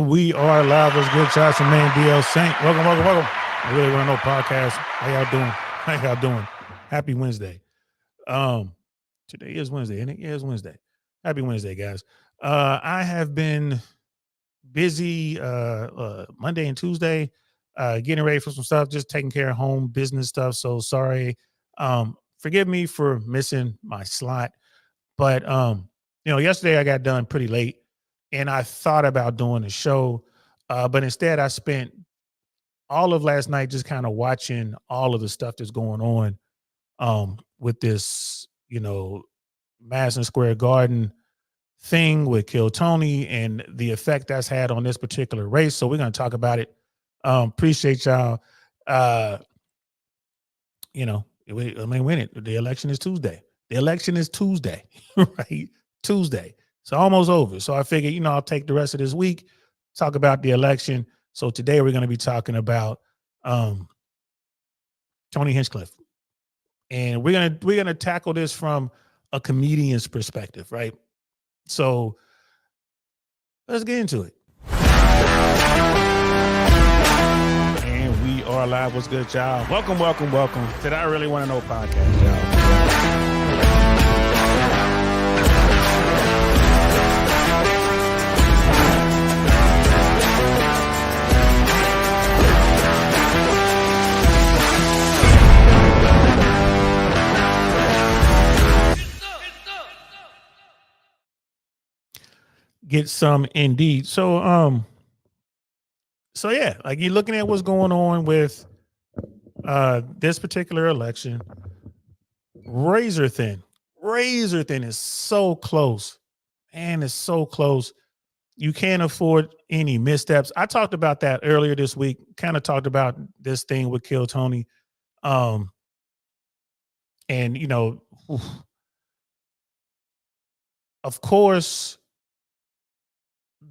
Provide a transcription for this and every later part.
we are live. What's good, Charles from Man DL Saint? Welcome. I really want to know podcast. How y'all doing? Happy Wednesday. Today is Wednesday, isn't it? Yeah, it's Wednesday. Happy Wednesday, guys. I have been busy Monday and Tuesday, getting ready for some stuff, just taking care of home business stuff. So sorry. Forgive me for missing my slot. But yesterday I got done pretty late and I thought about doing a show. But instead I spent all of last night just kind of watching all of the stuff that's going on with this, Madison Square Garden thing with Kill Tony and the effect that's had on this particular race. So we're going to talk about it. Appreciate y'all. The election is Tuesday. The election is Tuesday, right? Tuesday. It's almost over. So I figured, I'll take the rest of this week, talk about the election. So today we're going to be talking about Tony Hinchcliffe. And we're gonna tackle this from a comedian's perspective, right? So let's get into it. And we are live. What's good, y'all? Welcome to I Really Want to Know podcast, y'all. Get some indeed. So yeah, like you're looking at what's going on with this particular election. Razor thin is so close, man. It's so close. You can't afford any missteps. I talked about that earlier this week. Kind of talked about this thing with Kill Tony, and of course,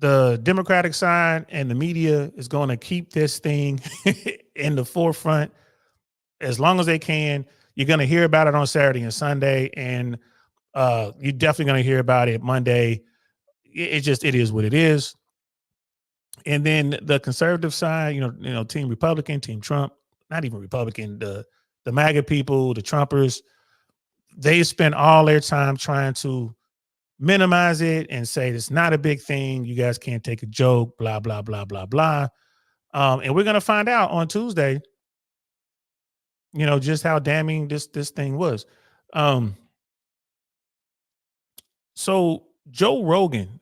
the Democratic side and the media is going to keep this thing in the forefront as long as they can. You're going to hear about it on Saturday and Sunday, and you're definitely going to hear about it Monday. It is what it is. And then the conservative side, Team Republican, Team Trump, not even Republican, the MAGA people, the Trumpers, they spend all their time trying to minimize it and say it's not a big thing. You guys can't take a joke, blah, blah, blah, blah, blah. And we're going to find out on Tuesday, just how damning this thing was. So Joe Rogan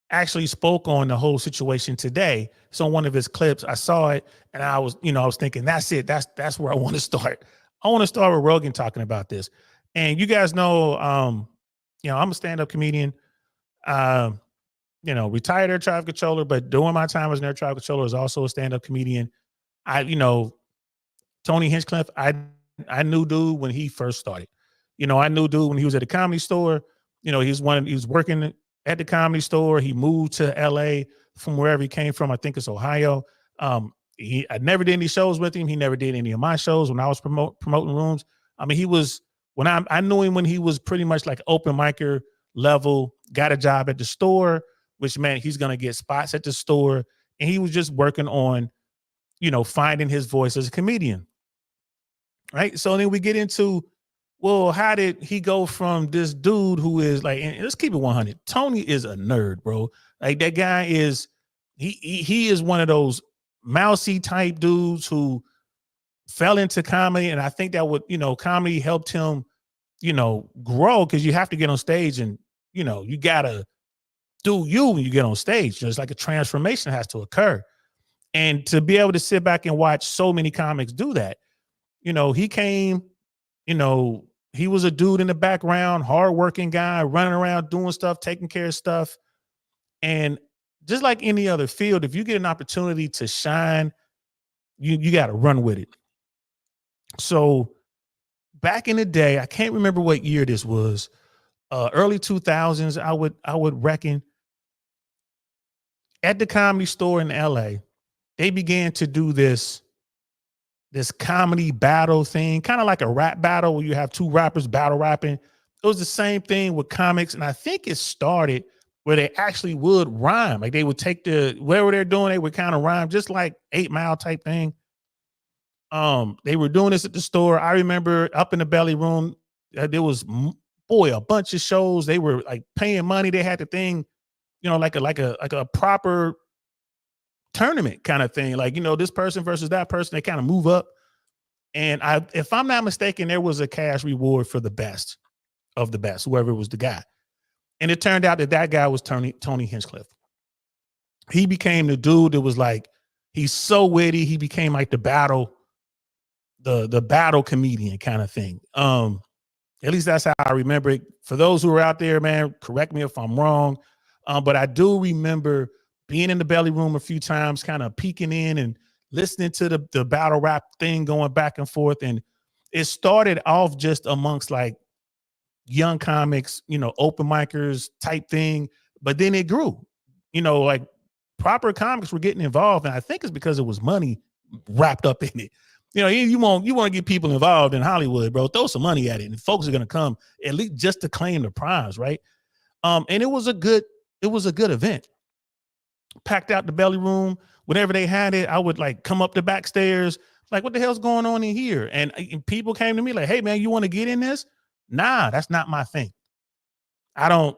actually spoke on the whole situation today. So one of his clips, I saw it and I was thinking, that's it. That's where I want to start. I want to start with Rogan talking about this. And you guys know, I'm a stand-up comedian, retired air traffic controller, but during my time as an air traffic controller, I was also a stand-up comedian. Tony Hinchcliffe, I knew dude when he first started. I knew dude when he was at the Comedy Store. He was working at the Comedy Store. He moved to LA from wherever he came from. I think it's Ohio. I never did any shows with him. He never did any of my shows when I was promoting rooms. I mean, I knew him when he was pretty much like open micer level, got a job at the store, which meant he's going to get spots at the store. And he was just working on, finding his voice as a comedian. Right. So then we get into, well, how did he go from this dude who is like, and let's keep it 100. Tony is a nerd, bro. Like that guy is, he is one of those mousy type dudes who fell into comedy, and I think that would, comedy helped him, grow, because you have to get on stage and, you gotta do you when you get on stage. There's like a transformation has to occur. And to be able to sit back and watch so many comics do that, he came, he was a dude in the background, hardworking guy, running around, doing stuff, taking care of stuff. And just like any other field, if you get an opportunity to shine, you got to run with it. So back in the day, I can't remember what year this was, early 2000s, I would reckon, at the Comedy Store in LA, they began to do this comedy battle thing, kind of like a rap battle where you have two rappers battle rapping. It was the same thing with comics. And I think it started where they actually would rhyme. Like they would take whatever they're doing, they would kind of rhyme, just like 8 Mile type thing. They were doing this at the store. I remember up in the belly room, there was boy, a bunch of shows. They were like paying money. They had the thing, like a proper tournament kind of thing. Like, this person versus that person, they kind of move up. And if I'm not mistaken, there was a cash reward for the best of the best, whoever was the guy. And it turned out that guy was Tony Hinchcliffe. He became the dude that was like, he's so witty. He became like the battle comedian kind of thing. At least that's how I remember it. For those who are out there, man, correct me if I'm wrong. But I do remember being in the belly room a few times, kind of peeking in and listening to the battle rap thing going back and forth. And it started off just amongst like young comics, open micers type thing. But then it grew, like proper comics were getting involved. And I think it's because it was money wrapped up in it. You want to get people involved in Hollywood, bro. Throw some money at it, and folks are gonna come at least just to claim the prize, right? And it was a good event. Packed out the belly room. Whenever they had it, I would like come up the back stairs, like, what the hell's going on in here? And people came to me like, hey man, you want to get in this? Nah, that's not my thing. I don't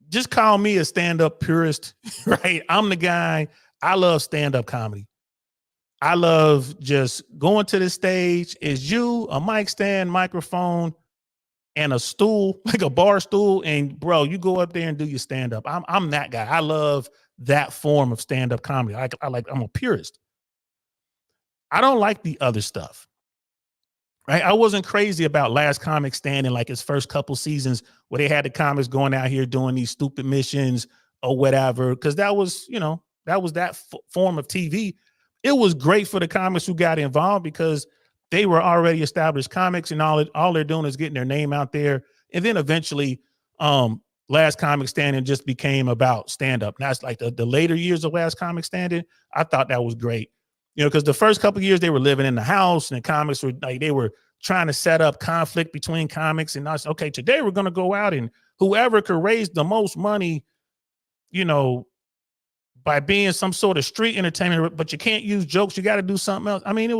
just call me a stand-up purist, right? I'm the guy. I love stand-up comedy. I love just going to the stage. It's you, a mic stand, microphone, and a stool, like a bar stool. And bro, you go up there and do your stand-up. I'm that guy. I love that form of stand-up comedy. I'm a purist. I don't like the other stuff. Right? I wasn't crazy about Last Comic Standing, like its first couple seasons where they had the comics going out here doing these stupid missions or whatever, because that was that form of TV. It was great for the comics who got involved because they were already established comics, and all they're doing is getting their name out there. And then eventually, Last Comic Standing just became about stand-up. That's like the later years of Last Comic Standing. I thought that was great. Because the first couple of years they were living in the house and the comics were like, they were trying to set up conflict between comics. And I said, okay, today we're going to go out and whoever could raise the most money, by being some sort of street entertainment, but you can't use jokes. You got to do something else. I mean,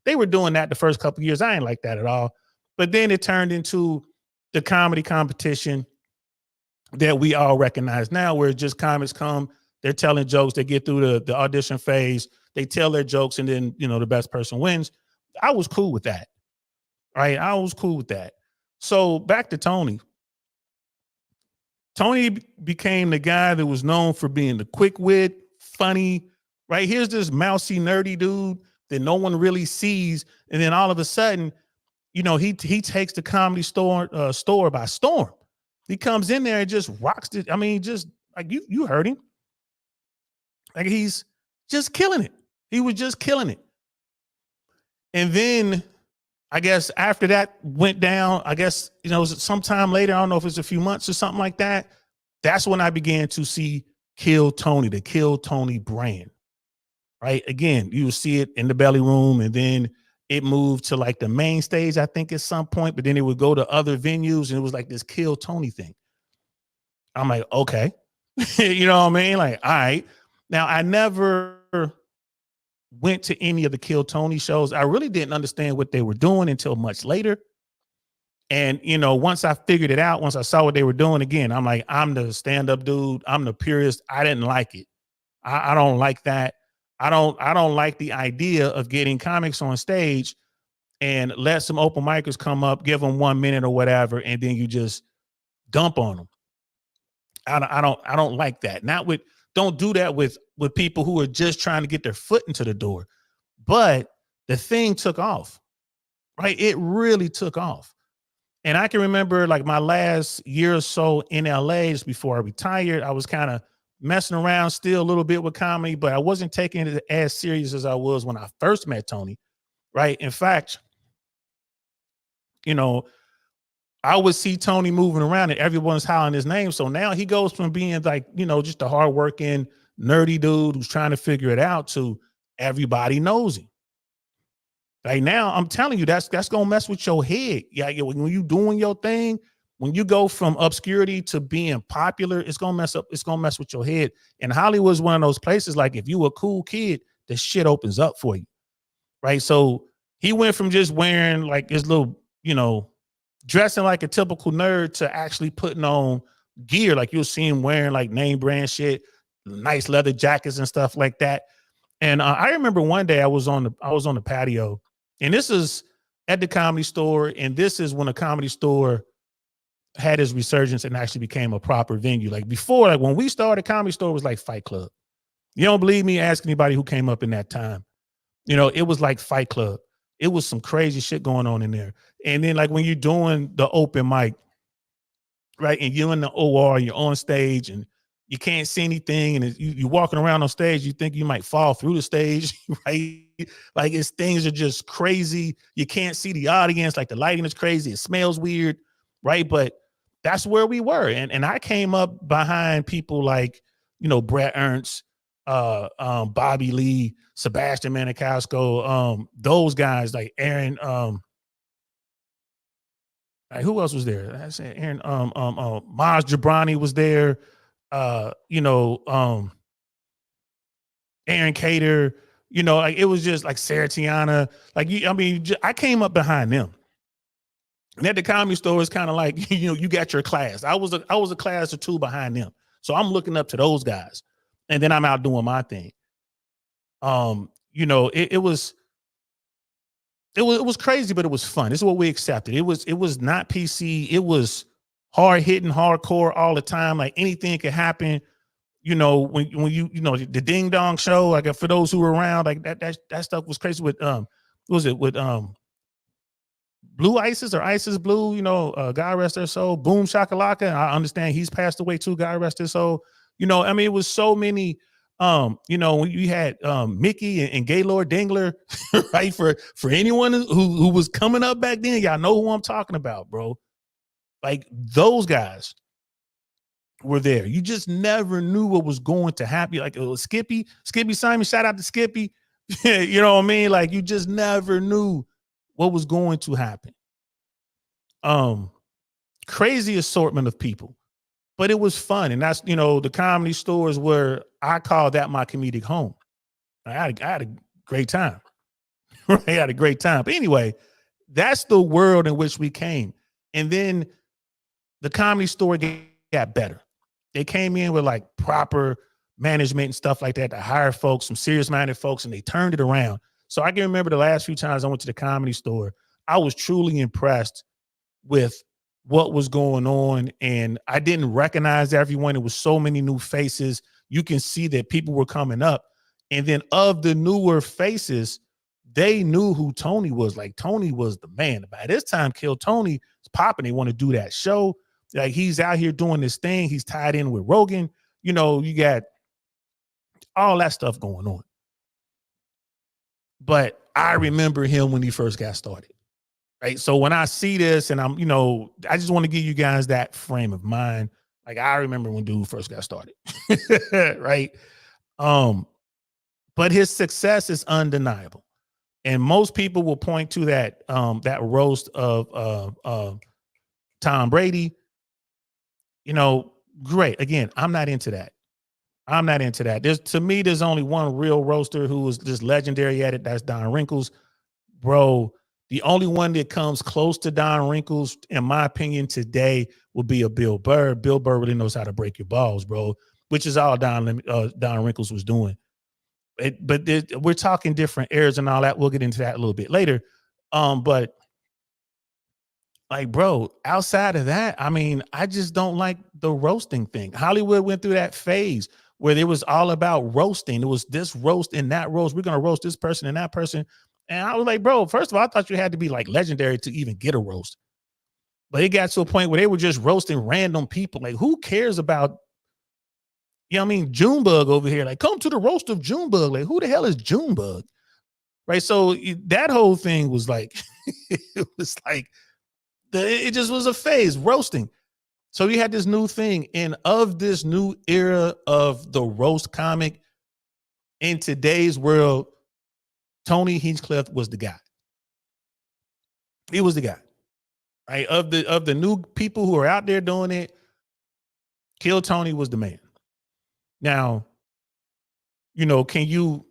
they were doing that the first couple of years. I ain't like that at all. But then it turned into the comedy competition that we all recognize now, where just comics come, they're telling jokes, they get through the audition phase, they tell their jokes, and then, the best person wins. I was cool with that. Right? I was cool with that. So back to Tony. Tony became the guy that was known for being the quick wit, funny, right? Here's this mousy, nerdy dude that no one really sees. And then all of a sudden, he takes the comedy store by storm. He comes in there and just rocks it. I mean, just like you heard him. Like he's just killing it. He was just killing it. And then I guess after that went down, I guess, sometime later, I don't know if it's a few months or something like that. That's when I began to see the Kill Tony brand, right? Again, you will see it in the belly room, and then it moved to like the main stage, I think at some point, but then it would go to other venues and it was like this Kill Tony thing. I'm like, okay, you know what I mean? Like, all right. Now I never went to any of the Kill Tony shows. I really didn't understand what they were doing until much later. And, once I figured it out, once I saw what they were doing, again, I'm like, I'm the stand-up dude. I'm the purist. I didn't like it. I don't like that. I don't like the idea of getting comics on stage and let some open micers come up, give them 1 minute or whatever, and then you just dump on them. I don't like that. Don't do that with people who are just trying to get their foot into the door. But the thing took off, right? It really took off. And I can remember like my last year or so in LA, just before I retired, I was kind of messing around still a little bit with comedy, but I wasn't taking it as serious as I was when I first met Tony, right? In fact, I would see Tony moving around and everyone's hollering his name. So now he goes from being like, just a hardworking, nerdy dude who's trying to figure it out to everybody knows him. Right now, I'm telling you, that's gonna mess with your head. Yeah, when you doing your thing, when you go from obscurity to being popular, it's gonna mess with your head. And Hollywood's one of those places, like if you a cool kid, the shit opens up for you. Right. So he went from just wearing like his little, dressing like a typical nerd to actually putting on gear. Like you'll see him wearing like name brand shit, nice leather jackets and stuff like that. And I remember one day I was on the patio, and this is at the Comedy Store, and this is when a Comedy Store had his resurgence and actually became a proper venue. Like before, like when we started, Comedy Store was like Fight Club. You don't believe me? Ask anybody who came up in that time. It was like Fight Club. It was some crazy shit going on in there. And then like when you're doing the open mic, right, and you're in the OR and you're on stage and you can't see anything, and you're walking around on stage, you think you might fall through the stage, right? Like things are just crazy. You can't see the audience. Like the lighting is crazy. It smells weird, right? But that's where we were. And I came up behind people like, Brett Ernst, Bobby Lee, Sebastian Maniscalco, those guys like Aaron, like who else was there? I said Aaron, Maz Jabrani was there, Aaron Cater, like it was just like Sarah Tiana, like I came up behind them. And at the Comedy Store, it's kind of like, you got your class. I was a class or two behind them. So I'm looking up to those guys. And then I'm out doing my thing. It was crazy, but it was fun. This is what we accepted. It was not PC. It was hard hitting, hardcore all the time. Like anything could happen. When you the Ding Dong Show, like for those who were around, like that stuff was crazy with what was it with Blue Isis or Isis Blue, God rest their soul. Boom Shakalaka. I understand he's passed away too. God rest his soul. It was so many. When you had Mickey and Gaylord Dingler, right? For anyone who was coming up back then, y'all know who I'm talking about, bro. Like those guys were there. You just never knew what was going to happen. Like it was Skippy Simon. Shout out to Skippy. You know what I mean? Like you just never knew what was going to happen. Crazy assortment of people. But it was fun. And that's, the Comedy Stores where I call that my comedic home. I had a great time. I had a great time. But anyway, that's the world in which we came. And then the Comedy Store got better. They came in with like proper management and stuff like that to hire folks, some serious-minded folks, and they turned it around. So I can remember the last few times I went to the Comedy Store, I was truly impressed with what was going on, and I didn't recognize everyone. It was so many new faces. You can see that people were coming up, and then of the newer faces, they knew who Tony was. Like Tony was the man. By this time, Kill Tony is popping. They want to do that show. Like he's out here doing this thing. He's tied in with Rogan. You got all that stuff going on. But I remember him when he first got started. Right. So when I see this and I'm, I just want to give you guys that frame of mind. Like I remember when dude first got started. Right. But his success is undeniable. And most people will point to that roast of Tom Brady. Great. Again, I'm not into that. There's only one real roaster who was just legendary at it. That's Don Wrinkles. Bro, the only one that comes close to Don Wrinkles, in my opinion, today would be a Bill Burr. Bill Burr really knows how to break your balls, bro, which is all Don Wrinkles was doing. But we're talking different eras and all that. We'll get into that a little bit later. But like, bro, outside of that, I just don't like the roasting thing. Hollywood went through that phase where it was all about roasting. It was this roast and that roast. We're going to roast this person and that person. And I was like, bro, first of all, I thought you had to be like legendary to even get a roast. But it got to a point where they were just roasting random people. Like, who cares about, Junebug over here? Like, come to the roast of Junebug. Like, who the hell is Junebug? Right. So that whole thing was like, it was like, it just was a phase, roasting. So you had this new thing. And of this new era of the roast comic in today's world, Tony Hinchcliffe was the guy. He was the guy. Right? Of the new people who are out there doing it, Kill Tony was the man. Now, can you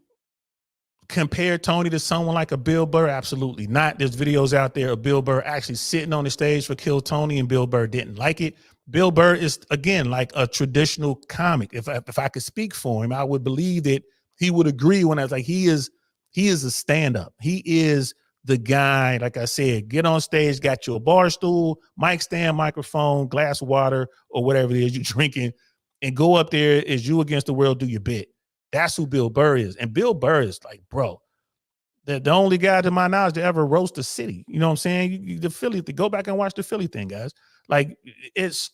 compare Tony to someone like a Bill Burr? Absolutely not. There's videos out there of Bill Burr actually sitting on the stage for Kill Tony, and Bill Burr didn't like it. Bill Burr is, again, like a traditional comic. If I could speak for him, I would believe that he would agree when I was like, he is a stand-up. He is the guy, like I said, get on stage, got you a bar stool, mic stand, microphone, glass of water, or whatever it is you're drinking, and go up there as you against the world, do your bit. That's who Bill Burr is. And Bill Burr is like, bro, the only guy to my knowledge to ever roast a city. You know what I'm saying? The Philly, go back and watch the Philly thing, guys. Like, it's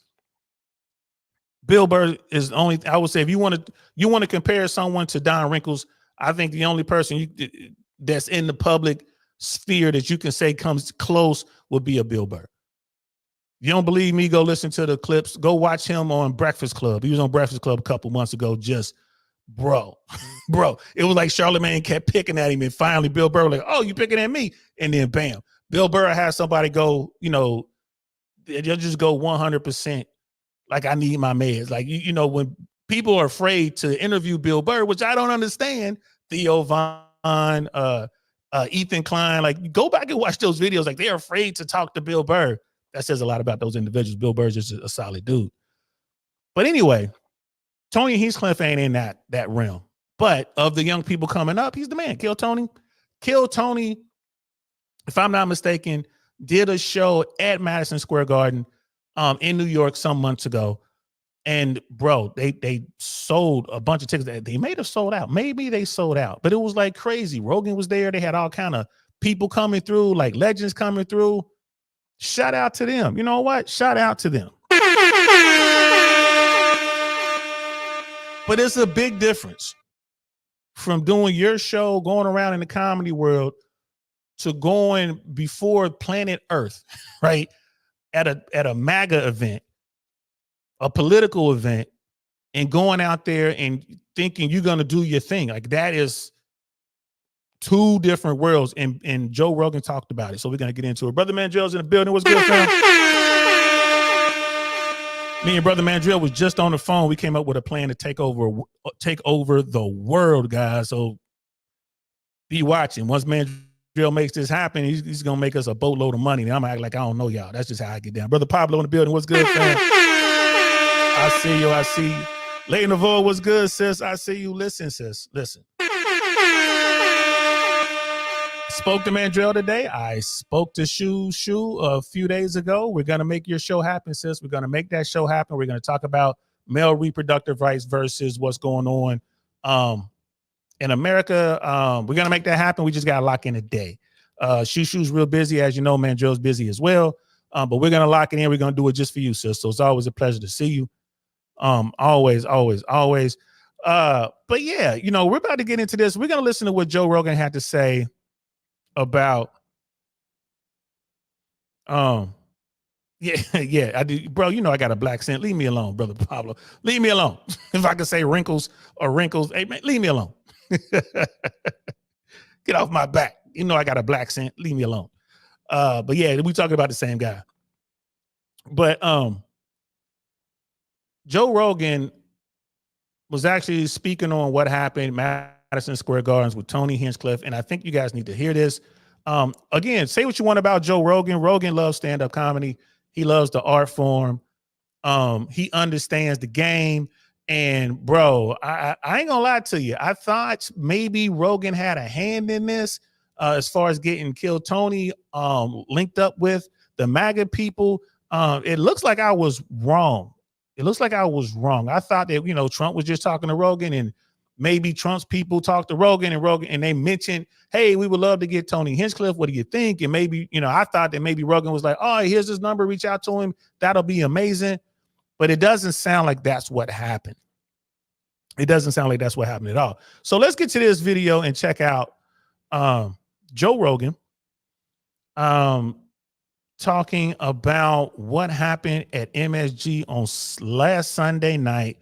Bill Burr is the only, I would say, if you want to compare someone to Don Rickles, I think the only person that's in the public sphere that you can say comes close would be a Bill Burr. You don't believe me? Go listen to the clips. Go watch him on Breakfast Club. He was on Breakfast Club a couple months ago. Just, bro, it was like Charlamagne kept picking at him, and finally Bill Burr was like, oh, you picking at me? And then bam, Bill Burr has somebody go, they'll just go 100%. Like, I need my meds. Like, when people are afraid to interview Bill Burr, which I don't understand, Theo Von, Ethan Klein, like, go back and watch those videos. Like, they're afraid to talk to Bill Burr. That says a lot about those individuals. Bill Burr's just a solid dude. But anyway, Tony Hinchcliffe ain't in that realm. But of the young people coming up, he's the man. Kill Tony, if I'm not mistaken, did a show at Madison Square Garden in New York some months ago. And bro, they sold a bunch of tickets. They may have sold out. Maybe they sold out, but it was like crazy. Rogan was there. They had all kind of people coming through, like legends coming through. Shout out to them. You know what? Shout out to them. But it's a big difference from doing your show, going around in the comedy world, to going before planet Earth, right? At a MAGA event, a political event, and going out there and thinking you're going to do your thing. Like, that is two different worlds. And Joe Rogan talked about it. So we're going to get into it. Brother Mandrell's in the building. What's good, fam? Me and Brother Mandrell was just on the phone. We came up with a plan to take over the world, guys. So be watching. Once Mandrell makes this happen, he's going to make us a boatload of money. And I'm going to act like I don't know y'all. That's just how I get down. Brother Pablo in the building. What's good, fam? I see you. Lady Navarre, what's good, sis? I see you. Listen, sis. Listen. Spoke to Mandrell today. I spoke to Shu a few days ago. We're going to make your show happen, sis. We're going to make that show happen. We're going to talk about male reproductive rights versus what's going on in America. We're going to make that happen. We just got to lock in a day. Shu's real busy. As you know, Mandrell's busy as well. But we're going to lock it in. We're going to do it just for you, sis. So it's always a pleasure to see you. Always. But yeah, we're about to get into this. We're going to listen to what Joe Rogan had to say about yeah, I do, bro. I got a black scent. Leave me alone, Brother Pablo. Leave me alone. If I could say wrinkles, hey man, leave me alone. Get off my back. I got a black scent. Leave me alone. But yeah, we talking about the same guy. But Joe Rogan was actually speaking on what happened Madison Square Gardens with Tony Hinchcliffe, and I think you guys need to hear this. Again, say what you want about Joe Rogan. Rogan loves stand-up comedy. He loves the art form. He understands the game. And bro, I ain't gonna lie to you. I thought maybe Rogan had a hand in this as far as getting Kill Tony linked up with the MAGA people. It looks like I was wrong. I thought that, Trump was just talking to Rogan, and maybe Trump's people talked to Rogan, and they mentioned, hey, we would love to get Tony Hinchcliffe. What do you think? And maybe, I thought that maybe Rogan was like, oh, here's his number. Reach out to him. That'll be amazing. But it doesn't sound like that's what happened. It doesn't sound like that's what happened at all. So let's get to this video and check out Joe Rogan talking about what happened at MSG on last Sunday night.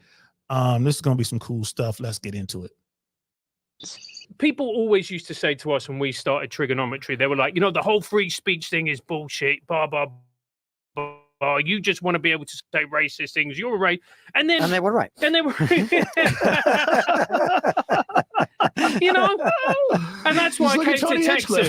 This is going to be some cool stuff. Let's get into it. People always used to say to us when we started Trigonometry, they were like, the whole free speech thing is bullshit, blah, blah, oh, you just want to be able to say racist things. You're right. And they were right. And they were you know, and that's why I came to Texas.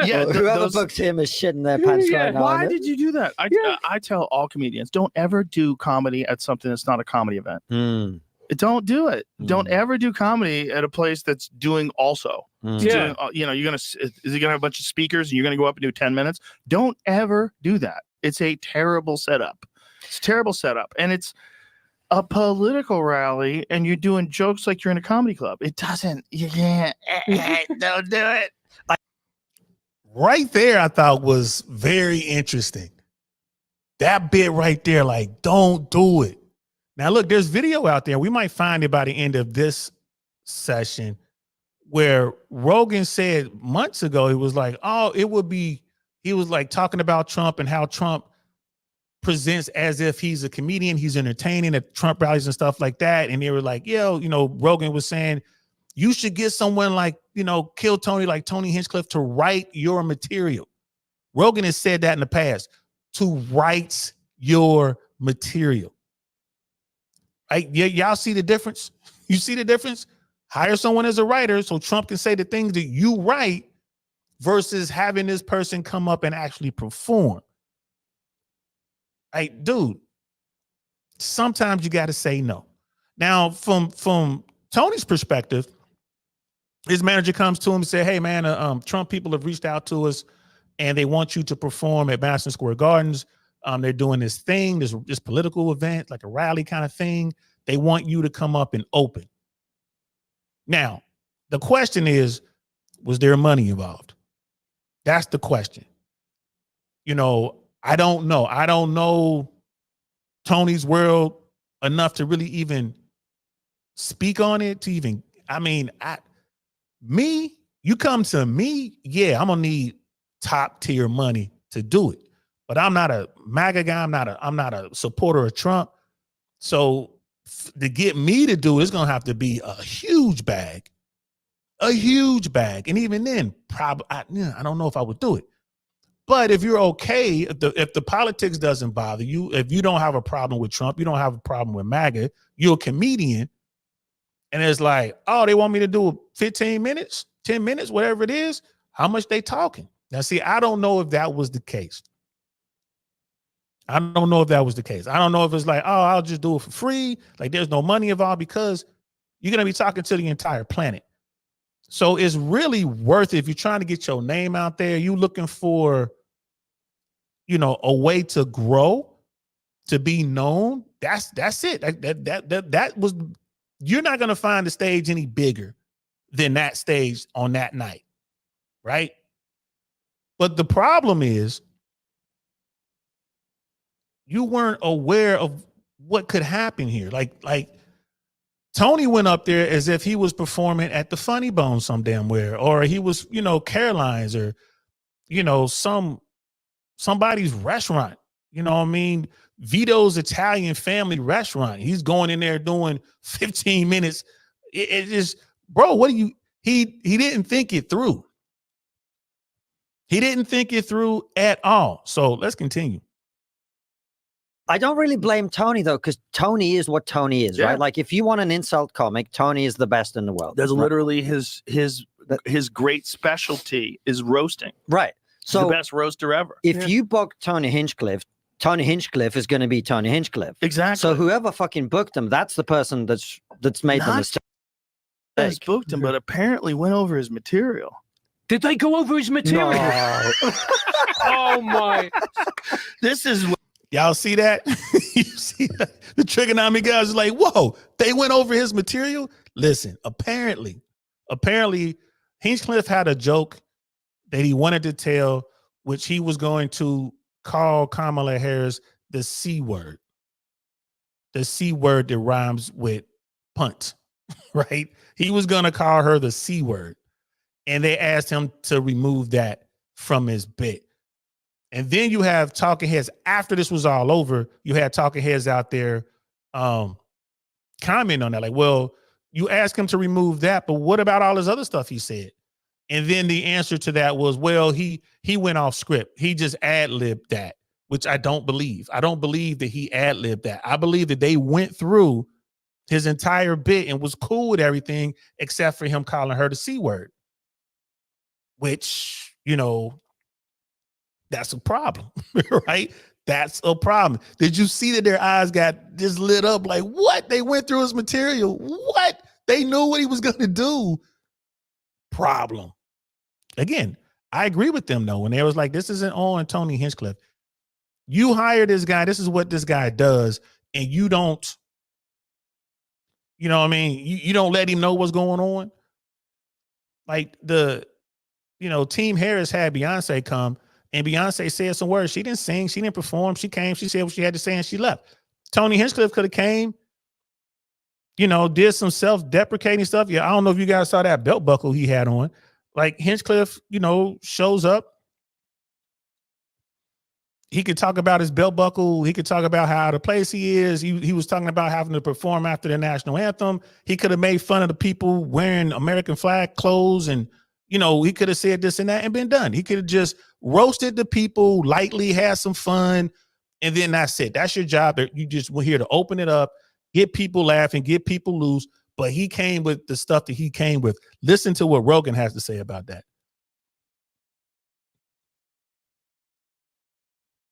Yeah, whoever booked him is shitting their pants right now. Why did you do that? I tell all comedians, don't ever do comedy at something that's not a comedy event. Don't do it. Don't ever do comedy at a place that's doing also. Doing, is he gonna have a bunch of speakers and you're gonna go up and do 10 minutes? Don't ever do that. It's a terrible setup. It's a terrible setup, and it's a political rally, and you're doing jokes like you're in a comedy club. It doesn't. You can't. Don't do it. Right there, I thought was very interesting. That bit right there, like, don't do it. Now, look, there's video out there. We might find it by the end of this session where Rogan said months ago, he was like, oh, he was like talking about Trump and how Trump presents as if he's a comedian, he's entertaining at Trump rallies and stuff like that. And they were like, Rogan was saying, you should get someone like, Kill Tony, like Tony Hinchcliffe, to write your material. Rogan has said that in the past, to write your material. Y'all see the difference? You see the difference? Hire someone as a writer so Trump can say the things that you write versus having this person come up and actually perform. Dude, sometimes you got to say no. Now, from Tony's perspective, his manager comes to him and says, hey, man, Trump people have reached out to us and they want you to perform at Madison Square Gardens. They're doing this thing, this political event, like a rally kind of thing. They want you to come up and open. Now, the question is, was there money involved? That's the question. I don't know. I don't know Tony's world enough to really even speak on it, to even, you come to me, yeah, I'm gonna need top tier money to do it. But I'm not a MAGA guy. I'm not a supporter of Trump. So to get me to do it, it's gonna have to be a huge bag. And even then, probably I don't know if I would do it. But if you're okay, if the politics doesn't bother you, if you don't have a problem with Trump, you don't have a problem with MAGA, you're a comedian, and it's like, oh, they want me to do 15 minutes, 10 minutes, whatever it is, how much they talking? Now, see, I don't know if that was the case. I don't know if it's like, oh, I'll just do it for free. Like there's no money involved, because you're going to be talking to the entire planet. So it's really worth it if you're trying to get your name out there. You looking for, a way to grow, to be known. That's it. That was, you're not going to find the stage any bigger than that stage on that night. Right. But the problem is, you weren't aware of what could happen here. Like Tony went up there as if he was performing at the Funny Bone some damn where, or he was, Caroline's, or, somebody's restaurant, Vito's Italian family restaurant. He's going in there doing 15 minutes. It just, bro, he didn't think it through. He didn't think it through at all. So let's continue. I don't really blame Tony, though, because Tony is what Tony is, right? Like, if you want an insult comic, Tony is the best in the world. There's literally his great specialty is roasting. Right. So the best roaster ever. If you book Tony Hinchcliffe is going to be Tony Hinchcliffe. Exactly. So whoever fucking booked him, that's the person that's made the mistake. Has booked him, but apparently went over his material. Did they go over his material? No. Oh my! This is. Y'all see that? You see that? The Trigonometry guys are like, whoa, they went over his material? Listen, apparently Hinchcliffe had a joke that he wanted to tell, which he was going to call Kamala Harris the C word. The C word that rhymes with punt, right? He was going to call her the C word. And they asked him to remove that from his bit. And then you have talking heads after this was all over. You had talking heads out there comment on that. Like, well, you asked him to remove that, but what about all this other stuff he said? And then the answer to that was, well, he went off script. He just ad-libbed that, which I don't believe. I don't believe that he ad-libbed that. I believe that they went through his entire bit and was cool with everything except for him calling her the C word, which, you know, that's a problem, right? That's a problem. Did you see that their eyes got just lit up? Like, what? They went through his material. What? They knew what he was going to do. Problem. Again, I agree with them, though, when they was like, this isn't on Tony Hinchcliffe. You hire this guy. This is what this guy does. And you don't, you know what I mean? You don't let him know what's going on. Like Team Harris had Beyonce come, and Beyonce said some words. She didn't sing. She didn't perform. She came. She said what she had to say, and she left. Tony Hinchcliffe could have came, did some self-deprecating stuff. Yeah, I don't know if you guys saw that belt buckle he had on. Like, Hinchcliffe, shows up. He could talk about his belt buckle. He could talk about how out of place he is. He was talking about having to perform after the national anthem. He could have made fun of the people wearing American flag clothes, and he could have said this and that and been done. He could have just roasted the people lightly, had some fun, and then that's it. That's your job. You just were here to open it up, get people laughing, get people loose. But he came with the stuff that he came with. Listen to what Rogan has to say about that.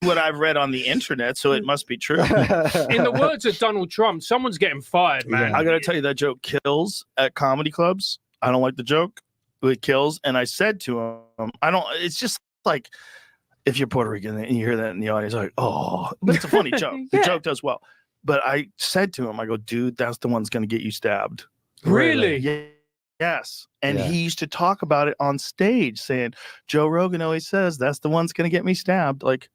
What I've read on the internet, so it must be true. In the words of Donald Trump, someone's getting fired, man. I gotta tell you, that joke kills at comedy clubs. I don't like the joke, but it kills. And I said to him, it's just like, if you're Puerto Rican and you hear that in the audience, like, oh, but it's a funny joke. Yeah. The joke does well. But I said to him, I go, dude, that's the one that's gonna get you stabbed. Really? Yeah. Yes. And he used to talk about it on stage, saying, Joe Rogan always says that's the one's gonna get me stabbed. Like,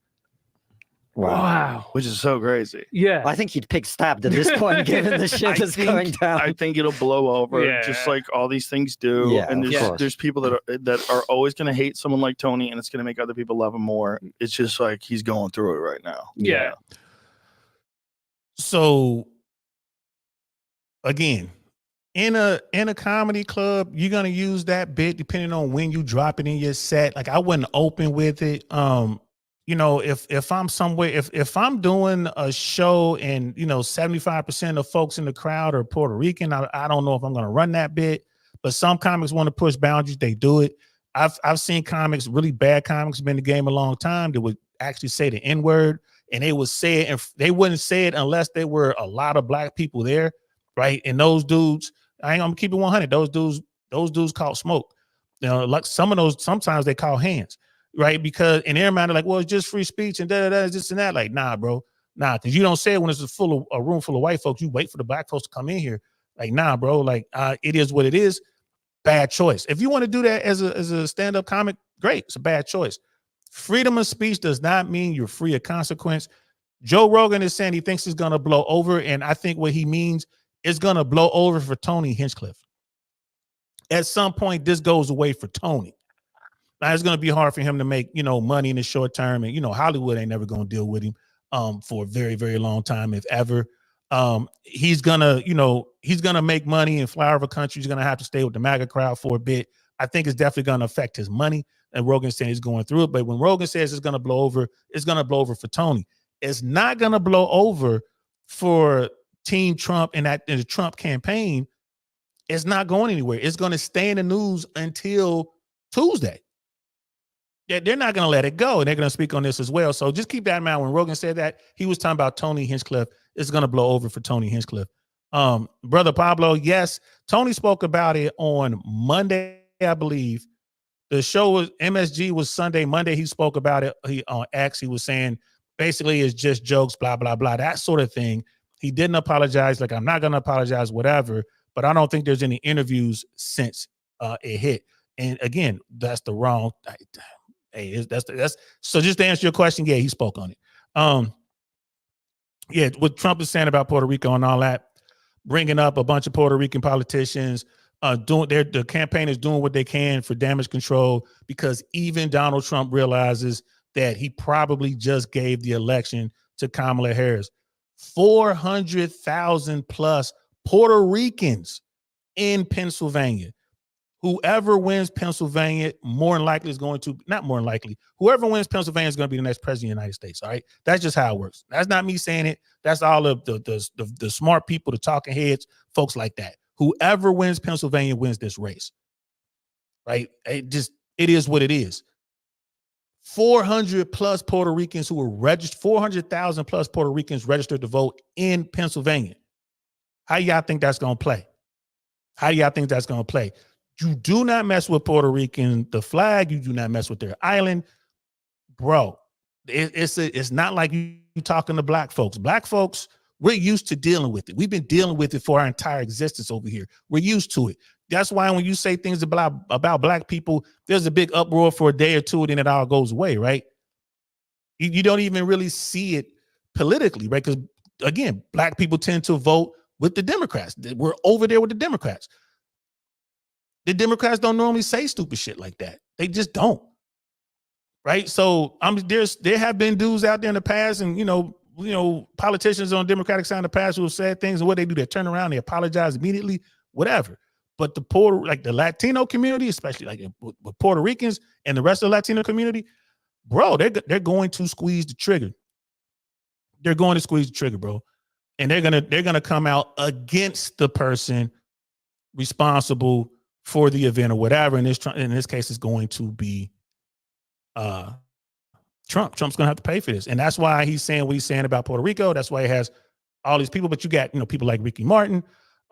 wow. Which is so crazy. Yeah. I think he'd pick stabbed at this point, given the shit that's going down. I think it'll blow over, just like all these things do. Yeah, and there's people that are always going to hate someone like Tony, and it's going to make other people love him more. It's just like he's going through it right now. Yeah. So, again, in a comedy club, you're gonna use that bit depending on when you drop it in your set. Like, I wouldn't open with it. If I'm somewhere, if I'm doing a show and 75% of folks in the crowd are Puerto Rican, I don't know if I'm gonna run that bit. But some comics want to push boundaries, they do it. I've seen comics, really bad comics, been in the game a long time, that would actually say the N-word, and they would say it, and they wouldn't say it unless there were a lot of black people there, right? And those dudes, I ain't gonna keep it 100. Those dudes caught smoke. Like some of those, sometimes they call hands, right? Because in their mind, they're like, well, it's just free speech and this and that. Like, nah, bro, nah, because you don't say it when it's a room full of white folks. You wait for the black folks to come in here. Like, nah, bro, like, it is what it is. Bad choice. If you want to do that as a stand-up comic, great. It's a bad choice. Freedom of speech does not mean you're free of consequence. Joe Rogan is saying he thinks it's going to blow over, and I think what he means is going to blow over for Tony Hinchcliffe. At some point, this goes away for Tony. Now, it's going to be hard for him to make, money in the short term, and, Hollywood ain't never going to deal with him for a very, very long time, if ever. He's gonna make money and fly over country. He's gonna have to stay with the MAGA crowd for a bit. I think it's definitely gonna affect his money. And Rogan's saying he's going through it. But when Rogan says it's gonna blow over, it's gonna blow over for Tony. It's not gonna blow over for Team Trump and the Trump campaign. It's not going anywhere. It's gonna stay in the news until Tuesday. They're not going to let it go, and they're going to speak on this as well. So just keep that in mind. When Rogan said that, he was talking about Tony Hinchcliffe. It's going to blow over for Tony Hinchcliffe. Brother Pablo, yes, Tony spoke about it on Monday, I believe. The show was MSG was Sunday. Monday, he spoke about it. He on X, he was saying basically it's just jokes, blah, blah, blah, that sort of thing. He didn't apologize. Like, I'm not going to apologize, whatever. But I don't think there's any interviews since it hit. And again, that's the wrong. Hey, that's so. Just to answer your question, yeah, he spoke on it. Yeah, what Trump is saying about Puerto Rico and all that, bringing up a bunch of Puerto Rican politicians, the campaign is doing what they can for damage control, because even Donald Trump realizes that he probably just gave the election to Kamala Harris. 400,000 plus Puerto Ricans in Pennsylvania whoever wins Pennsylvania, more than likely is going to, not more than likely, whoever wins Pennsylvania is going to be the next president of the United States. All right. That's just how it works. That's not me saying it. That's all of the smart people, the talking heads, folks like that. Whoever wins Pennsylvania wins this race. Right. It is what it is. 400 plus Puerto Ricans who were registered, 400,000 plus Puerto Ricans registered to vote in Pennsylvania. How y'all think that's going to play? How do y'all think that's going to play? You do not mess with Puerto Rican, the flag. You do not mess with their island. Bro, it's not like you talking to black folks. Black folks, we're used to dealing with it. We've been dealing with it for our entire existence over here. We're used to it. That's why when you say things about black people, there's a big uproar for a day or two, and then it all goes away, right? You don't even really see it politically, right? Because, again, black people tend to vote with the Democrats. We're over there with the Democrats. The Democrats don't normally say stupid shit like that. They just don't, right? So there have been dudes out there in the past, and you know, politicians on the Democratic side in the past who have said things, and what they do, they turn around, they apologize immediately, whatever. But the Latino community, especially like with Puerto Ricans and the rest of the Latino community, bro, they're going to squeeze the trigger. They're going to squeeze the trigger, bro, and they're gonna come out against the person responsible for the event or whatever. In this case, it's going to be Trump. Trump's gonna have to pay for this, and that's why he's saying what he's saying about Puerto Rico. That's why he has all these people. But you got people like Ricky Martin,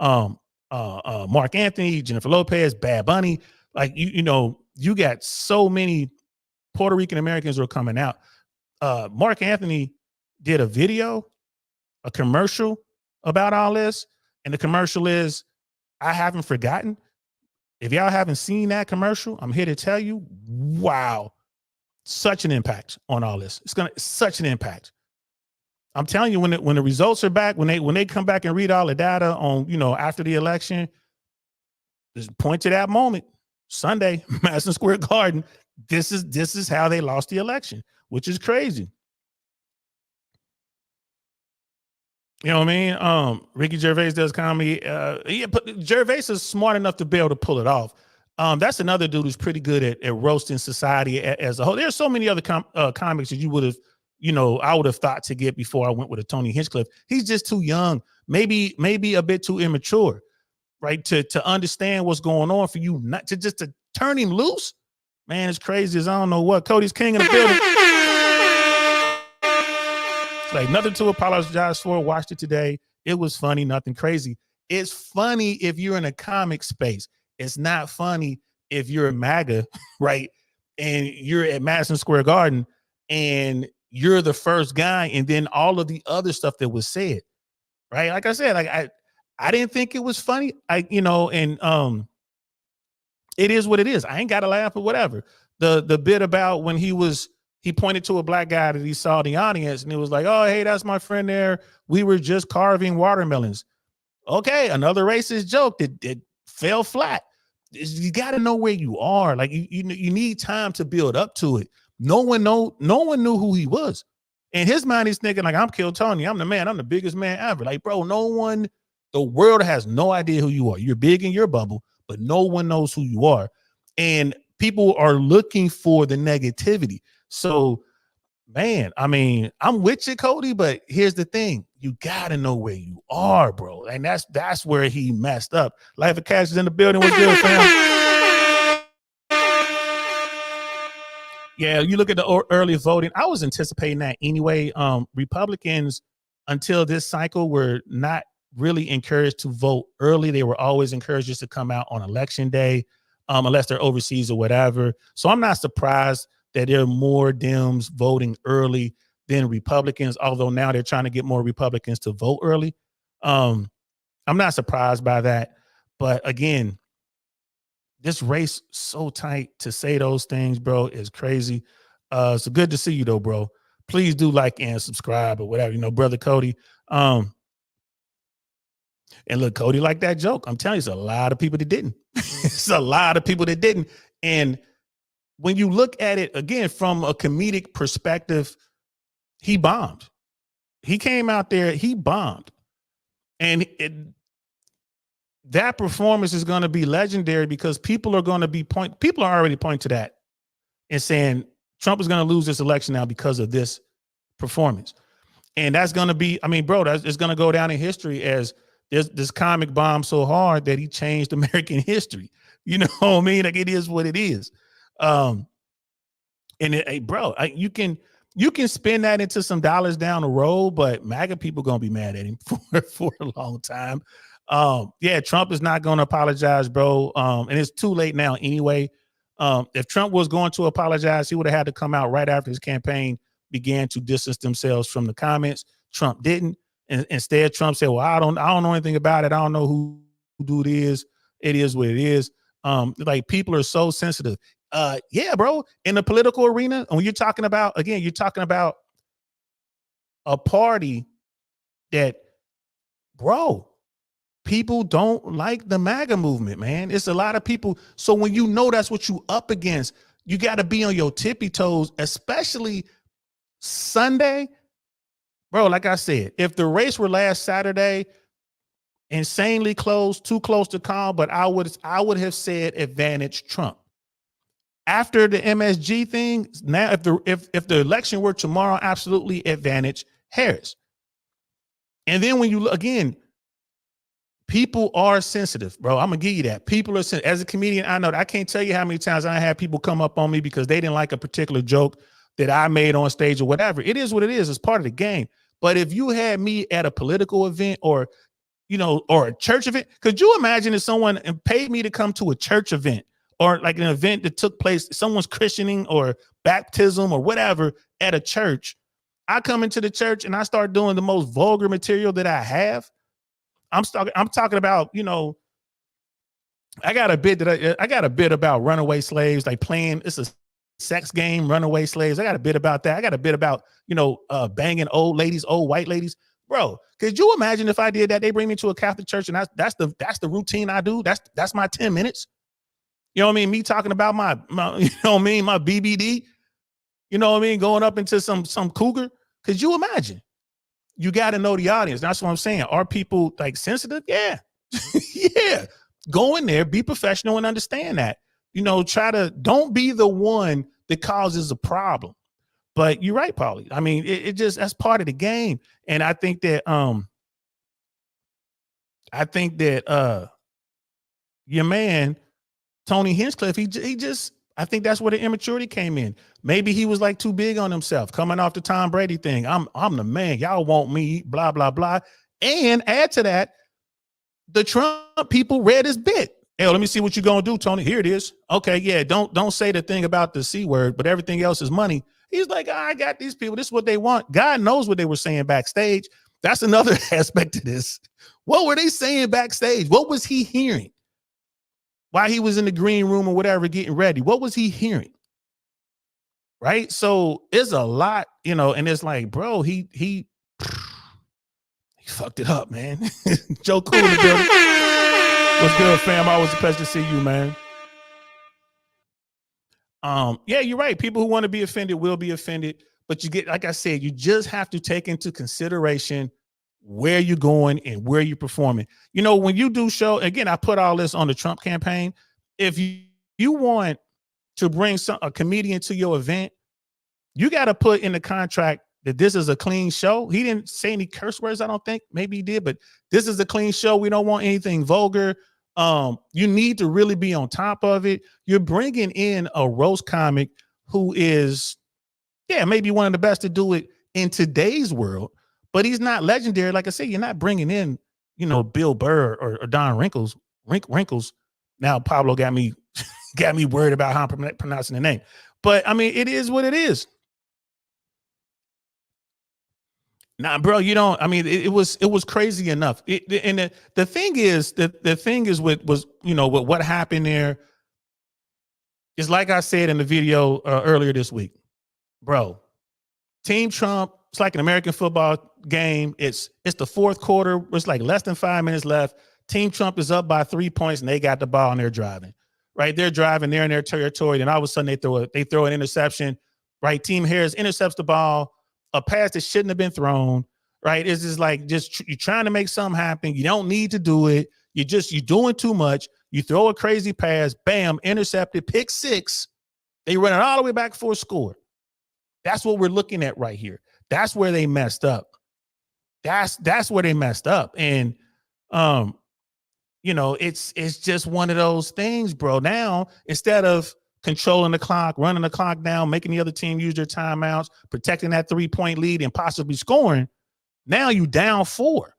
Mark Anthony, Jennifer Lopez, Bad Bunny. Like you got so many Puerto Rican Americans who are coming out. Mark Anthony did a video, a commercial about all this, and the commercial is, I haven't forgotten. If y'all haven't seen that commercial, I'm here to tell you, wow, such an impact on all this. It's such an impact. I'm telling you, when the results are back, when they come back and read all the data on, after the election, just point to that moment, Sunday, Madison Square Garden. This is how they lost the election, which is crazy. You know what I mean? Ricky Gervais does comedy. But Gervais is smart enough to be able to pull it off. That's another dude who's pretty good at roasting society as a whole. There's so many other comics that you would have, I would have thought to get before I went with a Tony Hinchcliffe. He's just too young, maybe a bit too immature, right? To understand what's going on for you, not to turn him loose. Man, it's crazy as I don't know what. Cody's king in the building. Like, nothing to apologize for. Watched it today. It was funny, nothing crazy. It's funny if you're in a comic space. It's not funny if you're a MAGA, right? And you're at Madison Square Garden and you're the first guy, and then all of the other stuff that was said, right? Like I said, I didn't think it was funny. It is what it is. I ain't got to laugh or whatever. The bit about when he pointed to a black guy that he saw in the audience, and he was like, oh, hey, that's my friend there. We were just carving watermelons. Okay, another racist joke that fell flat. You got to know where you are. Like, you need time to build up to it. No one knew who he was. In his mind, he's thinking, like, I'm Kill Tony. I'm the man. I'm the biggest man ever. Like, bro, the world has no idea who you are. You're big in your bubble, but no one knows who you are. And people are looking for the negativity. So, man, I mean, I'm with you, Cody, but here's the thing. You got to know where you are, bro. And that's where he messed up. Life of Cash is in the building. What's good, fam? Yeah, you look at the early voting. I was anticipating that anyway. Republicans, until this cycle, were not really encouraged to vote early. They were always encouraged just to come out on election day, unless they're overseas or whatever. So I'm not surprised that there are more Dems voting early than Republicans, although now they're trying to get more Republicans to vote early. I'm not surprised by that. But again, this race so tight, to say those things, bro, is crazy. So good to see you though, bro. Please do like and subscribe or whatever, brother Cody. And look, Cody liked that joke. I'm telling you, it's a lot of people that didn't. It's a lot of people that didn't. And when you look at it again from a comedic perspective, he bombed. He came out there, he bombed. And that performance is going to be legendary because people are going to be people are already pointing to that and saying Trump is going to lose this election now because of this performance. And that's going to be, I mean, bro, it's going to go down in history as this comic bomb so hard that he changed American history. You know what I mean? Like, it is what it is. Bro, you can spend that into some dollars down the road, but MAGA people going to be mad at him for a long time. Yeah, Trump is not going to apologize, bro. And it's too late now anyway. If Trump was going to apologize, he would have had to come out right after his campaign began to distance themselves from the comments. Trump didn't. And instead, Trump said, well, I don't know anything about it. I don't know who dude is. It is what it is. Like, people are so sensitive. Yeah, bro, in the political arena, when you're talking about, again, you're talking about a party that, bro, people don't like the MAGA movement, man. It's a lot of people. So when you know that's what you up against, you got to be on your tippy toes, especially Sunday. Bro, like I said, if the race were last Saturday, insanely close, too close to call, but I would have said advantage Trump. After the MSG thing, now if the election were tomorrow, absolutely advantage Harris. And then when you look again, people are sensitive, bro. I'm gonna give you that. People are sensitive. As a comedian, I know that. I can't tell you how many times I had people come up on me because they didn't like a particular joke that I made on stage or whatever. It is what it is. It's part of the game. But if you had me at a political event or, you know, or a church event, could you imagine if someone paid me to come to a church event or like an event that took place, someone's christening or baptism or whatever at a church? I come into the church and I start doing the most vulgar material that I have. I'm talking about, you know, I got a bit about runaway slaves, like playing, it's a sex game, runaway slaves. I got a bit about that. I got a bit about, you know, banging old ladies, old white ladies. Bro, could you imagine if I did that? They bring me to a Catholic church and that's the routine I do. That's my 10 minutes. You know what I mean? Me talking about my you know what I mean, my BBD. You know what I mean? Going up into some cougar. Could you imagine? You got to know the audience. That's what I'm saying. Are people like sensitive? Yeah. Yeah. Go in there, be professional and understand that. You know, don't be the one that causes a problem. But you're right, Paulie. I mean, it just, that's part of the game. And I think that your man, Tony Hinchcliffe, he just, I think that's where the immaturity came in. Maybe he was like too big on himself, coming off the Tom Brady thing. I'm the man. Y'all want me, blah, blah, blah. And add to that, the Trump people read his bit. Hey, let me see what you're gonna do, Tony. Here it is. Okay, yeah, don't say the thing about the C word, but everything else is money. He's like, I got these people. This is what they want. God knows what they were saying backstage. That's another aspect of this. What were they saying backstage? What was he hearing while he was in the green room or whatever getting ready? What was he hearing? Right? So it's a lot, you know, and it's like, bro, he fucked it up, man. Joe Cool in the building. What's good, fam? Always a pleasure to see you, man. Yeah, you're right. People who want to be offended will be offended, but you get, like I said, you just have to take into consideration where you're going and where you're performing. You know, when you do show, again, I put all this on the Trump campaign. If you want to bring a comedian to your event, you got to put in the contract that this is a clean show. He didn't say any curse words, I don't think. Maybe he did, but this is a clean show. We don't want anything vulgar. You need to really be on top of it. You're bringing in a roast comic who is, yeah, maybe one of the best to do it in today's world, but he's not legendary. Like I said, you're not bringing in, you know, Bill Burr or Don Wrinkles. Now Pablo got me worried about how I'm pronouncing the name, but I mean, it is what it is. Nah, bro, you don't. I mean, it was crazy enough. And the thing is what happened there is, like I said in the video earlier this week, bro. Team Trump. It's like an American football game. It's the fourth quarter. It's like less than 5 minutes left. Team Trump is up by 3 points, and they got the ball and they're driving. Right, they're driving. They're in their territory. Then all of a sudden they throw an interception. Right, Team Harris intercepts the ball. A pass that shouldn't have been thrown, right? It's just like you're trying to make something happen. You don't need to do it. You're doing too much. You throw a crazy pass, bam, intercepted, pick 6. They run it all the way back for a score. That's what we're looking at right here. That's where they messed up. That's where they messed up. And it's just one of those things, bro. Now, instead of controlling the clock, running the clock down, making the other team use their timeouts, protecting that 3-point lead and possibly scoring, now you down 4.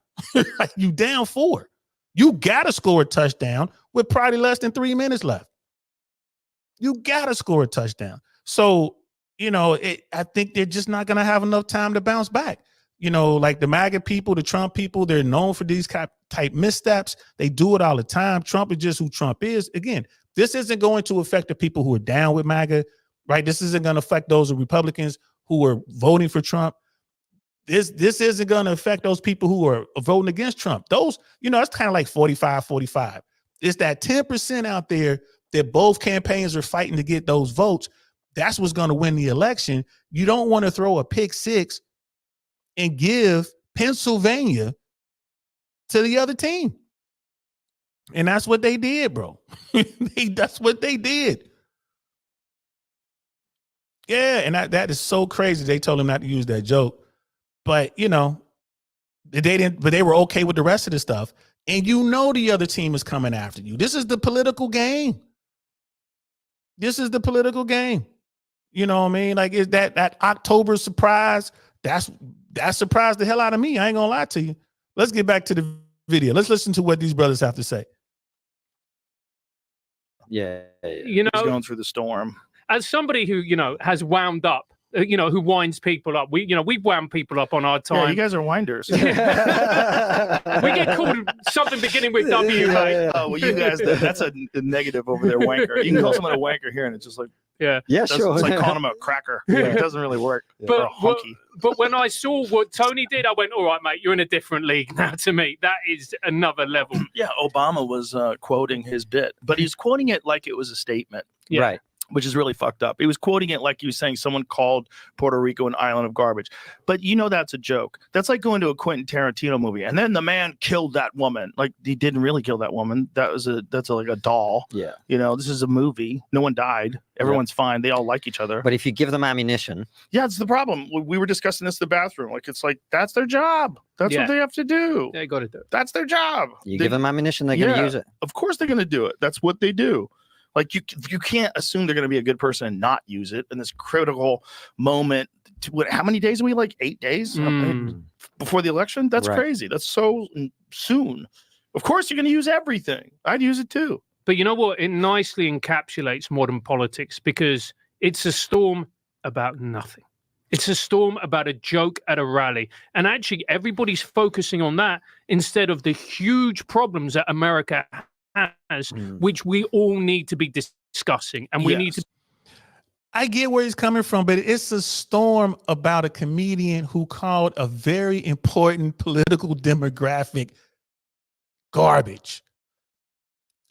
You down 4. You got to score a touchdown with probably less than 3 minutes left. You got to score a touchdown. So, I think they're just not going to have enough time to bounce back. Like the MAGA people, the Trump people, they're known for these type missteps. They do it all the time. Trump is just who Trump is. Again, this isn't going to affect the people who are down with MAGA, right? This isn't going to affect those Republicans who are voting for Trump. This isn't going to affect those people who are voting against Trump. Those, it's kind of like 45-45. It's that 10% out there that both campaigns are fighting to get those votes. That's what's going to win the election. You don't want to throw a pick 6 and give Pennsylvania to the other team. And that's what they did, bro. That's what they did. Yeah, and that is so crazy. They told him not to use that joke. But, they didn't, but they were okay with the rest of the stuff. And the other team is coming after you. This is the political game. This is the political game. You know what I mean? Like, is that October surprise? That surprised the hell out of me. I ain't gonna lie to you. Let's get back to the video. Let's listen to what these brothers have to say. Yeah. He's going through the storm. As somebody who, has wound up, who winds people up. We've wound people up on our time. Yeah, you guys are winders. We get called something beginning with W, mate. Yeah. Oh, well, you guys, that's a negative over there, wanker. You can call someone a wanker here, and it's just like, yeah, sure. It's like calling him a cracker. Yeah. It doesn't really work. But when I saw what Tony did, I went, all right, mate, you're in a different league now to me. That is another level. Yeah, Obama was quoting his bit, but he's quoting it like it was a statement. Yeah. Right. Which is really fucked up. He was quoting it like he was saying someone called Puerto Rico an island of garbage. But that's a joke. That's like going to a Quentin Tarantino movie. And then the man killed that woman. Like, he didn't really kill that woman. That's like a doll. Yeah. This is a movie. No one died. Everyone's fine. They all like each other. But if you give them ammunition. Yeah, it's the problem. We were discussing this in the bathroom. Like, it's like, that's their job. That's what they have to do. They got to do it. That's their job. You give them ammunition, they're going to use it. Of course they're going to do it. That's what they do. Like, you can't assume they're going to be a good person and not use it in this critical moment. How many days are we? Like 8 days before the election? That's crazy. That's so soon. Of course, you're going to use everything. I'd use it too. But you know what? It nicely encapsulates modern politics because it's a storm about nothing. It's a storm about a joke at a rally. And actually, everybody's focusing on that instead of the huge problems that America has, which we all need to be discussing, and we need to. I get where he's coming from, but it's a storm about a comedian who called a very important political demographic garbage.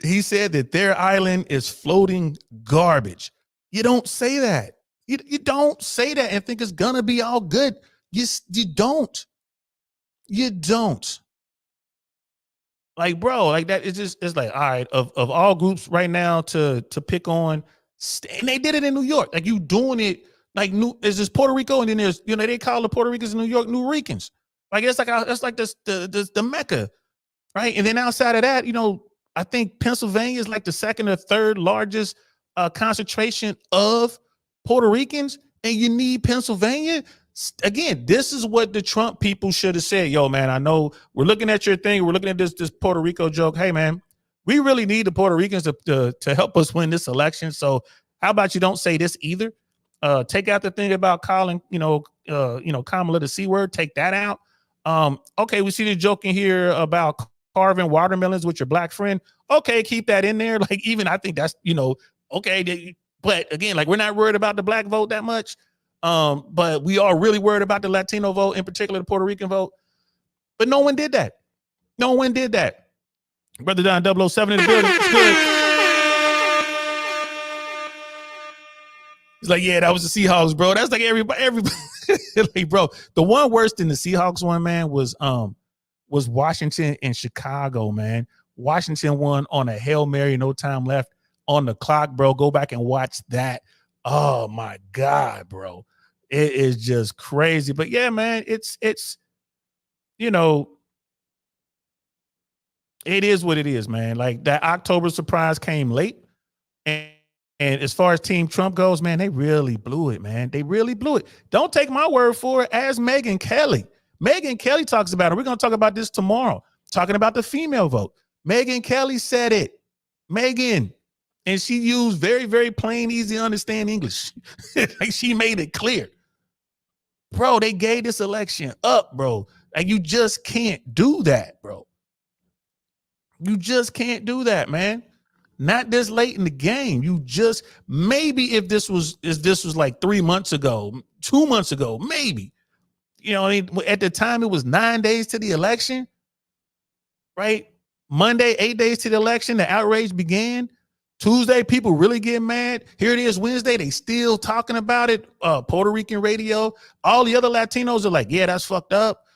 He said that their island is floating garbage. You don't say that. You don't say that and think it's gonna be all good. You don't. You don't. Like, bro, like that, it's like, all right, of all groups right now to pick on, and they did it in New York. Like, you doing it like is this Puerto Rico, and then there's, they call the Puerto Ricans in New York New Ricans. Like, it's like the Mecca, right? And then outside of that, I think Pennsylvania is like the second or third largest concentration of Puerto Ricans, and you need Pennsylvania. Again, this is what the Trump people should have said. Yo, man, I know we're looking at your thing. We're looking at this Puerto Rico joke. Hey, man, we really need the Puerto Ricans to help us win this election. So how about you don't say this either? Take out the thing about calling, Kamala the C word. Take that out. Okay, we see the joke in here about carving watermelons with your black friend. Okay, keep that in there. Like, even I think that's, okay. But again, like, we're not worried about the black vote that much. But we are really worried about the Latino vote, in particular the Puerto Rican vote. But no one did that. No one did that. Brother Don 007 in the building. It's good. He's like, yeah, that was the Seahawks, bro. That's like everybody. Like, bro, the one worse than the Seahawks one, man, was Washington and Chicago, man. Washington won on a Hail Mary, no time left on the clock, bro. Go back and watch that. Oh my God, bro. It is just crazy. But yeah, man, it's you know, it is what it is, man. Like that October surprise came late. And as far as Team Trump goes, man, they really blew it, man. They really blew it. Don't take my word for it. As Megyn Kelly. Megyn Kelly talks about it. We're going to talk about this tomorrow, talking about the female vote. Megyn Kelly said it. Megyn. And she used very, very plain, easy to understand English. Like she made it clear. Bro, they gave this election up, bro. Like you just can't do that, bro. You just can't do that, man. Not this late in the game. You just maybe if this was like 3 months ago, 2 months ago, maybe. You know, I mean, at the time it was 9 days to the election, right? Monday, 8 days to the election, the outrage began. Tuesday, people really get mad. Here it is, Wednesday, they still talking about it. Puerto Rican radio, all the other Latinos are like, yeah, that's fucked up,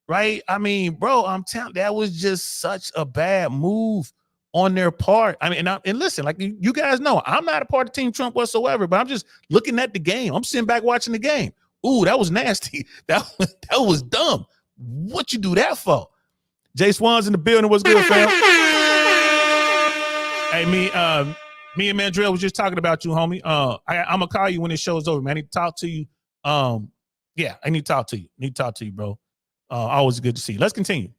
right? I mean, bro, I'm telling that was just such a bad move on their part. I mean, and listen, like you guys know, I'm not a part of Team Trump whatsoever, but I'm just looking at the game. I'm sitting back watching the game. Ooh, that was nasty. That was dumb. What you do that for? Jay Swan's in the building. What's good, fam? Hey, me and Mandrell was just talking about you, homie. I'm gonna call you when this show's over, man. I need to talk to you. Yeah, I need to talk to you. Need to talk to you, bro. Always good to see you. Let's continue.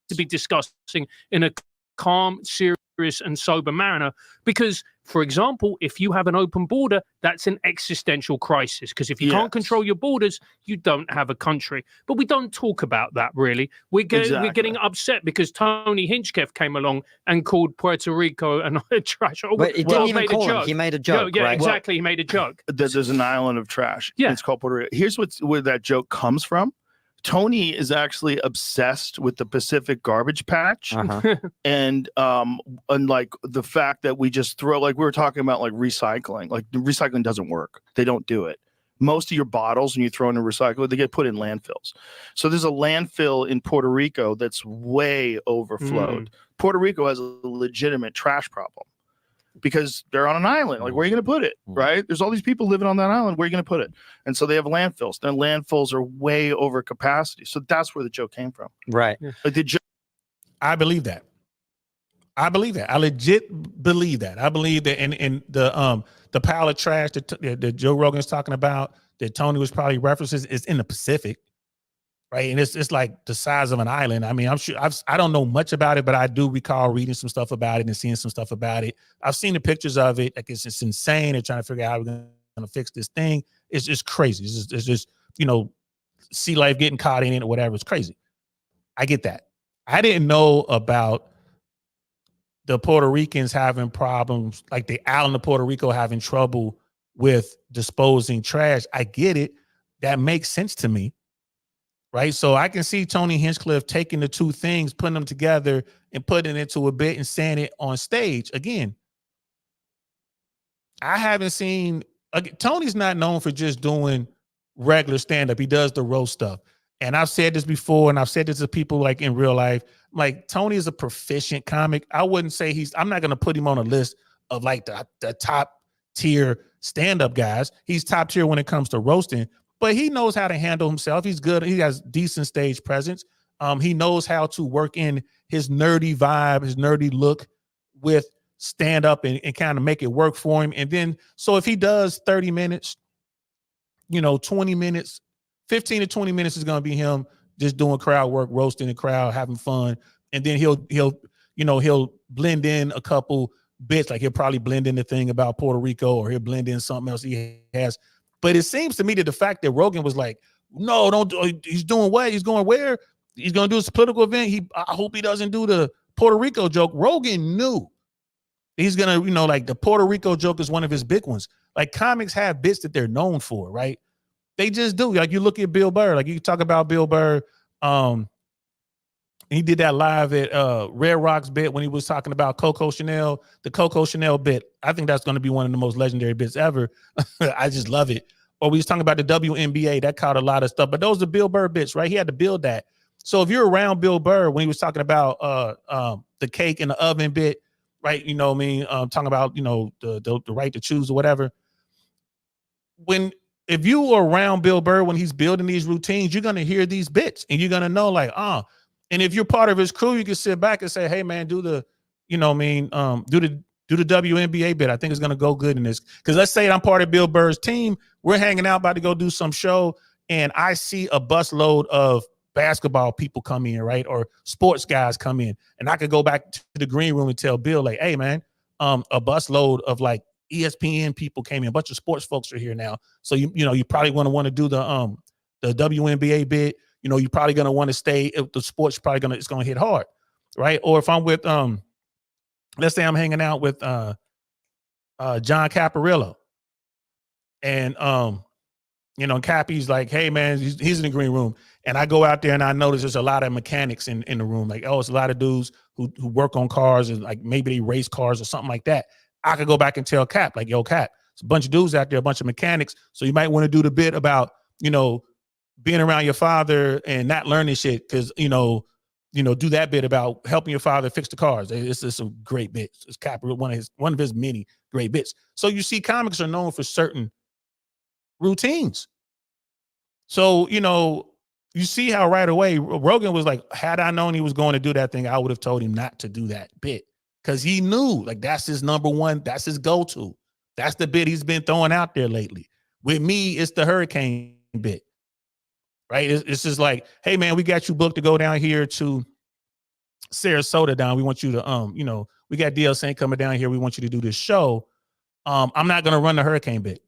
To be discussing in a calm, serious, and sober manner, because, for example, if you have an open border, that's an existential crisis. Because if you can't control your borders, you don't have a country. But we don't talk about that really. We're getting upset because Tony Hinchcliffe came along and called Puerto Rico trash. But he didn't even call him. He made a joke. Yeah, right? exactly. He made a joke. There's an island of trash. Yeah, it's called Puerto Rico. Here's where that joke comes from. Tony is actually obsessed with the Pacific garbage patch, and like the fact that we just throw, like we were talking about, like recycling. Like the recycling doesn't work. They don't do it. Most of your bottles, when you throw in a recycler, they get put in landfills. So there's a landfill in Puerto Rico that's way overflowed. Puerto Rico has a legitimate trash problem because they're on an island. Like, where are you going to put it? Right? There's all these people living on that island. Where are you going to put it? And so they have landfills. Then landfills are way over capacity. So that's where the joke came from. Right. Like the joke. I believe that. I legit believe that. I believe that in the pile of trash that Joe Rogan's talking about, that Tony was probably references, is in the Pacific. Right. And it's like the size of an island. I mean, I'm sure I don't know much about it, but I do recall reading some stuff about it and seeing some stuff about it. I've seen the pictures of it. Like it's insane. They're trying to figure out how we're going to fix this thing. It's just crazy. It's just, you know, sea life getting caught in it or whatever. It's crazy. I get that. I didn't know about the Puerto Ricans having problems, like the island of Puerto Rico having trouble with disposing trash. I get it. That makes sense to me. Right. So I can see Tony Hinchcliffe taking the two things, putting them together and putting it into a bit and saying it on stage. Again, I haven't seen Tony's not known for just doing regular stand-up. He does the roast stuff. And I've said this before, and I've said this to people like in real life. Like, Tony is a proficient comic. I wouldn't say I'm not going to put him on a list of like the top tier stand-up guys. He's top tier when it comes to roasting. But he knows how to handle himself. He's good. He has decent stage presence. He knows how to work in his nerdy vibe, his nerdy look with stand up and kind of make it work for him. And then, so if he does 30 minutes, 20 minutes, 15 to 20 minutes is going to be him just doing crowd work, roasting the crowd, having fun. And then he'll blend in a couple bits. Like he'll probably blend in the thing about Puerto Rico, or he'll blend in something else he has. But it seems to me that the fact that Rogan was like, no, don't do, he's doing what? He's going where? He's going to do this political event. I hope he doesn't do the Puerto Rico joke. Rogan knew he's going to, like the Puerto Rico joke is one of his big ones. Like, comics have bits that they're known for, right? They just do. Like, you look at Bill Burr, like you talk about Bill Burr. He did that live at Red Rocks bit when he was talking about Coco Chanel, the Coco Chanel bit. I think that's going to be one of the most legendary bits ever. I just love it. Or we was talking about the WNBA, that caught a lot of stuff. But those are Bill Burr bits, right? He had to build that. So if you're around Bill Burr when he was talking about the cake in the oven bit, right? You know what I mean? Talking about, you know, the right to choose or whatever. If you are around Bill Burr when he's building these routines, you're gonna hear these bits and you're gonna know like, and if you're part of his crew, you can sit back and say, hey man, do the, you know what I mean, do the WNBA bit. I think it's gonna go good in this. Because let's say I'm part of Bill Burr's team, we're hanging out about to go do some show, and I see a busload of basketball people come in, right? Or sports guys come in, and I could go back to the green room and tell Bill, like, hey man, a busload of like ESPN people came in, a bunch of sports folks are here now. So you know, you probably want to do the WNBA bit. You know, you're probably gonna want to stay if the sports probably it's gonna hit hard, right? Or if I'm with let's say I'm hanging out with John Caparillo, and you know, Cappy's like, hey man, he's in the green room. And I go out there and I notice there's a lot of mechanics in the room. Like, oh, it's a lot of dudes who work on cars and like maybe they race cars or something like that. I could go back and tell Cap, like, yo, Cap, it's a bunch of dudes out there, a bunch of mechanics. So you might want to do the bit about, you know, being around your father and not learning shit. Cause you know, do that bit about helping your father fix the cars. It's a great bit. It's Cap, one of his many great bits. So you see, comics are known for certain routines. So, you know, you see how right away Rogan was like, had I known he was going to do that thing, I would have told him not to do that bit. Because he knew, like, that's his number one, that's his go-to. That's the bit he's been throwing out there lately. With me, it's the hurricane bit, right? It's just like, hey, man, we got you booked to go down here to Sarasota down. We want you to, you know, we got DL Saint coming down here. We want you to do this show. I'm not going to run the hurricane bit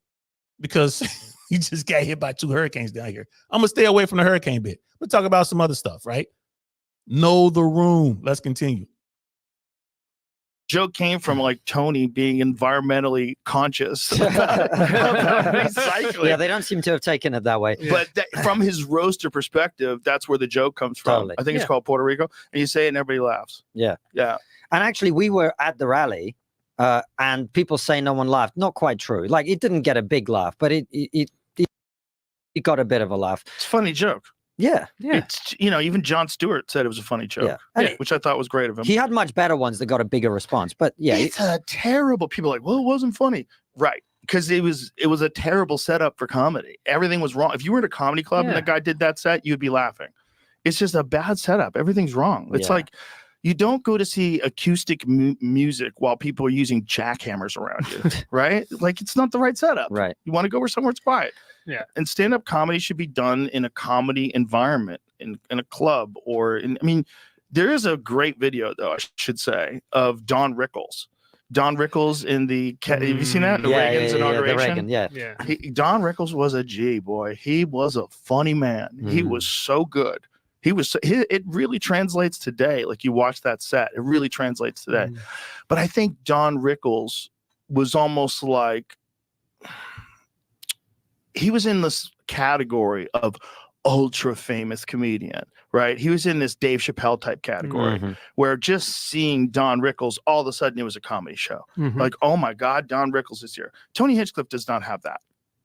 because you just got hit by 2 hurricanes down here. I'm going to stay away from the hurricane bit. We'll talk about some other stuff, right? Know the room. Let's continue. Joke came from like Tony being environmentally conscious about recycling. Yeah, they don't seem to have taken it that way. But from his roaster perspective, that's where the joke comes from. Totally. I think it's called Puerto Rico, and you say it and everybody laughs. Yeah. Yeah. And actually, we were at the rally, and people say no one laughed. Not quite true. Like, it didn't get a big laugh, but it got a bit of a laugh. It's a funny joke. Yeah. It's, you know, even Jon Stewart said it was a funny joke, which I thought was great of him. He had much better ones that got a bigger response, but yeah. It's a terrible, people are like, well, it wasn't funny. Right. Because it was a terrible setup for comedy. Everything was wrong. If you were at a comedy club and that guy did that set, you'd be laughing. It's just a bad setup. Everything's wrong. It's like, you don't go to see acoustic music while people are using jackhammers around you, right? Like, it's not the right setup. Right. You want to go where somewhere it's quiet. Yeah. And stand-up comedy should be done in a comedy environment, in a club, or I mean, there is a great video, though, I should say, of Don Rickles. Don Rickles in the have you seen that? Reagan's inauguration. The Reagan, Don Rickles was a G, boy. He was a funny man. He was so good. It really translates today. Like, you watch that set, it really translates today. But I think Don Rickles was almost like, he was in this category of ultra famous comedian, right? He was in this Dave Chappelle type category where just seeing Don Rickles, all of a sudden it was a comedy show. Like, oh my God, Don Rickles is here. Tony Hinchcliffe does not have that,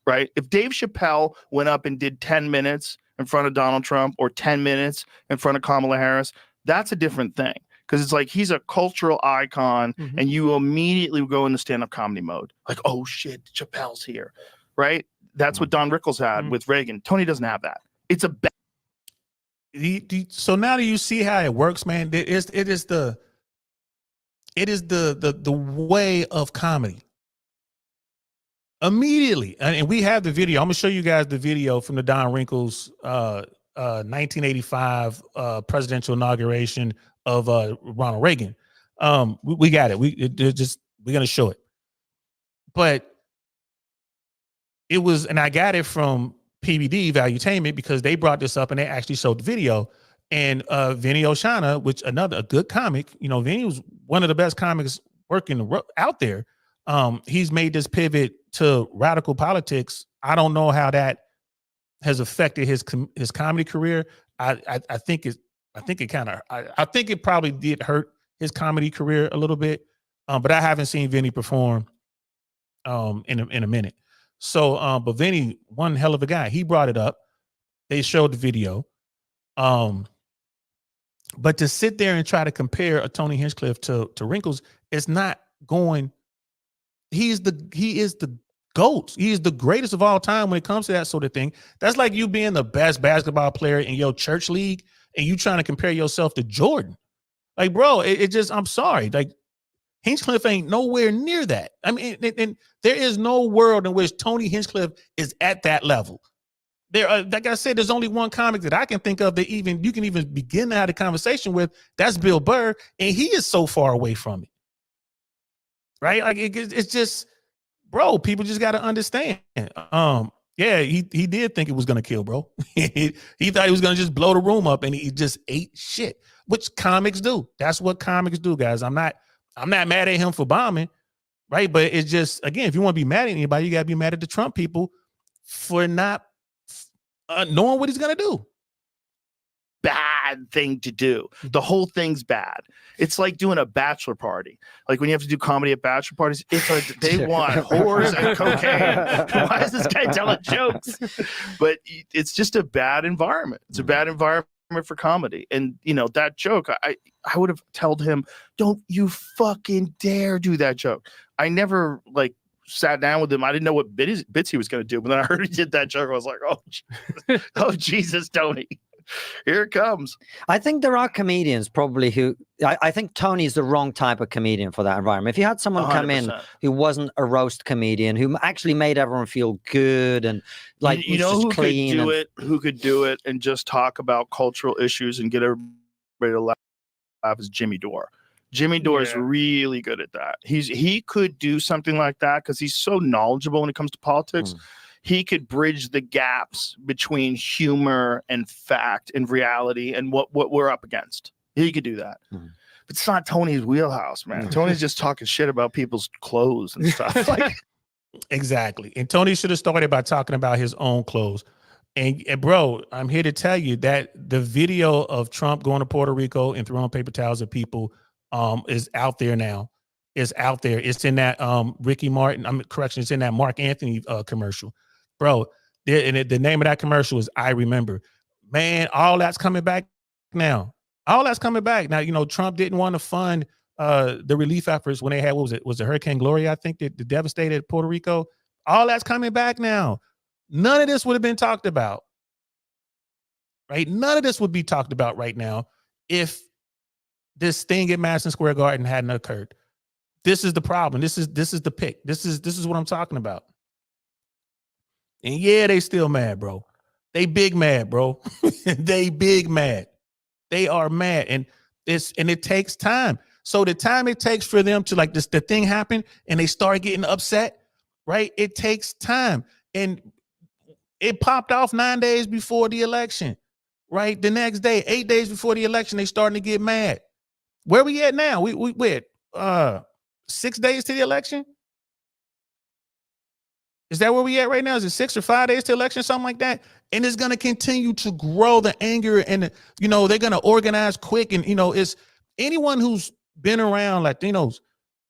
right? If Dave Chappelle went up and did 10 minutes in front of Donald Trump or 10 minutes in front of Kamala Harris, that's a different thing. Because it's like, he's a cultural icon and you immediately go into stand-up comedy mode. Like, oh shit, Chappelle's here, right? That's what Don Rickles had with Reagan. Tony doesn't have that. It's a bad. So now do you see how it works, man? It is the way of comedy. Immediately, and we have the video. I'm gonna show you guys the video from the Don Rickles 1985 presidential inauguration of Ronald Reagan. We got it. We're gonna show it, but it was, and I got it from PBD Valuetainment because they brought this up and they actually showed the video. And Vinny Oshana, which a good comic, you know, Vinny was one of the best comics working out there. He's made this pivot to radical politics. I don't know how that has affected his comedy career. I think it probably did hurt his comedy career a little bit. But I haven't seen Vinny perform in a minute. So, but Vinny, one hell of a guy. He brought it up. They showed the video. But to sit there and try to compare a Tony Hinchcliffe to Wrinkles, it's not going. He is the GOAT. He is the greatest of all time when it comes to that sort of thing. That's like you being the best basketball player in your church league and you trying to compare yourself to Jordan. Like, bro, it just, I'm sorry. Like, Hinchcliffe ain't nowhere near that. I mean, and there is no world in which Tony Hinchcliffe is at that level. There, like I said, there's only one comic that I can think of that even you can even begin to have a conversation with. That's Bill Burr, and he is so far away from it. Right? Like it's just, bro. People just got to understand. Yeah, he did think it was gonna kill, bro. he thought he was gonna just blow the room up, and he just ate shit, which comics do. That's what comics do, guys. I'm not mad at him for bombing, right? But it's just, again, if you want to be mad at anybody, you got to be mad at the Trump people for not knowing what he's going to do. Bad thing to do. The whole thing's bad. It's like doing a bachelor party. Like when you have to do comedy at bachelor parties, it's like they want whores and cocaine. Why is this guy telling jokes? But it's just a bad environment. It's a bad environment for comedy. And you know, that joke, I would have told him, don't you fucking dare do that joke. I never like sat down with him. I didn't know what bits he was going to do, but then I heard he did that joke. I was like, oh Jesus, Tony, here it comes. I think there are comedians probably who, I think Tony's the wrong type of comedian for that environment. If you had someone 100%. come in who wasn't a roast comedian, who actually made everyone feel good and like, you know who clean could do it and just talk about cultural issues and get everybody to laugh is Jimmy Dore. Jimmy Dore is really good at that. He could do something like that because he's so knowledgeable when it comes to politics. He could bridge the gaps between humor and fact and reality and what we're up against. He could do that. But it's not Tony's wheelhouse, man. Tony's just talking shit about people's clothes and stuff. Like, exactly. And Tony should have started by talking about his own clothes. And bro, I'm here to tell you that the video of Trump going to Puerto Rico and throwing paper towels at people is out there now. It's out there. It's in that Ricky Martin. It's in that Mark Anthony commercial. Bro, the name of that commercial is I Remember. Man, all that's coming back now. All that's coming back. Now, you know, Trump didn't want to fund the relief efforts when they had, what was it? Was it Hurricane Gloria, I think, that devastated Puerto Rico? All that's coming back now. None of this would have been talked about. Right? None of this would be talked about right now if this thing at Madison Square Garden hadn't occurred. This is the problem. This is the pick. This is what I'm talking about. And yeah, they still mad, bro. They big mad, bro. They big mad. They are mad. And it takes time. So the time it takes for them to like the thing happen and they start getting upset, right? It takes time. And it popped off 9 days before the election, right? The next day, 8 days before the election, they starting to get mad. Where we at now? We're 6 days to the election. Is that where we at right now? Is it 6 or 5 days to election, something like that? And it's going to continue to grow the anger and, you know, they're going to organize quick. And, you know, it's anyone who's been around Latinos,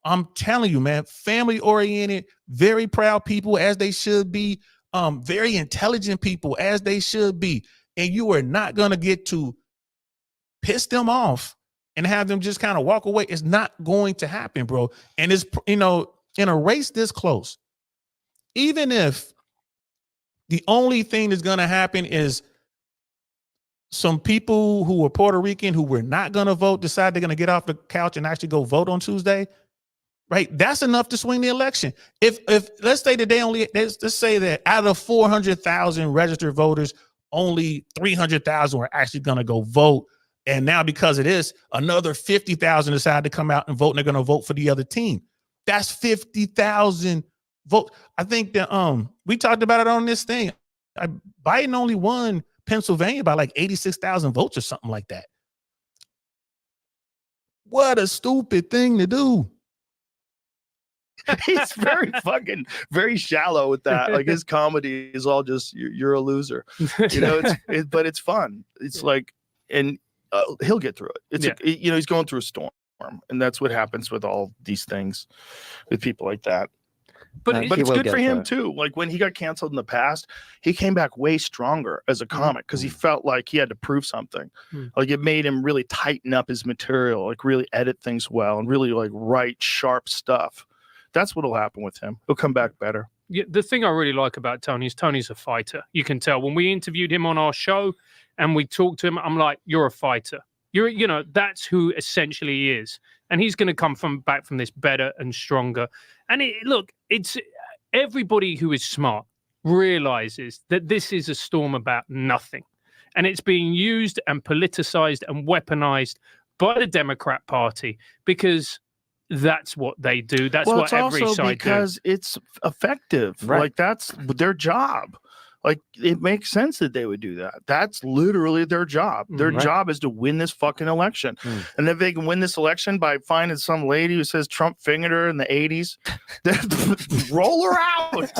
I'm telling you, man, family oriented, very proud people as they should be, very intelligent people as they should be. And you are not going to get to piss them off and have them just kind of walk away. It's not going to happen, bro. And it's, you know, in a race this close, even if the only thing that's going to happen is some people who are Puerto Rican who were not going to vote decide they're going to get off the couch and actually go vote on Tuesday, right? That's enough to swing the election. If let's say that let's say that out of 400,000 registered voters, only 300,000 were actually going to go vote. And now because of this, another 50,000 decide to come out and vote and they're going to vote for the other team. That's 50,000 vote. I think that we talked about it on this thing. Biden only won Pennsylvania by like 86,000 votes or something like that. What a stupid thing to do. He's very shallow with that. Like his comedy is all just you're a loser, you know. But it's fun. It's like, and he'll get through it. You know, he's going through a storm, and that's what happens with all these things with people like that. But No, But he it's will good get for him through too. Like when he got canceled in the past, he came back way stronger as a comic because he felt like he had to prove something. Like it made him really tighten up his material, like really edit things well and really like write sharp stuff. That's what'll happen with him. He'll come back better. Yeah, the thing I really like about Tony is Tony's a fighter. You can tell when we interviewed him on our show and we talked to him, I'm like, you're a fighter. That's who essentially he is. And he's going to come back from this better and stronger. And it's everybody who is smart realizes that this is a storm about nothing. And it's being used and politicized and weaponized by the Democrat Party because that's what they do. That's what every also side because it's effective. Right. Like that's their job. Like it makes sense that they would do that. That's literally their job. Their Right. job is to win this fucking election. And if they can win this election by finding some lady who says Trump fingered her in the 80s, then roll her out.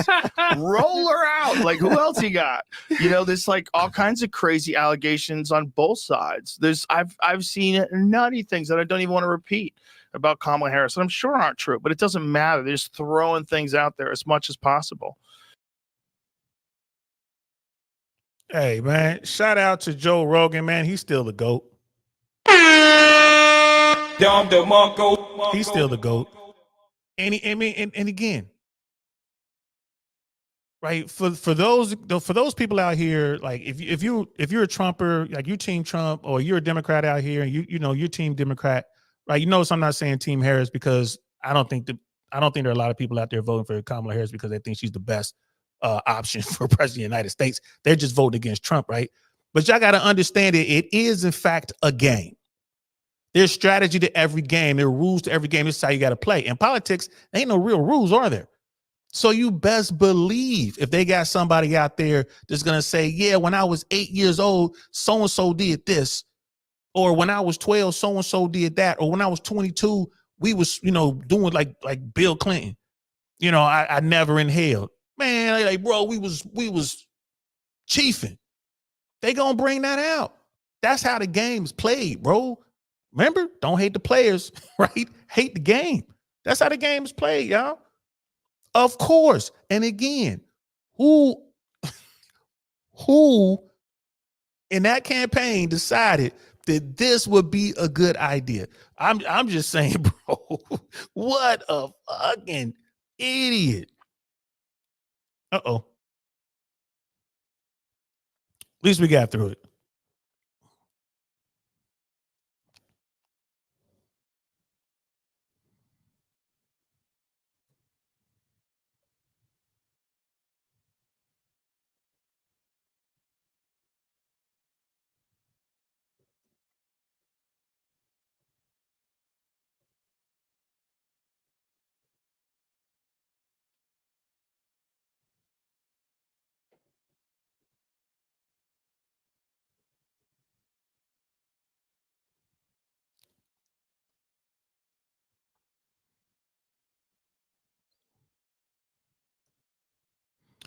Roll her out. Like who else you got? There's like all kinds of crazy allegations on both sides. I've seen nutty things that I don't even want to repeat about Kamala Harris, and I'm sure aren't true, but it doesn't matter. They're just throwing things out there as much as possible. Hey, man, shout out to Joe Rogan, man. He's still the GOAT. He's still the GOAT. And again, right, for those people out here, like if you're a Trumper, like you team Trump, or you're a Democrat out here and you're team Democrat, right? So I'm not saying team Harris because I don't think there are a lot of people out there voting for Kamala Harris because they think she's the best option for president of the United States. They're just voting against Trump, right? But y'all got to understand it is in fact a game. There's strategy to every game. There are rules to every game. This is how you got to play. In politics, there ain't no real rules, are there? So you best believe if they got somebody out there that's going to say, yeah, when I was 8 years old, so-and-so did this. Or when I was 12, so-and-so did that. Or when I was 22, we was, doing like Bill Clinton. I never inhaled. Man, like, bro, we was chiefing. They gonna bring that out. That's how the game's played, bro. Remember, don't hate the players, right? Hate the game. That's how the game is played, y'all. Of course. And again, who in that campaign decided that this would be a good idea? I'm just saying, bro, what a fucking idiot. Uh-oh. At least we got through it.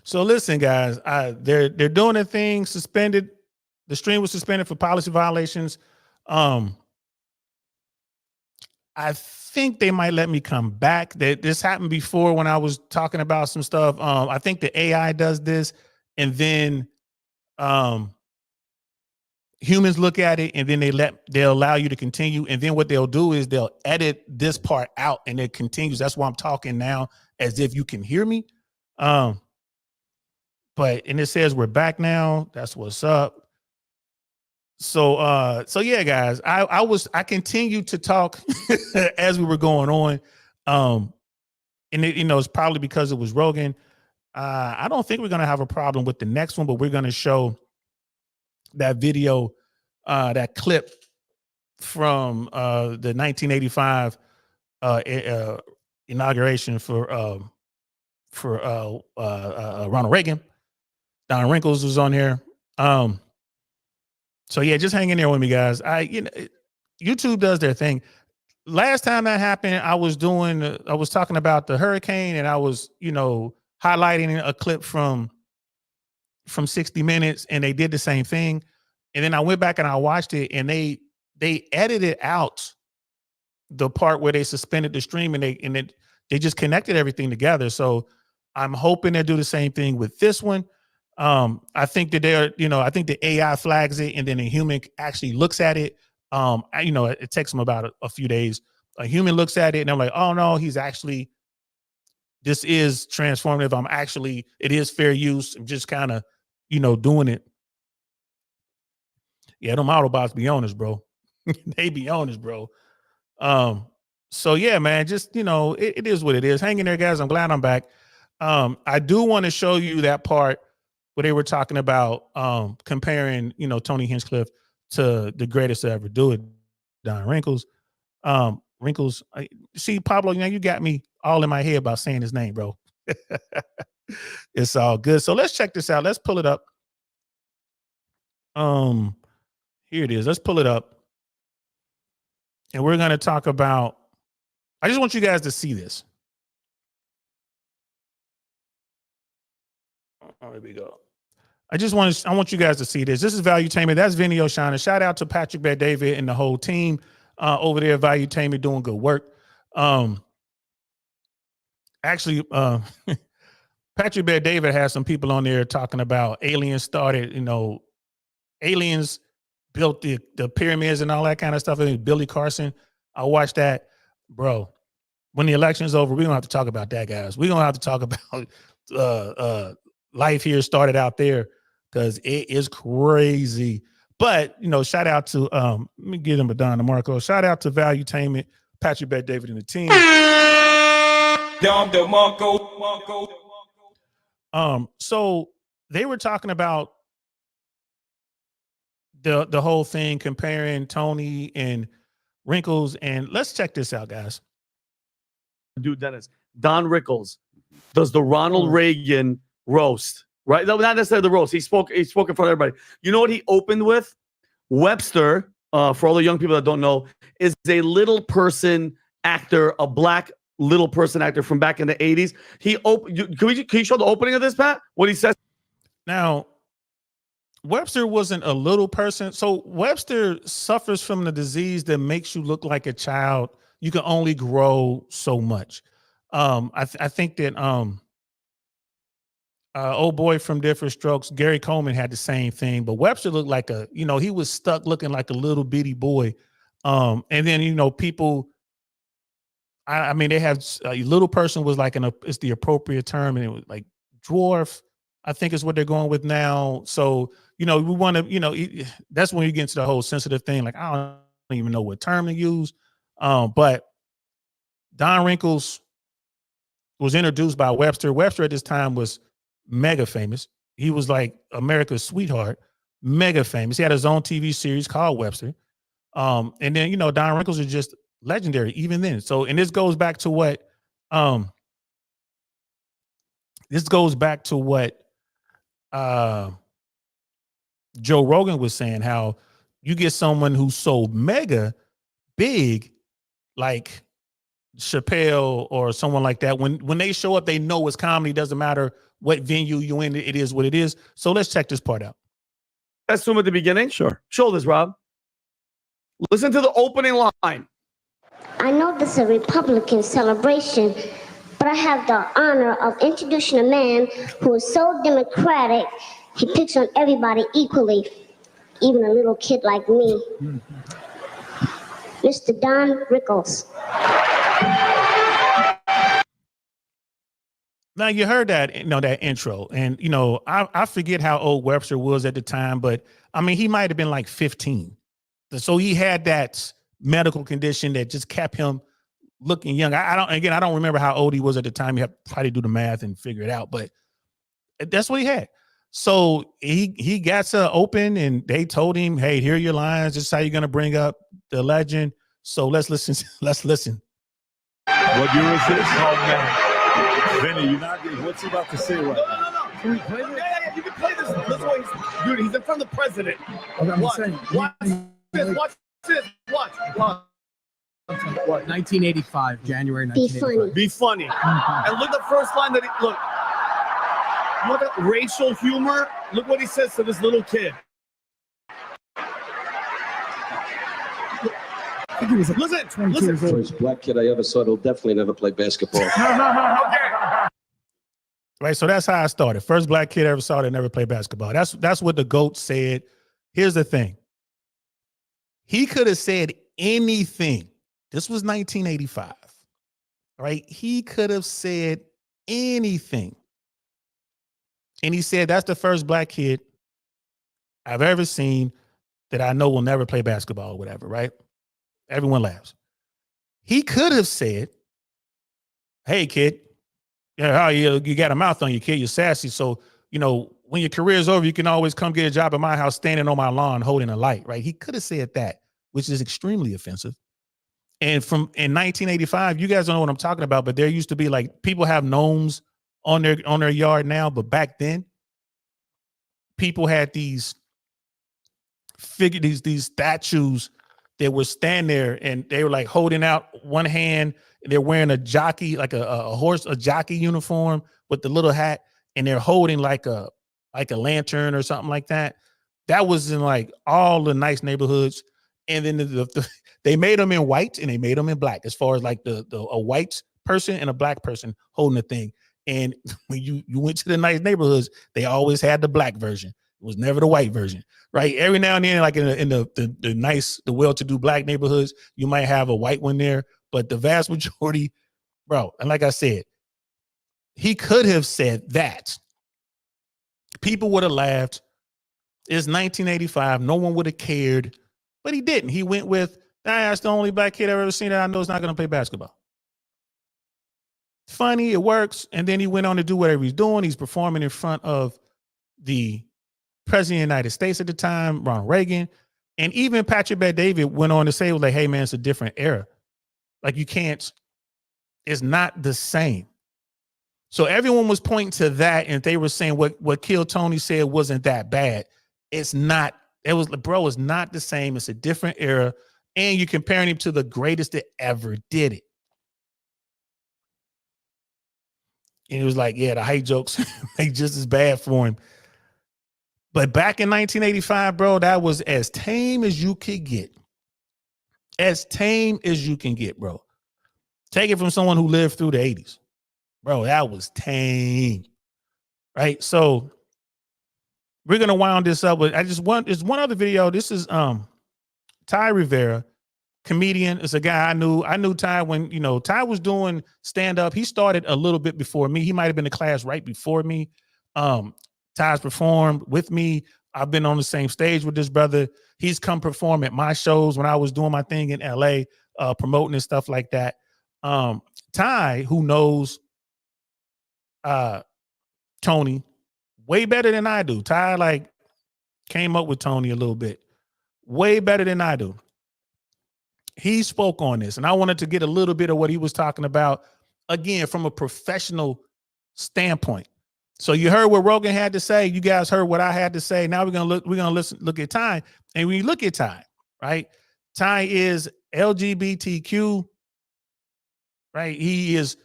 So listen, guys, they're doing a thing, suspended. The stream was suspended for policy violations. I think they might let me come back. This happened before when I was talking about some stuff. I think the AI does this, and then humans look at it, and then they'll allow you to continue. And then what they'll do is they'll edit this part out, and it continues. That's why I'm talking now as if you can hear me. But it says we're back now. That's what's up. So yeah, guys, I continued to talk as we were going on. And it's probably because it was Rogan. I don't think we're gonna have a problem with the next one, but we're gonna show that video, that clip from the 1985 inauguration for Ronald Reagan. Don Wrinkles was on there. So yeah, just hang in there with me, guys. YouTube does their thing. Last time that happened, I was talking about the hurricane, and I was, highlighting a clip from 60 Minutes, and they did the same thing. And then I went back and I watched it, and they edited out the part where they suspended the stream, and it they just connected everything together. So I'm hoping they do the same thing with this one. I think that I think the AI flags it, and then a human actually looks at it. It takes them about a few days. A human looks at it and I'm like, oh no, this is transformative. It is fair use. I'm just kind of, doing it. Yeah, them Autobots be on us, bro. They be on us, bro. So yeah, man, just, it is what it is. Hang in there, guys. I'm glad I'm back. I do want to show you that part where they were talking about comparing, Tony Hinchcliffe to the greatest to ever do it, Don Wrinkles. See, Pablo, you got me all in my head about saying his name, bro. It's all good. So let's check this out. Let's pull it up. Here it is. Let's pull it up. And we're going to talk about, I just want you guys to see this. Oh, here we go. I want you guys to see this. This is Valuetainment. That's Vinny O'Shana. Shout out to Patrick Bet-David and the whole team over there at Valuetainment doing good work. Actually, Patrick Bet-David has some people on there talking about aliens started, aliens built the pyramids and all that kind of stuff. I mean, Billy Carson. I watched that, bro. When the election's over, we're gonna have to talk about that, guys. We're gonna have to talk about life here started out there, because it is crazy. But shout out to let me give him a Don DeMarco. Shout out to Valuetainment, Patrick Bet-David and the team. Don DeMarco. So they were talking about the whole thing, comparing Tony and Wrinkles, and let's check this out, guys. Dude, Dennis, Don Rickles does the Ronald Reagan roast, right? No, not necessarily the roast. He spoke in front of everybody. You know what he opened with? Webster, for all the young people that don't know, is a little person actor, a black little person actor from back in the 80s. Can you show the opening of this, Pat? What he says? Now, Webster wasn't a little person. So Webster suffers from the disease that makes you look like a child. You can only grow so much. I think that old boy from Different Strokes, Gary Coleman, had the same thing, but Webster looked like he was stuck looking like a little bitty boy. And then, people, I mean, they have a little person was like it's the appropriate term, and it was like dwarf, I think is what they're going with now. So, we want to, that's when you get into the whole sensitive thing. Like, I don't even know what term to use. But Don Wrinkles was introduced by Webster. Webster at this time was mega famous. He was like America's sweetheart, mega famous. He had his own TV series called Webster. And then, Don Wrinkles is just legendary even then. So, and this goes back to what Joe Rogan was saying, how you get someone who's so mega big, like Chappelle or someone like that, when they show up, they know it's comedy. Doesn't matter what venue you in, it is what it is. So let's check this part out. Assume at the beginning. Sure. Show this, Rob. Listen to the opening line. I know this is a Republican celebration, but I have the honor of introducing a man who is so democratic, he picks on everybody equally, even a little kid like me. Mr. Don Rickles. Now you heard that, that intro, and I forget how old Webster was at the time, but I mean, he might have been like 15. So he had that medical condition that just kept him looking young. I don't remember how old he was at the time. You have to try to do the math and figure it out, but that's what he had. So he got to open, and they told him, "Hey, here are your lines. This is how you're gonna bring up the legend." So let's listen. Let's listen. What year is this? Oh man, Vinny, you're not. What's he about to say right now? No. Can we play this? Yeah, you can play this. This way, dude. He's in front of the president. Okay, watch this. Watch. What? 1985, January 1985. Be funny. And look at the first line that he look. Look at racial humor. Look what he says to this little kid. think he was Listen, 22 years old. First black kid I ever saw that'll definitely never play basketball. Right, so that's how I started. First black kid I ever saw that never played basketball. That's what the GOAT said. Here's the thing. He could have said anything. This was 1985, right? He could have said anything. And he said, that's the first black kid I've ever seen that I know will never play basketball or whatever, right? Everyone laughs. He could have said, hey, kid, yeah, you got a mouth on you, kid. You're sassy. So, when your career's over, you can always come get a job at my house standing on my lawn holding a light, right? He could have said that, which is extremely offensive. And in 1985, you guys don't know what I'm talking about, but there used to be like people have gnomes on their yard now, but back then, people had these statues that would stand there and they were like holding out one hand. They're wearing a jockey, like a jockey uniform with the little hat, and they're holding like a lantern or something like that. That was in like all the nice neighborhoods. And then they made them in white and they made them in black, as far as like a white person and a black person holding the thing. And when you went to the nice neighborhoods, they always had the black version. It was never the white version, right? Every now and then, like in the nice, the well-to-do black neighborhoods, you might have a white one there, but the vast majority, bro, and like I said, he could have said that. People would have laughed. It's 1985. No one would have cared, but he didn't. He went with, that's the only black kid I've ever seen that I know is not going to play basketball. Funny, it works. And then he went on to do whatever he's doing. He's performing in front of the president of the United States at the time, Ronald Reagan. And even Patrick Bet-David went on to say, like, hey, man, it's a different era. Like, you can't, it's not the same. So everyone was pointing to that, and they were saying what Kill Tony said wasn't that bad. It's not. It was, bro, it's not the same. It's a different era. And you're comparing him to the greatest that ever did it. And it was like, yeah, the hate jokes make just as bad for him. But back in 1985, bro, that was as tame as you could get. As tame as you can get, bro. Take it from someone who lived through the 80s. Bro, that was tame. Right? So we're going to wind this up with, there's one other video. This is Ty Rivera, comedian. It's a guy I knew. I knew Ty when, Ty was doing stand-up. He started a little bit before me. He might have been in class right before me. Ty's performed with me. I've been on the same stage with this brother. He's come perform at my shows when I was doing my thing in LA, promoting and stuff like that. Ty, who knows Tony way better than I do. Ty like came up with Tony a little bit. Way better than I do. He spoke on this, and I wanted to get a little bit of what he was talking about, again, from a professional standpoint. So you heard what Rogan had to say. You guys heard what I had to say. Now we're gonna look at Ty. And when you look at Ty, right? Ty is LGBTQ, right? He is,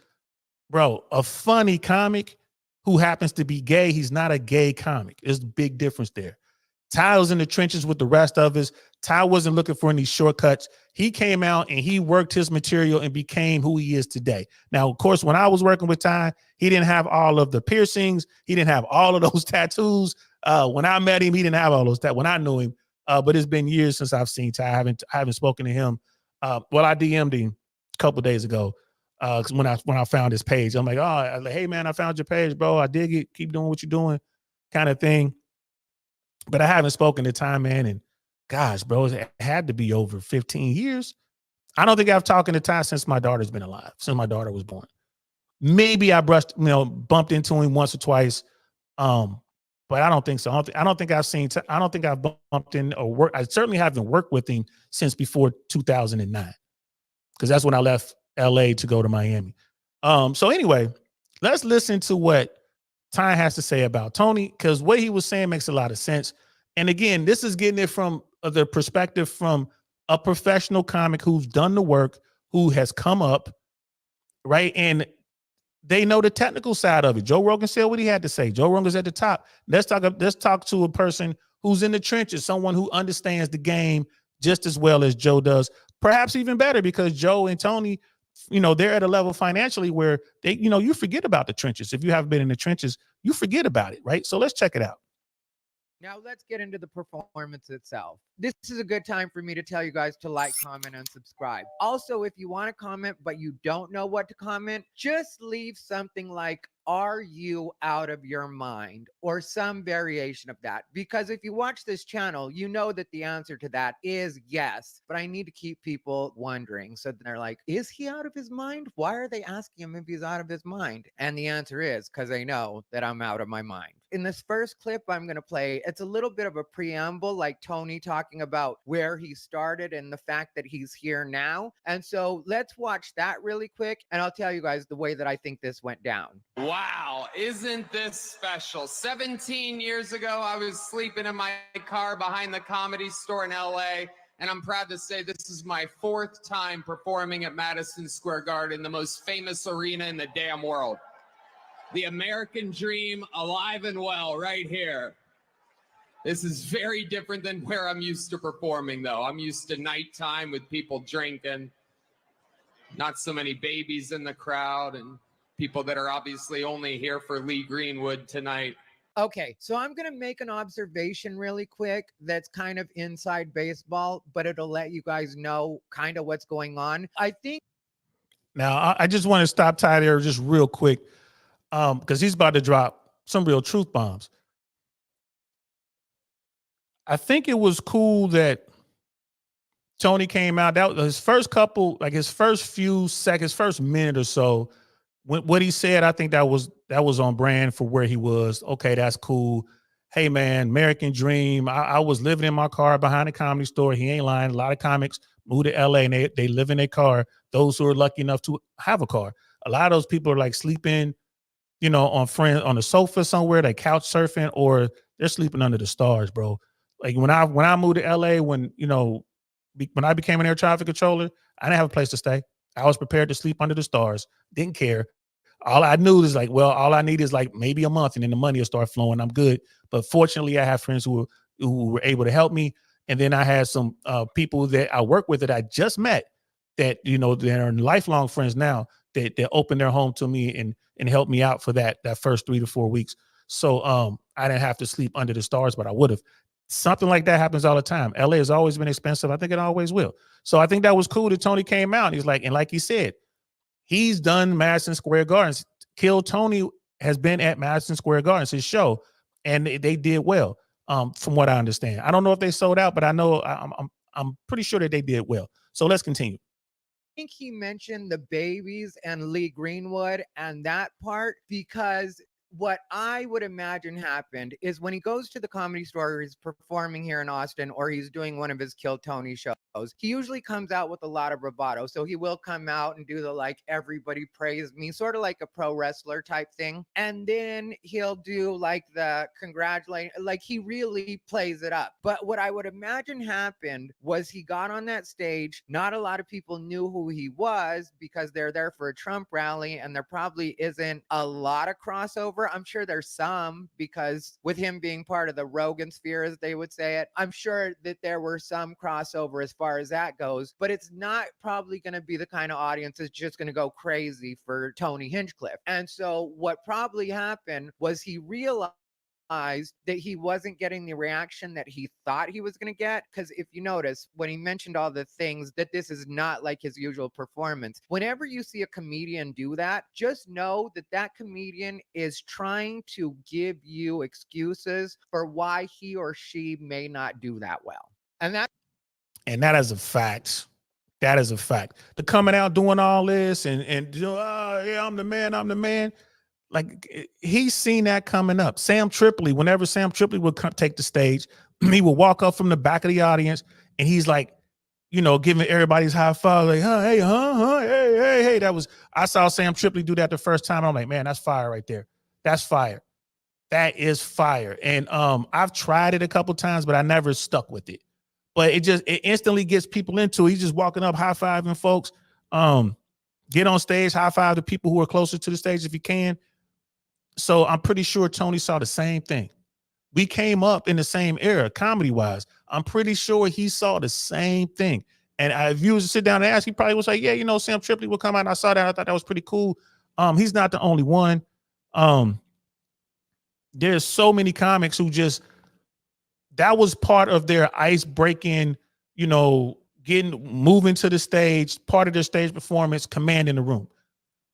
bro, a funny comic who happens to be gay. He's not a gay comic. There's a big difference there. Ty was in the trenches with the rest of us. Ty wasn't looking for any shortcuts. He came out and he worked his material and became who he is today. Now, of course, when I was working with Ty, he didn't have all of the piercings. He didn't have all of those tattoos. When I met him, he didn't have all those tattoos. When I knew him, but it's been years since I've seen Ty. I haven't spoken to him. Well, I DM'd him a couple days ago when I found his page. I'm like, hey man, I found your page, bro. I dig it. Keep doing what you're doing, kind of thing. But I haven't spoken to Ty, man, and gosh, bro, it had to be over 15 years. I don't think I've talked to Ty since my daughter's been alive, since my daughter was born. Maybe I bumped into him once or twice, but I don't think so. I don't think I've seen. I don't think I've bumped in or worked. I certainly haven't worked with him since before 2009, because that's when I left LA to go to Miami. So anyway, let's listen to what Ty has to say about Tony, because what he was saying makes a lot of sense. And again, this is getting it from the perspective from a professional comic who's done the work, who has come up, right? And they know the technical side of it. Joe Rogan said what he had to say. Joe Rogan's at the top. Let's talk to a person who's in the trenches, someone who understands the game just as well as Joe does. perhaps even better because Joe and Tony, you know, they're at a level financially where they, you know, you forget about the trenches. If you haven't been in the trenches, you forget about it, right? So let's check it out. Now let's get into the performance itself. This is a good time for me to tell you guys to like, comment, and subscribe. Also, if you want to comment, but you don't know what to comment, just leave something like, "Are you out of your mind?" or some variation of that. Because if you watch this channel, you know that the answer to that is yes. But I need to keep people wondering. So they're like, is he out of his mind? Why are they asking him if he's out of his mind? And the answer is because they know that I'm out of my mind. In this first clip I'm going to play, it's a little bit of a preamble, like Tony talking about where he started and the fact that he's here now. And so let's watch that really quick, and I'll tell you guys the way that I think this went down. Wow, isn't this special? 17 years ago, I was sleeping in my car behind the Comedy Store in LA, and I'm proud to say this is my 4th time performing at Madison Square Garden, the most famous arena in the damn world. The American dream alive and well right here. This is very different than where I'm used to performing, though. I'm used to nighttime with people drinking, not so many babies in the crowd, and people that are obviously only here for Lee Greenwood tonight. Okay, so I'm going to make an observation really quick that's kind of inside baseball, but it'll let you guys know kind of what's going on. I think. Now, I just want to stop Ty there just real quick because he's about to drop some real truth bombs. I think it was cool that Tony came out. That was his first couple, like his first few seconds, first minute or so. What he said, I think that was on brand for where he was. Okay, that's cool. Hey man, American dream. I was living in my car behind a Comedy Store. He ain't lying. A lot of comics move to LA and they live in their car. Those who are lucky enough to have a car. A lot of those people are like sleeping, you know, on the sofa somewhere, they couch surfing, or they're sleeping under the stars, bro. Like when I moved to LA, when I became an air traffic controller, I didn't have a place to stay. I was prepared to sleep under the stars. Didn't care. All I knew is like, well, all I need is like maybe a month and then the money will start flowing. I'm good. But fortunately, I have friends who were able to help me. And then I had some people that I work with that I just met that, you know, they're lifelong friends now that opened their home to me and helped me out for that first 3 to 4 weeks. So I didn't have to sleep under the stars, but I would have. Something like that happens all the time. LA has always been expensive. I think it always will. So I think that was cool that Tony came out. He's like, and like he said, he's done Madison Square Gardens. Kill Tony has been at Madison Square Gardens, his show, and they did well, from what I understand. I don't know if they sold out, but I know I'm pretty sure that they did well. So let's continue. I think he mentioned the babies and Lee Greenwood and that part because what I would imagine happened is when he goes to the Comedy Store, or he's performing here in Austin, or he's doing one of his Kill Tony shows, he usually comes out with a lot of bravado. So he will come out and do the like, everybody praise me, sort of like a pro wrestler type thing. And then he'll do like the congratulating, like he really plays it up. But what I would imagine happened was he got on that stage. Not a lot of people knew who he was because they're there for a Trump rally, and there probably isn't a lot of crossover. I'm sure there's some because with him being part of the Rogan sphere, as they would say it, I'm sure that there were some crossover as far as that goes, but it's not probably going to be the kind of audience that's just going to go crazy for Tony Hinchcliffe. And so what probably happened was he realized that he wasn't getting the reaction that he thought he was going to get. Because if you notice, when he mentioned all the things that this is not like his usual performance, whenever you see a comedian do that, just know that that comedian is trying to give you excuses for why he or she may not do that well. And that is a fact. That is a fact. The coming out doing all this and yeah, I'm the man. Like he's seen that coming up. Sam Tripoli, whenever Sam Tripoli would take the stage, he would walk up from the back of the audience and he's like, you know, giving everybody's high five, like, hey, hey. I saw Sam Tripoli do that the first time. I'm like, man, that's fire right there. That's fire. That is fire. And I've tried it a couple times, but I never stuck with it. But it instantly gets people into it. He's just walking up, high-fiving folks. Get on stage, high-five the people who are closer to the stage if you can. So I'm pretty sure Tony saw the same thing. We came up in the same era, comedy-wise. I'm pretty sure he saw the same thing. And if you was to sit down and ask, he probably was like, yeah, you know, Sam Tripoli will come out. And I saw that. I thought that was pretty cool. He's not the only one. There's so many comics who just, that was part of their ice breaking, you know, moving to the stage, part of their stage performance, commanding the room.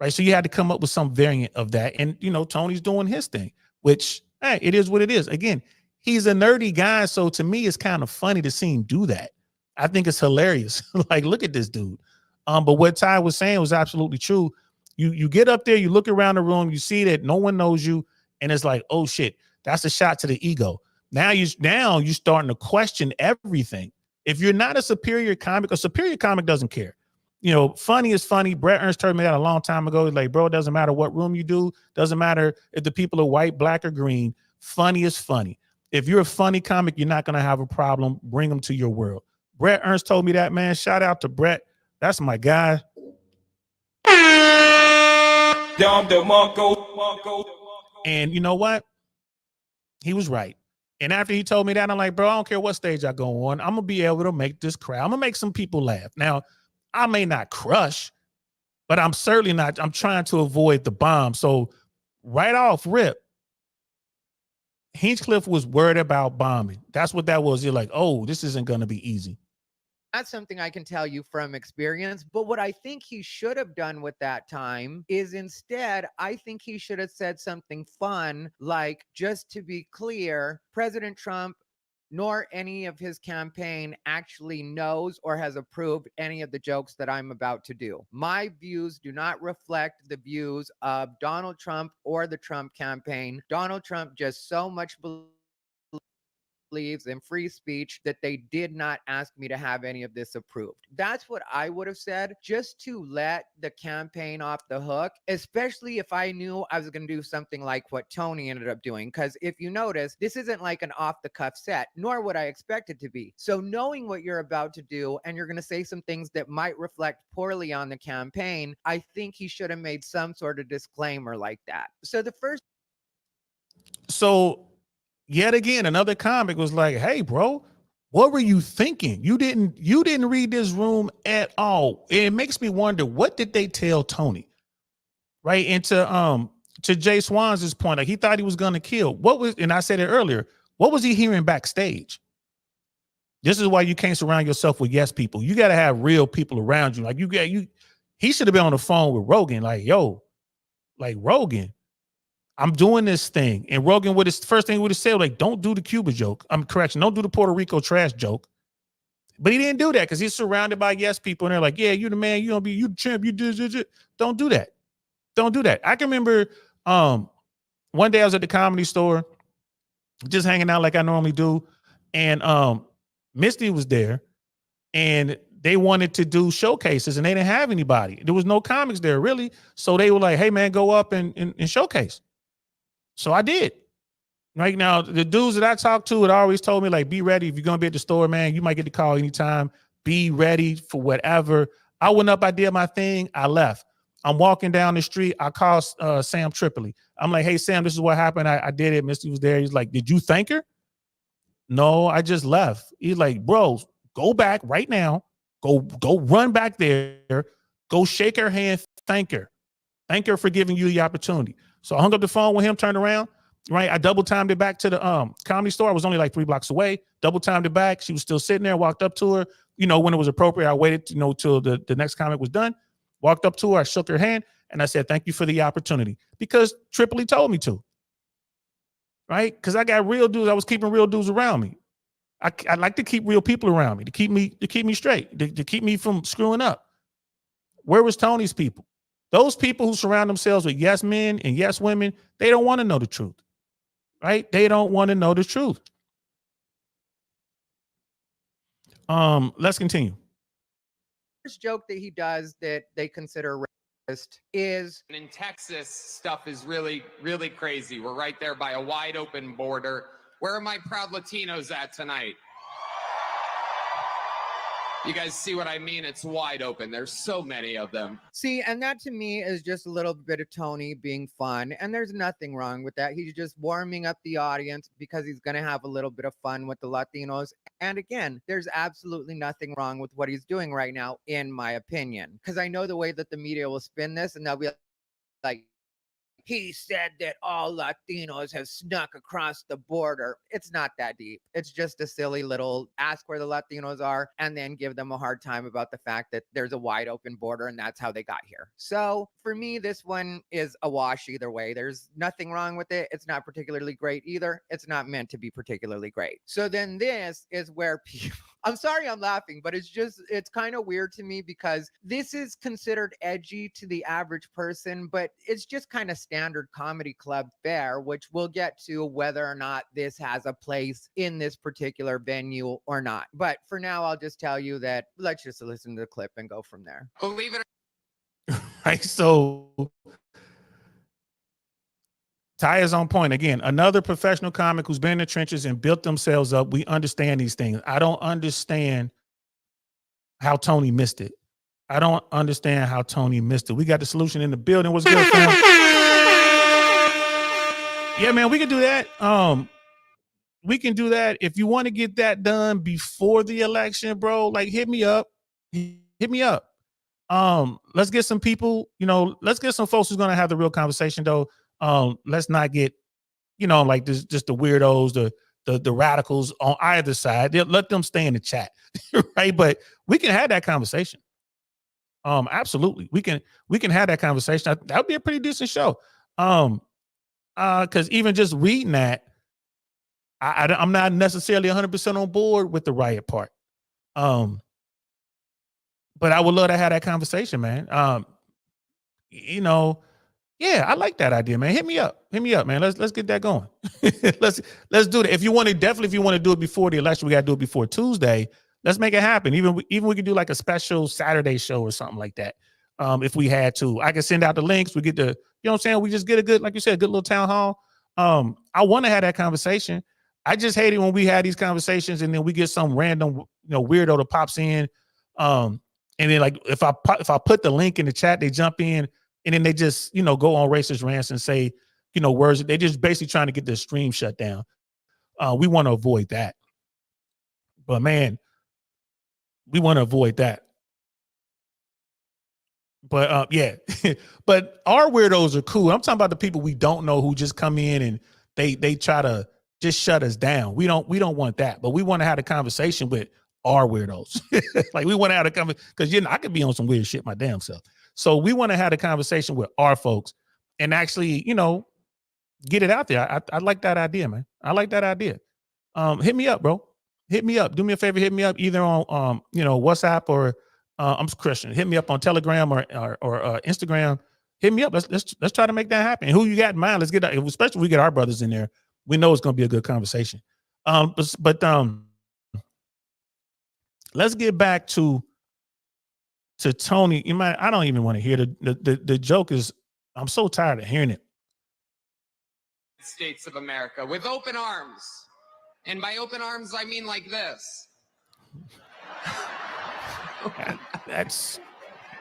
Right. So you had to come up with some variant of that. And, you know, Tony's doing his thing, which, hey, it is what it is. Again, he's a nerdy guy. So to me, it's kind of funny to see him do that. I think it's hilarious. Like, look at this dude. But what Ty was saying was absolutely true. You get up there, you look around the room, you see that no one knows you, and it's like, oh shit, that's a shot to the ego. Now you're starting to question everything. If you're not a superior comic doesn't care. You know, funny is funny. Brett Ernst told me that a long time ago. He's like, bro, it doesn't matter what room you do. Doesn't matter if the people are white, black, or green. Funny is funny. If you're a funny comic, you're not going to have a problem. Bring them to your world. Brett Ernst told me that, man. Shout out to Brett. That's my guy. And you know what? He was right. And after he told me that, I'm like, bro, I don't care what stage I go on. I'm going to be able to make this crowd. I'm going to make some people laugh. Now, I may not crush, but I'm certainly not. I'm trying to avoid the bomb. So right off rip, Hinchcliffe was worried about bombing. That's what that was. You're like, oh, this isn't going to be easy. That's something I can tell you from experience. But what I think he should have done with that time is instead, I think he should have said something fun, like, just to be clear, President Trump nor any of his campaign actually knows or has approved any of the jokes that I'm about to do. My views do not reflect the views of Donald Trump or the Trump campaign. Donald Trump just so much believes in free speech that they did not ask me to have any of this approved. That's what I would have said, just to let the campaign off the hook, especially if I knew I was going to do something like what Tony ended up doing. Because if you notice, this isn't like an off-the-cuff set, nor would I expect it to be. So knowing what you're about to do, and you're going to say some things that might reflect poorly on the campaign, I think he should have made some sort of disclaimer like that. So yet again, another comic was like, hey, bro, what were you thinking? You didn't read this room at all. It makes me wonder, what did they tell Tony? Right. And to Jay Swan's point, like, he thought he was gonna kill. And I said it earlier, what was he hearing backstage? This is why you can't surround yourself with yes people. You got to have real people around you. Like, he should have been on the phone with Rogan, like, yo, like, Rogan, I'm doing this thing. And Rogan would have, first thing he would have said, like, don't do the Cuba joke. Correction, don't do the Puerto Rico trash joke. But he didn't do that because he's surrounded by yes people. And they're like, yeah, you the man, you the champ, you do. Don't do that. Don't do that. I can remember one day I was at the Comedy Store, just hanging out like I normally do. And Misty was there, and they wanted to do showcases, and they didn't have anybody. There was no comics there, really. So they were like, hey, man, go up and showcase. So I did. Right now, the dudes that I talked to had always told me, like, be ready. If you're going to be at the store, man, you might get the call anytime. Be ready for whatever. I went up, I did my thing, I left. I'm walking down the street. I call Sam Tripoli. I'm like, hey, Sam, this is what happened. I did it. Misty was there. He's like, did you thank her? No, I just left. He's like, bro, go back right now. Go run back there. Go shake her hand. Thank her. Thank her for giving you the opportunity. So I hung up the phone with him, turned around, right? I double timed it back to the Comedy Store. I was only like 3 blocks away. Double timed it back. She was still sitting there, walked up to her. You know, when it was appropriate, I waited, till the next comic was done. Walked up to her, I shook her hand, and I said, thank you for the opportunity. Because Tripoli told me to. Right? Because I got real dudes. I was keeping real dudes around me. I like to keep real people around me to keep me straight, to keep me from screwing up. Where was Tony's people? Those people who surround themselves with yes men and yes women, they don't want to know the truth. Right? They don't want to know the truth. Let's continue. First joke that he does that they consider racist is, in Texas, stuff is really, really crazy. We're right there by a wide open border. Where are my proud Latinos at tonight? You guys see what I mean? It's wide open. There's so many of them. See, and that to me is just a little bit of Tony being fun, and there's nothing wrong with that. He's just warming up the audience because he's going to have a little bit of fun with the Latinos. And again, there's absolutely nothing wrong with what he's doing right now, in my opinion, because I know the way that the media will spin this, and they'll be like, he said that all Latinos have snuck across the border. It's not that deep. It's just a silly little ask where the Latinos are and then give them a hard time about the fact that there's a wide open border and that's how they got here. So for me, this one is a wash either way. There's nothing wrong with it. It's not particularly great either. It's not meant to be particularly great. So then this is where people, I'm sorry I'm laughing, but it's kind of weird to me because this is considered edgy to the average person, but it's just kind of standard comedy club fare, which we'll get to whether or not this has a place in this particular venue or not. But for now, I'll just tell you that let's just listen to the clip and go from there. Believe it or Right. So Ty is on point. Again, another professional comic who's been in the trenches and built themselves up. We understand these things. I don't understand how Tony missed it. I don't understand how Tony missed it. We got the solution in the building. What's good, fam? Yeah, man, we can do that. We can do that. If you want to get that done before the election, bro, like hit me up. Hit me up. Let's get some people, let's get some folks who's gonna have the real conversation though. Let's not get, like this, just the weirdos, the radicals on either side. Let them stay in the chat, right? But we can have that conversation. Absolutely, we can have that conversation. That would be a pretty decent show. Because even just reading that, I'm not necessarily 100% on board with the riot part. But I would love to have that conversation, man. Yeah, I like that idea, man. Hit me up, man. Let's get that going. let's do it. If you want to do it before the election, we got to do it before Tuesday. Let's make it happen. Even we could do like a special Saturday show or something like that. If we had to, I can send out the links. We get the, what I'm saying? We just get a good, like you said, good little town hall. I want to have that conversation. I just hate it when we have these conversations and then we get some random, weirdo that pops in. And then like if I put the link in the chat, they jump in and then they just, go on racist rants and say, words. They just basically trying to get the stream shut down. We want to avoid that. But man, we want to avoid that. But yeah, but our weirdos are cool. I'm talking about the people we don't know who just come in and they try to just shut us down. We don't want that, but we want to have a conversation with our weirdos. Like we want to have a conversation because I could be on some weird shit my damn self. So we want to have a conversation with our folks and actually, get it out there. I like that idea, man. I like that idea. Hit me up, bro. Hit me up. Do me a favor. Hit me up either on WhatsApp or I'm Christian. Hit me up on Telegram or Instagram. Hit me up. Let's try to make that happen. Who you got in mind? Let's get that. Especially if we get our brothers in there. We know it's going to be a good conversation. But let's get back to Tony. I don't even want to hear the joke is. I'm so tired of hearing it. States of America with open arms. And by open arms, I mean like this. That's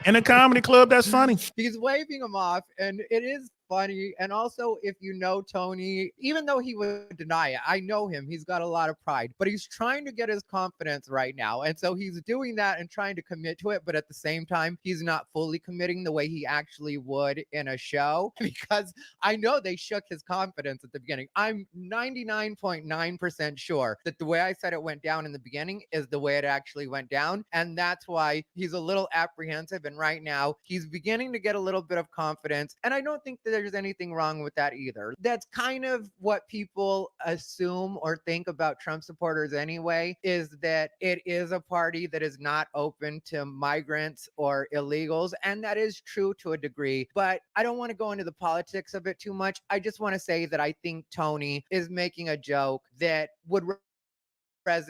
in a comedy club. That's funny. He's waving them off, and it is funny. And also, if you know Tony, even though he would deny it, I know him. He's got a lot of pride, but he's trying to get his confidence right now. And so he's doing that and trying to commit to it. But at the same time, he's not fully committing the way he actually would in a show, because I know they shook his confidence at the beginning. I'm 99.9% sure that the way I said it went down in the beginning is the way it actually went down. And that's why he's a little apprehensive. And right now he's beginning to get a little bit of confidence. And I don't think that there's anything wrong with that either. That's kind of what people assume or think about Trump supporters anyway, is that it is a party that is not open to migrants or illegals. And that is true to a degree, but I don't want to go into the politics of it too much. I just want to say that I think Tony is making a joke that would resonate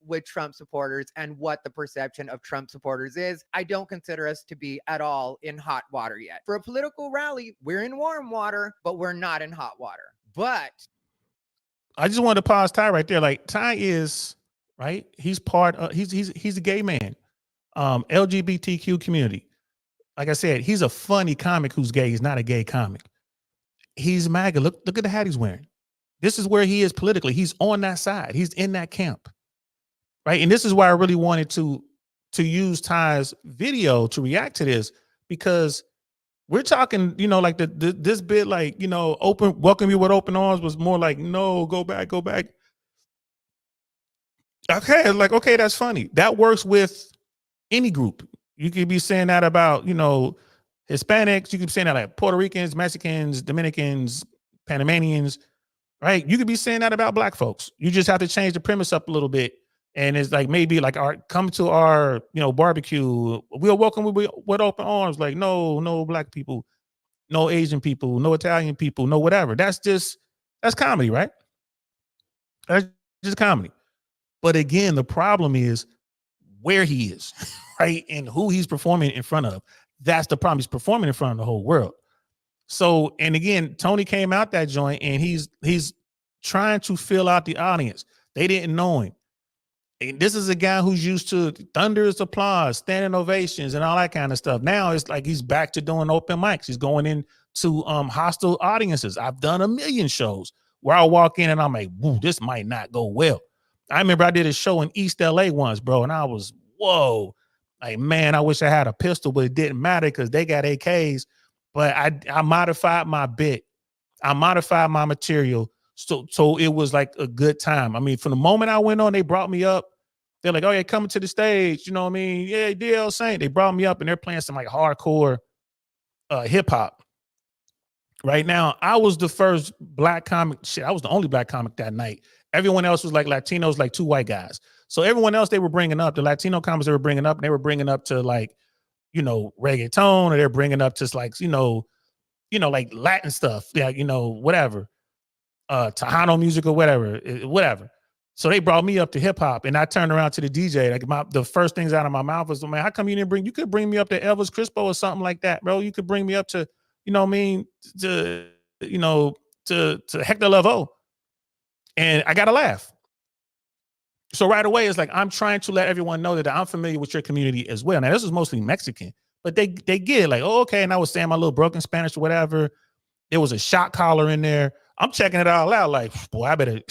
with Trump supporters and what the perception of Trump supporters is. I don't consider us to be at all in hot water yet. For a political rally, we're in warm water, but we're not in hot water. But I just wanted to pause Ty right there. Like Ty is right? He's part of he's a gay man. LGBTQ community. Like I said, he's a funny comic who's gay. He's not a gay comic. He's MAGA. Look at the hat he's wearing. This is where he is politically. He's on that side. He's in that camp. Right. And this is why I really wanted to use Ty's video to react to this, because we're talking, you know, like this bit, like, you know, welcome you with open arms was more like, no, go back. Okay, like, okay, that's funny. That works with any group. You could be saying that about, you know, Hispanics. You could be saying that like Puerto Ricans, Mexicans, Dominicans, Panamanians, right? You could be saying that about Black folks. You just have to change the premise up a little bit. And it's like, maybe like, come to our, you know, barbecue. We'll welcome with open arms. Like, no Black people, no Asian people, no Italian people, no whatever. That's comedy, right? That's just comedy. But again, the problem is where he is, right? And who he's performing in front of. That's the problem. He's performing in front of the whole world. So, and again, Tony came out that joint and he's trying to fill out the audience. They didn't know him. And this is a guy who's used to thunderous applause, standing ovations, and all that kind of stuff. Now it's like he's back to doing open mics. He's going into hostile audiences. I've done a million shows where I walk in and I'm like, woo, this might not go well. I remember I did a show in East LA once, bro, and I was, whoa, like, man, I wish I had a pistol, but it didn't matter because they got AKs. But I modified my bit. I modified my material. So it was like a good time. I mean, from the moment I went on, they brought me up. They're like, oh, yeah, coming to the stage. You know what I mean? Yeah, DL Saint. They brought me up and they're playing some like hardcore hip hop. Right now, I was the first Black comic. Shit, I was the only Black comic that night. Everyone else was like Latinos, like 2 white guys. So everyone else they were bringing up, the Latino comics they were bringing up, and they were bringing up to like, you know, reggaeton, or they're bringing up to like, you know, like Latin stuff. Yeah, you know, whatever. Tejano music or whatever. So they brought me up to hip hop, and I turned around to the DJ. Like the first things out of my mouth was, man, how come you could bring me up to Elvis Crispo or something like that, bro? You could bring me up to, you know what I mean, to Hector Lavoe. And I got to laugh. So right away, it's like, I'm trying to let everyone know that I'm familiar with your community as well. Now, this is mostly Mexican, but they get it, like, oh, okay. And I was saying my little broken Spanish or whatever. There was a shot collar in there. I'm checking it all out. Like, boy, I better,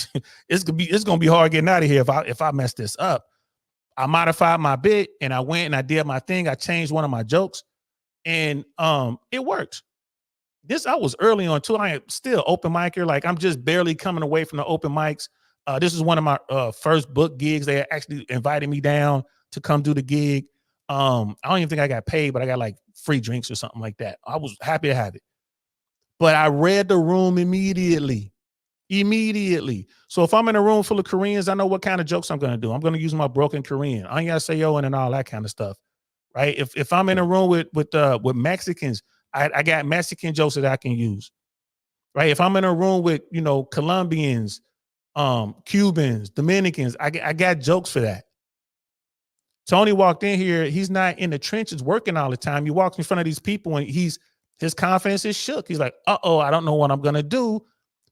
it's gonna be hard getting out of here if I mess this up. I modified my bit and I went and I did my thing. I changed one of my jokes and it worked. I was early on too. I am still open micer. Like, I'm just barely coming away from the open mics. This is one of my first book gigs. They actually invited me down to come do the gig. I don't even think I got paid, but I got like free drinks or something like that. I was happy to have it. But I read the room immediately. So if I'm in a room full of Koreans, I know what kind of jokes I'm going to do. I'm going to use my broken Korean, annyeonghaseyo, and all that kind of stuff, right? If I'm in a room with Mexicans, I got Mexican jokes that I can use, right? If I'm in a room with, you know, Colombians, Cubans, Dominicans, I got jokes for that. Tony walked in here. He's not in the trenches working all the time. He walks in front of these people and his confidence is shook. He's like, uh-oh, I don't know what I'm going to do.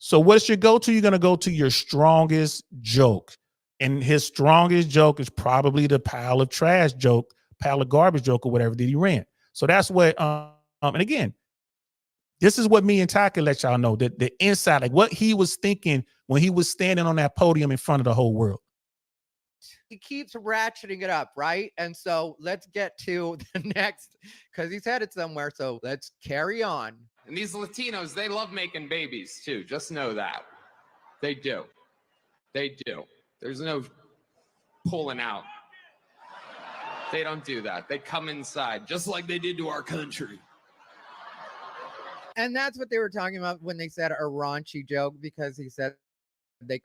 So what's your go-to? You're going to go to your strongest joke. And his strongest joke is probably the pile of trash joke, pile of garbage joke or whatever that he ran. So that's what, and again, this is what me and Ty can let y'all know, that the inside, like what he was thinking when he was standing on that podium in front of the whole world. He keeps ratcheting it up, right? And so let's get to the next, because he's headed somewhere. So let's carry on. And these Latinos, they love making babies too. Just know that. They do. They do. There's no pulling out. They don't do that. They come inside, just like they did to our country. And that's what they were talking about when they said a raunchy joke, because he said they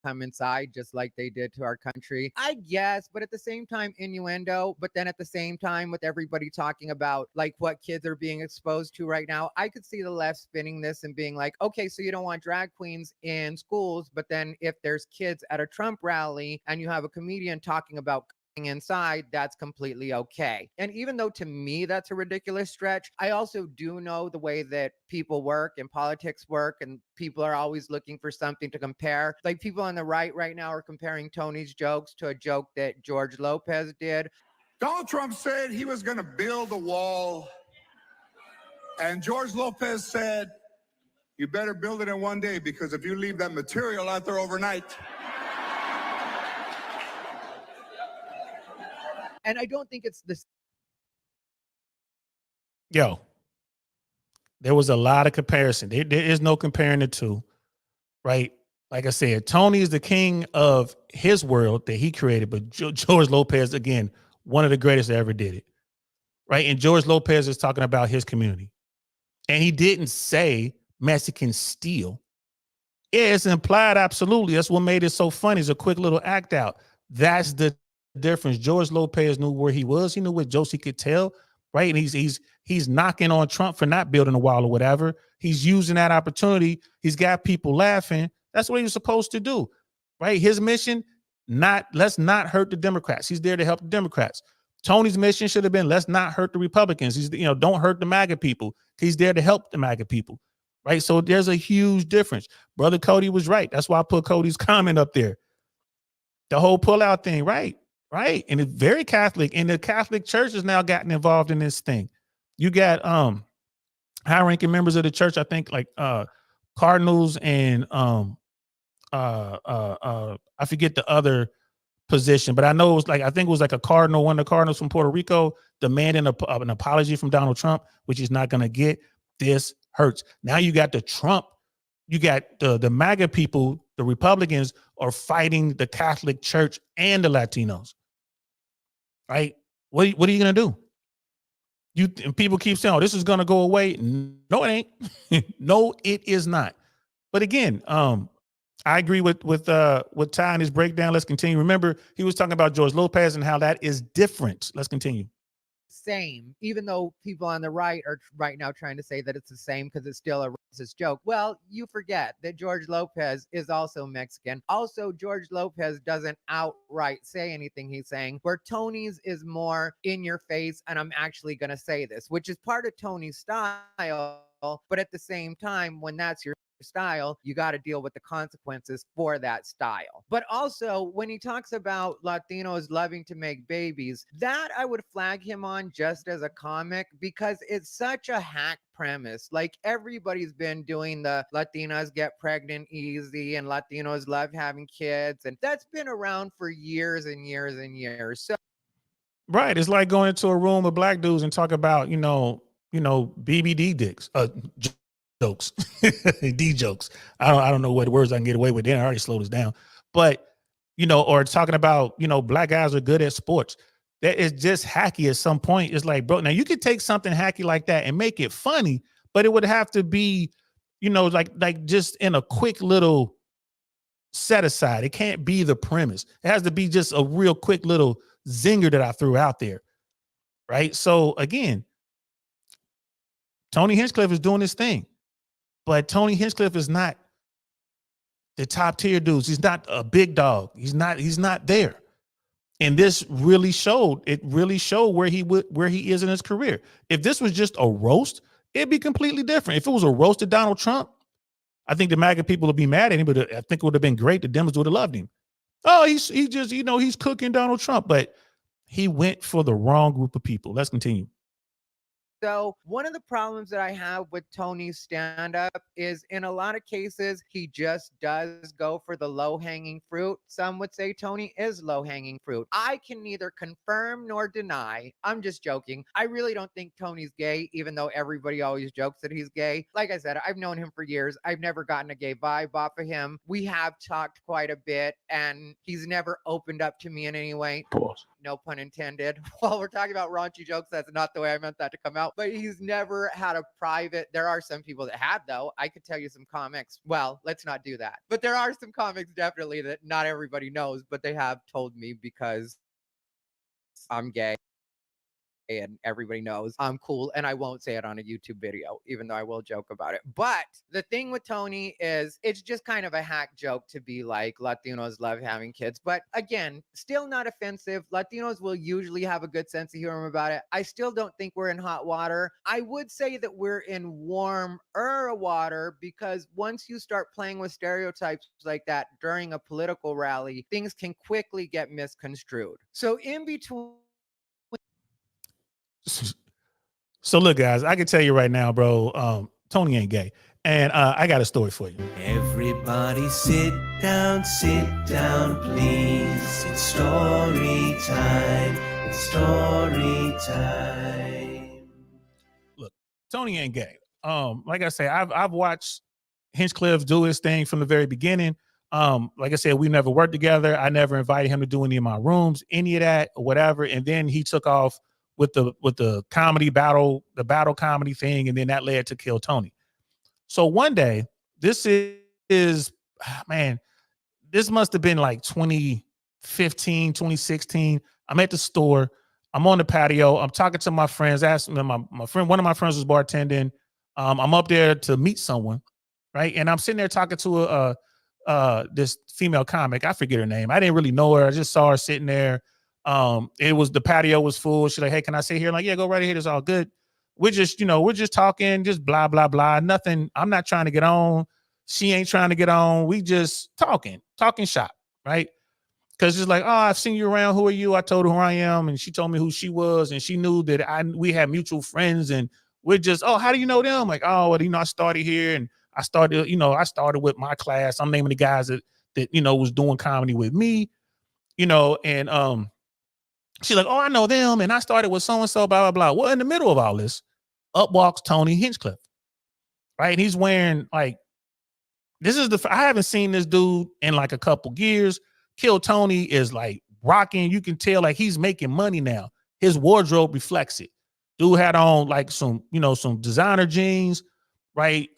come inside just like they did to our country. I guess, but at the same time, innuendo. But then at the same time, with everybody talking about like what kids are being exposed to right now, I could see the left spinning this and being like, okay, so you don't want drag queens in schools, but then if there's kids at a Trump rally and you have a comedian talking about inside, that's completely okay. And even though to me that's a ridiculous stretch, I also do know the way that people work and politics work, and people are always looking for something to compare. Like people on the right now are comparing Tony's jokes to a joke that George Lopez did. Donald Trump said he was going to build a wall, and George Lopez said, you better build it in one day, because if you leave that material out there overnight. And I don't think it's the Yo, there was a lot of comparison. There is no comparing the two, right? Like I said, Tony is the king of his world that he created, but George Lopez, again, one of the greatest that ever did it, right? And George Lopez is talking about his community. And he didn't say Mexican steal. Yeah, it's implied, absolutely. That's what made it so funny. It's a quick little act out. That's the difference. George Lopez knew where he was. He knew what Josie could tell, right? And he's knocking on Trump for not building a wall or whatever. He's using that opportunity. He's got people laughing. That's what he was supposed to do, right? His mission, let's not hurt the Democrats. He's there to help the Democrats. Tony's mission should have been, let's not hurt the Republicans. He's, don't hurt the MAGA people. He's there to help the MAGA people, right? So there's a huge difference. Brother Cody was right. That's why I put Cody's comment up there. The whole pullout thing, right? Right. And it's very Catholic. And the Catholic Church has now gotten involved in this thing. You got high-ranking members of the church, I think, like cardinals and I forget the other position, but I know it was like, I think it was like a cardinal, one of the cardinals from Puerto Rico, demanding an apology from Donald Trump, which he's not going to get. This hurts. Now you got you got the MAGA people, the Republicans are fighting the Catholic Church and the Latinos, right? What are you going to do? And people keep saying, oh, this is going to go away. No, it ain't. No, it is not. But again, I agree with Ty and his breakdown. Let's continue. Remember, he was talking about George Lopez and how that is different. Let's continue. same, even though people on the right are right now trying to say that it's the same because it's still a racist joke. Well, you forget that George Lopez is also Mexican. Also, George Lopez doesn't outright say anything he's saying, where Tony's is more in your face, and I'm actually going to say this, which is part of Tony's style. But at the same time, when that's your style, you got to deal with the consequences for that style. But also, when he talks about Latinos loving to make babies, that I would flag him on just as a comic, because it's such a hack premise. Like, everybody's been doing the Latinas get pregnant easy and Latinos love having kids, and that's been around for years and years and years. So right, it's like going into a room of black dudes and talk about BBD dicks, jokes, D jokes. I don't know what words I can get away with. Then I already slowed this down, but or talking about black guys are good at sports. That is just hacky at some point. It's like, bro, now you could take something hacky like that and make it funny, but it would have to be, like just in a quick little set aside. It can't be the premise. It has to be just a real quick little zinger that I threw out there, right? So again, Tony Hinchcliffe is doing his thing, but Tony Hinchcliffe is not the top tier dudes. He's not a big dog. He's not there. And this really showed. It really showed where he is in his career. If this was just a roast, it'd be completely different. If it was a roast of Donald Trump, I think the MAGA people would be mad at him, but I think it would have been great. The Dems would have loved him. Oh, he just he's cooking Donald Trump, but he went for the wrong group of people. Let's continue. So one of the problems that I have with Tony's stand-up is, in a lot of cases, he just does go for the low-hanging fruit. Some would say Tony is low-hanging fruit. I can neither confirm nor deny. I'm just joking. I really don't think Tony's gay, even though everybody always jokes that he's gay. Like I said, I've known him for years. I've never gotten a gay vibe off of him. We have talked quite a bit, and he's never opened up to me in any way. Pause. No pun intended. While we're talking about raunchy jokes, that's not the way I meant that to come out. But he's never had a private. There are some people that have, though. I could tell you some comics. Well, let's not do that. But there are some comics definitely that not everybody knows, but they have told me because I'm gay. and everybody knows I'm cool, and I won't say it on a YouTube video, even though I will joke about it. But the thing with Tony is it's just kind of a hack joke to be like, Latinos love having kids. But again, still not offensive. Latinos will usually have a good sense of humor about it. I still don't think we're in hot water. I would say that we're in warmer water, because once you start playing with stereotypes like that during a political rally, things can quickly get misconstrued. So in between. So look, guys, I can tell you right now, bro, Tony ain't gay. And I got a story for you. Everybody sit down, please. It's story time. It's story time. Look, Tony ain't gay. Like I say, I've watched Hinchcliffe do his thing from the very beginning. Like I said, we never worked together. I never invited him to do any of my rooms, any of that, or whatever. And then he took off with the comedy battle, the battle comedy thing, and then that led to Kill Tony. So one day, this is man, this must have been like 2015, 2016. I'm at the store. I'm on the patio. I'm talking to my friends. Asking them, my friend, one of my friends was bartending. I'm up there to meet someone, right? And I'm sitting there talking to this female comic. I forget her name. I didn't really know her. I just saw her sitting there. The patio was full. She's like, "Hey, can I sit here?" I'm like, "Yeah, go right ahead. It's all good." We're just talking, just blah, blah, blah. Nothing. I'm not trying to get on. She ain't trying to get on. We just talking shop, right? Because it's like, "Oh, I've seen you around. Who are you?" I told her who I am, and she told me who she was, and she knew that we had mutual friends, and we're just, "Oh, how do you know them?" I'm like, "Oh, well, I started here, and I started with my class. I'm naming the guys that was doing comedy with me, and she's like, "Oh, I know them, and I started with so-and-so, blah, blah, blah." Well, in the middle of all this, up walks Tony Hinchcliffe, right? And he's wearing I haven't seen this dude in like a couple years. Kill Tony is like rocking. You can tell like he's making money now. His wardrobe reflects it. Dude had on like some designer jeans, right?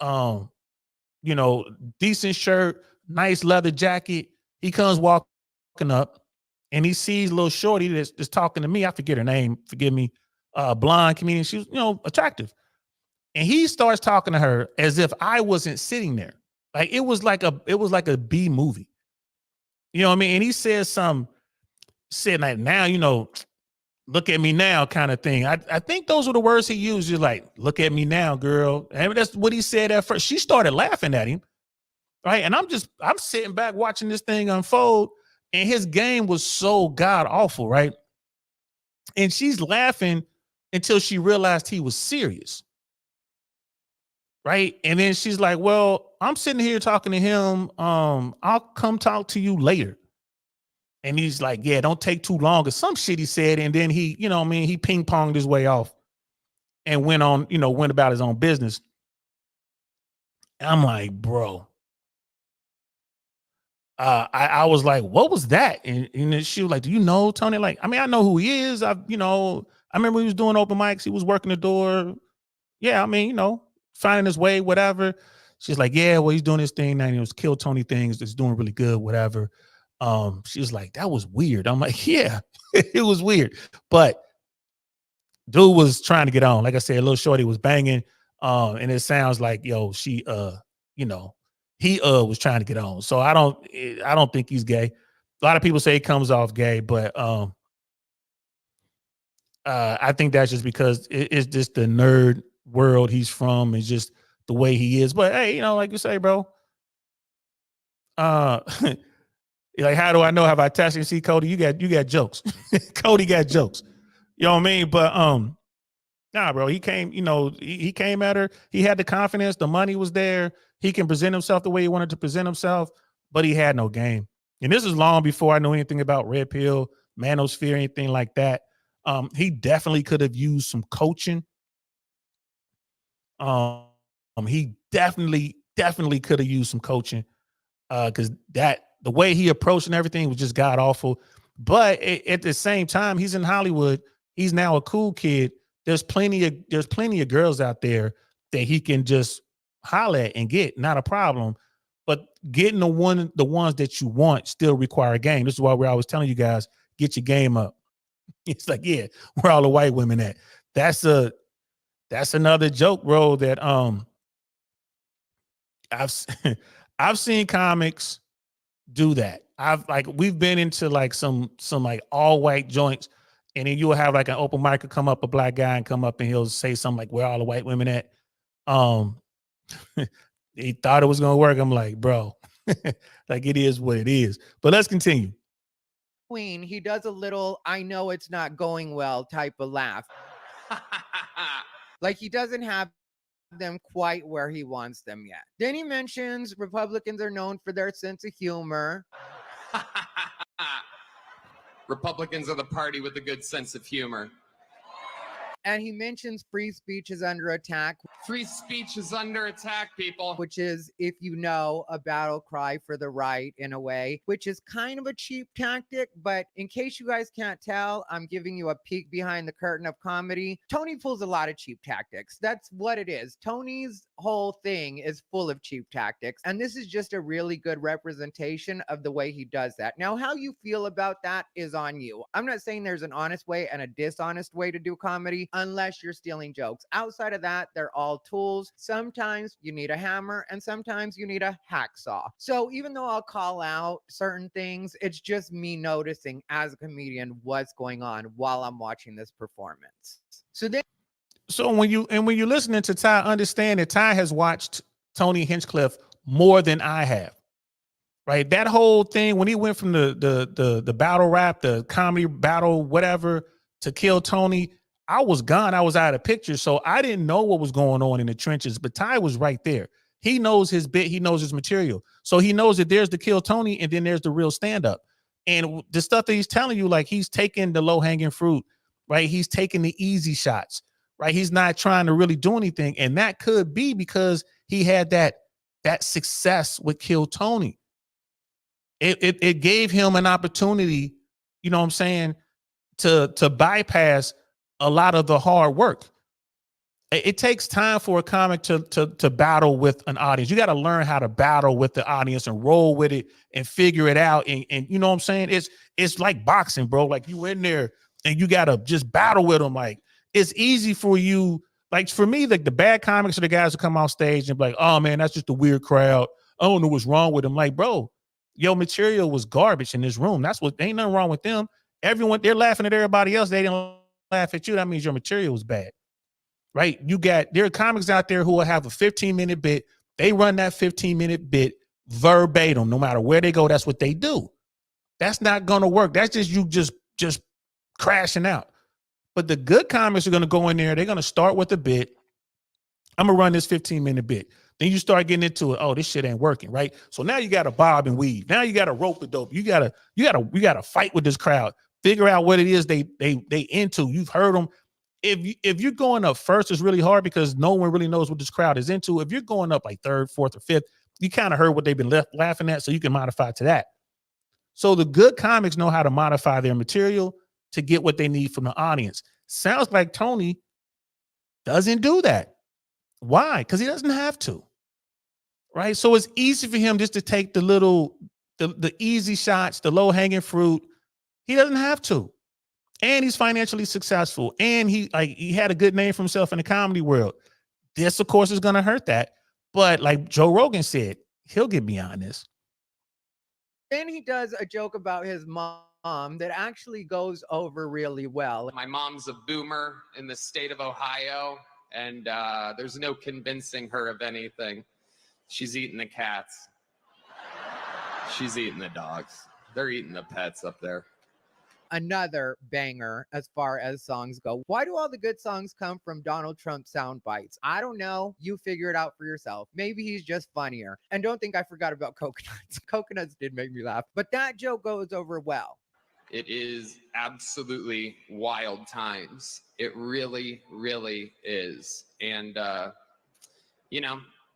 Decent shirt, nice leather jacket. He comes walking up, and he sees little shorty that's talking to me. I forget her name. Forgive me. Blonde comedian. She was, attractive. And he starts talking to her as if I wasn't sitting there. Like it was like a B movie. You know what I mean? And he said like, "Now, look at me now," kind of thing. I think those were the words he used. Just like, "Look at me now, girl." And that's what he said at first. She started laughing at him. Right. And I'm sitting back watching this thing unfold. And his game was so god awful, right? And she's laughing until she realized he was serious. Right. And then she's like, "Well, I'm sitting here talking to him. I'll come talk to you later." And he's like, "Yeah, don't take too long," or some shit he said. And then he, he ping-ponged his way off and went about his own business. And I'm like, bro. I was like, "What was that?" And then she was like, "Do you know Tony?" Like, I know who he is. I remember he was doing open mics. He was working the door. Yeah, finding his way, whatever. She's like, "Yeah, well, he's doing his thing now. He was Kill Tony things. That's doing really good, whatever." She was like, "That was weird." I'm like, "Yeah, it was weird." But dude was trying to get on. Like I said, little shorty was banging. And it sounds like, she he was trying to get on. So I don't think he's gay. A lot of people say he comes off gay, but I think that's just because it's just the nerd world he's from. It's just the way he is. But hey, like you say, bro. Like, how do I know? Have I tested? See, Cody, you got jokes. Cody got jokes. You know what I mean? But nah, bro, he came, he came at her. He had the confidence, the money was there. He can present himself the way he wanted to present himself, but he had no game. And this is long before I knew anything about Red Pill, Manosphere, anything like that. He definitely could have used some coaching. He definitely could have used some coaching. Because the way he approached and everything was just god awful. But at the same time, he's in Hollywood. He's now a cool kid. There's plenty of girls out there that he can just holler at and get, not a problem. But getting the ones that you want still require a game. This is why we're always telling you guys, get your game up. It's like, yeah, where all the white women at? That's another joke, bro, that I've seen comics do that. We've been into like some like all white joints, and then you'll have like an open micer come up, a black guy, and come up and he'll say something like, where all the white women at? He thought it was gonna work. I'm like, bro, like it is what it is. But let's continue. Queen, he does a little I know it's not going well type of laugh. Like he doesn't have them quite where he wants them yet. Then he mentions Republicans are known for their sense of humor. Republicans are the party with a good sense of humor. And he mentions free speech is under attack. Free speech is under attack, people. Which is, if you know, a battle cry for the right in a way, which is kind of a cheap tactic. But in case you guys can't tell, I'm giving you a peek behind the curtain of comedy. Tony pulls a lot of cheap tactics. That's what it is. Tony's whole thing is full of cheap tactics. And this is just a really good representation of the way he does that. Now, how you feel about that is on you. I'm not saying there's an honest way and a dishonest way to do comedy, unless you're stealing jokes. Outside of that, they're all tools. Sometimes you need a hammer and sometimes you need a hacksaw. So even though I'll call out certain things, it's just me noticing as a comedian what's going on while I'm watching this performance. So when you're listening to Ty, understand that Ty has watched Tony Hinchcliffe more than I have. Right? That whole thing when he went from the battle rap, the comedy battle, whatever, to kill Tony, I was gone. I was out of the picture. So I didn't know what was going on in the trenches, but Ty was right there. He knows his bit. He knows his material. So he knows that there's the kill Tony and then there's the real stand-up. And the stuff that he's telling you, like he's taking the low-hanging fruit, right? He's taking the easy shots, right? He's not trying to really do anything. And that could be because he had that success with Kill Tony. It gave him an opportunity, you know what I'm saying, to bypass a lot of the hard work. It takes time for a comic to battle with an audience. You got to learn how to battle with the audience and roll with it and figure it out. And you know what I'm saying? It's like boxing, bro. Like you in there and you got to just battle with them. Like it's easy for you. Like for me, like the bad comics are the guys who come off stage and be like, oh man, that's just a weird crowd. I don't know what's wrong with them. Like, bro, your material was garbage in this room. Ain't nothing wrong with them. Everyone, they're laughing at everybody else. They didn't laugh at you. That means your material was bad, right? There are comics out there who will have a 15-minute bit. They run that 15-minute bit verbatim, no matter where they go. That's what they do. That's not going to work. That's just you just crashing out. But the good comics are going to go in there. They're going to start with a bit. I'm going to run this 15-minute bit. Then you start getting into it. Oh, this shit ain't working, right? So now you got to bob and weave. Now you got to rope the dope. You got to fight with this crowd. Figure out what it is they into. You've heard them. If you're going up first, it's really hard because no one really knows what this crowd is into. If you're going up like third, fourth, or fifth, you kind of heard what they've been laughing at, so you can modify to that. So the good comics know how to modify their material to get what they need from the audience. Sounds like Tony doesn't do that. Why? Because he doesn't have to. Right? So it's easy for him just to take the easy shots, the low-hanging fruit. He doesn't have to. And he's financially successful. And he had a good name for himself in the comedy world. This, of course, is going to hurt that. But like Joe Rogan said, he'll get beyond this. Then he does a joke about his mom that actually goes over really well. My mom's a boomer in the state of Ohio, and there's no convincing her of anything. She's eating the cats. She's eating the dogs. They're eating the pets up there. Another banger as far as songs go. Why do all the good songs come from Donald Trump sound bites? I don't know. You figure it out for yourself. Maybe he's just funnier. And don't think I forgot about coconuts. Coconuts did make me laugh, but that joke goes over well. It is absolutely wild times. It really, really is. And,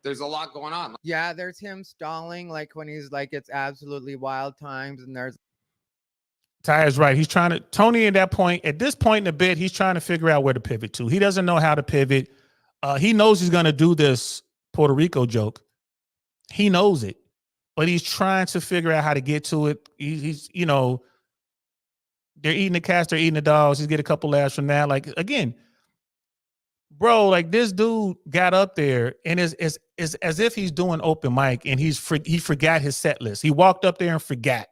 there's a lot going on. Yeah, there's him stalling, like when he's like, it's absolutely wild times. And there's Ty is right. Tony at this point in the bit, he's trying to figure out where to pivot to. He doesn't know how to pivot. He knows he's going to do this Puerto Rico joke. He knows it, but he's trying to figure out how to get to it. He's they're eating the cats, they're eating the dogs. He's get a couple laughs from that. Like, again, bro, like this dude got up there and is as if he's doing open mic and he forgot his set list. He walked up there and forgot.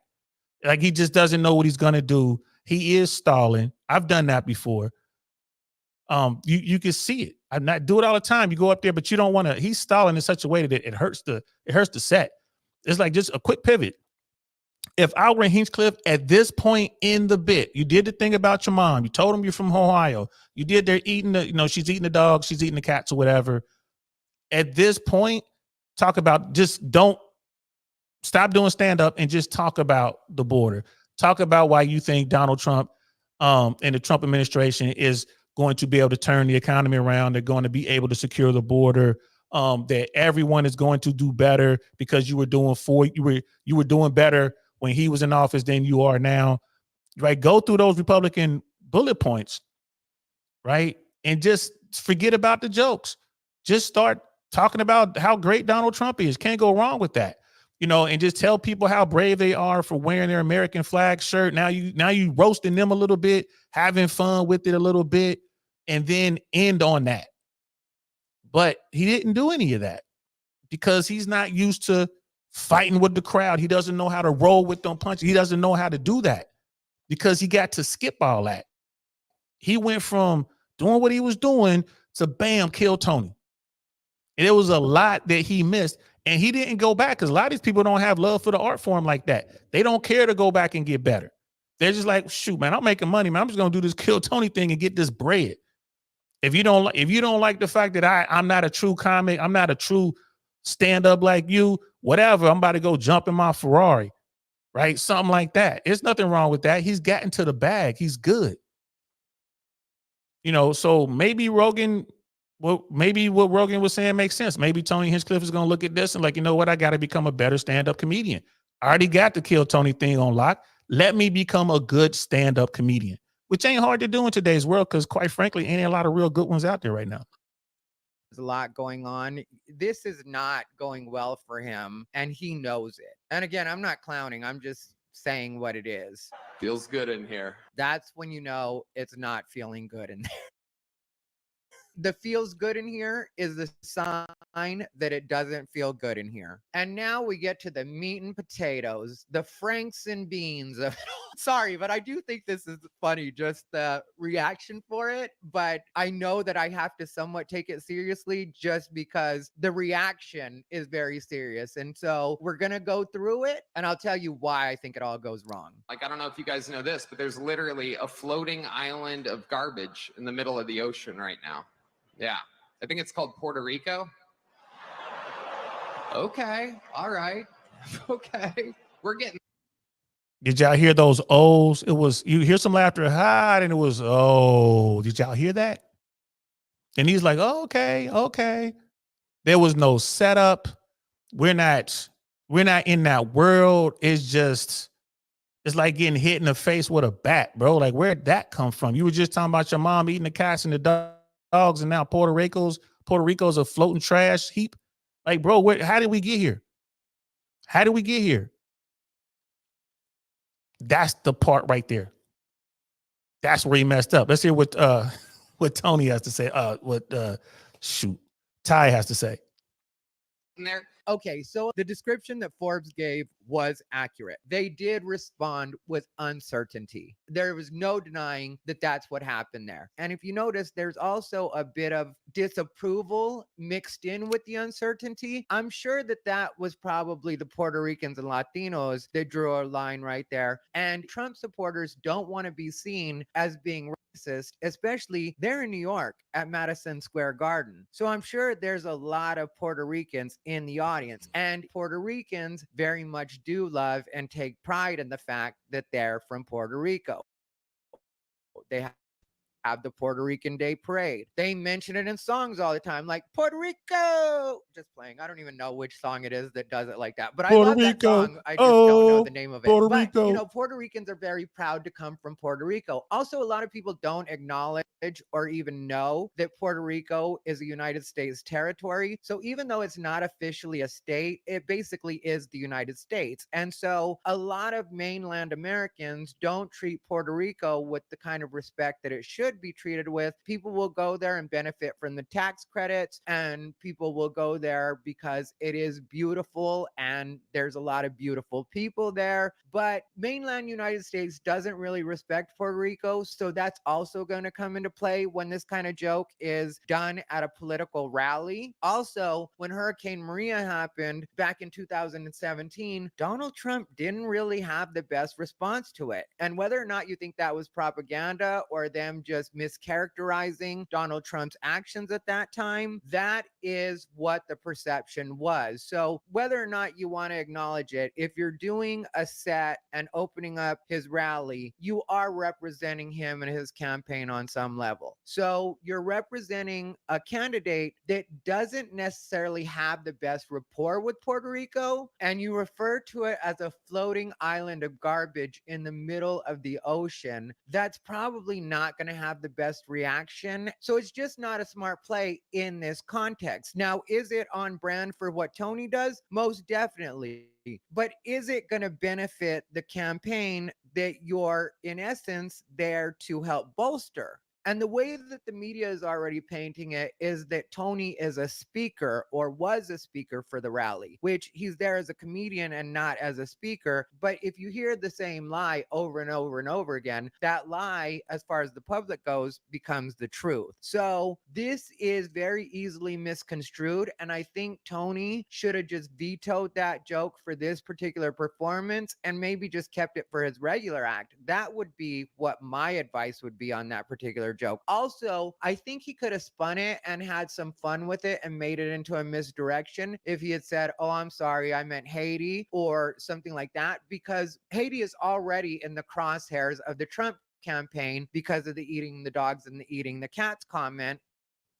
Like he just doesn't know what he's gonna do. He is stalling. I've done that before. You can see it. I not do it all the time. You go up there, but you don't want to. He's stalling in such a way that it hurts the set. It's like just a quick pivot. If I were Hinchcliffe at this point in the bit, you did the thing about your mom. You told him you're from Ohio. You did. They're eating the, she's eating the dogs, she's eating the cats or whatever. At this point, talk about just don't stop doing stand up and just talk about the border. Talk about why you think Donald Trump and the Trump administration is going to be able to turn the economy around. They're going to be able to secure the border. That everyone is going to do better because you were doing better when he was in office than you are now. Right? Go through those Republican bullet points, right? And just forget about the jokes. Just start talking about how great Donald Trump is. Can't go wrong with that. And just tell people how brave they are for wearing their American flag shirt. Now you roasting them a little bit, having fun with it a little bit, and then end on that. But he didn't do any of that because he's not used to fighting with the crowd. He doesn't know how to roll with them punches. He doesn't know how to do that because he got to skip all that. He went from doing what he was doing to bam, kill Tony. And it was a lot that he missed. And he didn't go back because a lot of these people don't have love for the art form like that. They don't care to go back and get better. They're just like, shoot, man, I'm making money, man. I'm just gonna do this kill Tony thing and get this bread. If you don't like the fact that I'm not a true comic, I'm not a true stand-up like you, whatever, I'm about to go jump in my Ferrari, right? Something like that. There's nothing wrong with that. He's gotten to the bag. He's good. So maybe Rogan. Well, maybe what Rogan was saying makes sense. Maybe Tony Hinchcliffe is going to look at this and like, you know what? I got to become a better stand-up comedian. I already got the kill Tony thing on lock. Let me become a good stand-up comedian, which ain't hard to do in today's world because, quite frankly, ain't a lot of real good ones out there right now. There's a lot going on. This is not going well for him, and he knows it. And again, I'm not clowning. I'm just saying what it is. Feels good in here. That's when you know it's not feeling good in there. The feels good in here is the sign that it doesn't feel good in here. And now we get to the meat and potatoes, the franks and beans of sorry, but I do think this is funny, just the reaction for it. But I know that I have to somewhat take it seriously just because the reaction is very serious. And so we're going to go through it and I'll tell you why I think it all goes wrong. Like, I don't know if you guys know this, but there's literally a floating island of garbage in the middle of the ocean right now. Yeah, I think it's called Puerto Rico. Okay, all right. Okay, we're getting. Did y'all hear those O's? It was, you hear some laughter, and it was, oh, did y'all hear that? And he's like, oh, okay. There was no setup. We're not in that world. It's like getting hit in the face with a bat, bro. Like, where'd that come from? You were just talking about your mom eating the cats and the dogs, and now Puerto Rico's a floating trash heap. Like, bro, how did we get here? That's the part right there. That's where he messed up. Let's hear what Tony has to say. Ty has to say. There. Okay, so the description that Forbes gave was accurate. They did respond with uncertainty. There was no denying that that's what happened there. And if you notice, there's also a bit of disapproval mixed in with the uncertainty. I'm sure that was probably the Puerto Ricans and Latinos that drew a line right there. And Trump supporters don't want to be seen as being racist, especially they're in New York at Madison Square Garden. So I'm sure there's a lot of Puerto Ricans in the audience, and Puerto Ricans very much do love and take pride in the fact that they're from Puerto Rico. They have have the Puerto Rican Day Parade. They mention it in songs all the time, like Puerto Rico, just playing. I don't even know which song it is that does it like that, but I love that song. I just don't know the name of it. Puerto But, Rico. you know, Puerto Ricans are very proud to come from Puerto Rico. Also, a lot of people don't acknowledge or even know that Puerto Rico is a United States territory. So even though it's not officially a state, it basically is the United States. And so a lot of mainland Americans don't treat Puerto Rico with the kind of respect that it should be treated with. People will go there and benefit from the tax credits, and people will go there because it is beautiful and there's a lot of beautiful people there. But mainland United States doesn't really respect Puerto Rico. So that's also going to come into play when this kind of joke is done at a political rally. Also, when Hurricane Maria happened back in 2017, Donald Trump didn't really have the best response to it. And whether or not you think that was propaganda or them just mischaracterizing Donald Trump's actions at that time, that is what the perception was. So whether or not you want to acknowledge it, if you're doing a set and opening up his rally, you are representing him and his campaign on some level. So you're representing a candidate that doesn't necessarily have the best rapport with Puerto Rico, and you refer to it as a floating island of garbage in the middle of the ocean. That's probably not going to have the best reaction. So it's just not a smart play in this context. Now, is it on brand for what Tony does? Most definitely. But is it going to benefit the campaign that you're, in essence, there to help bolster? And the way that the media is already painting it is that Tony is a speaker or was a speaker for the rally, which he's there as a comedian and not as a speaker. But if you hear the same lie over and over and over again, that lie, as far as the public goes, becomes the truth. So this is very easily misconstrued. And I think Tony should have just vetoed that joke for this particular performance and maybe just kept it for his regular act. That would be what my advice would be on that particular joke. Also, I think he could have spun it and had some fun with it and made it into a misdirection if he had said, "Oh, I'm sorry, I meant Haiti," or something like that, because Haiti is already in the crosshairs of the Trump campaign because of the eating the dogs and the eating the cats comment.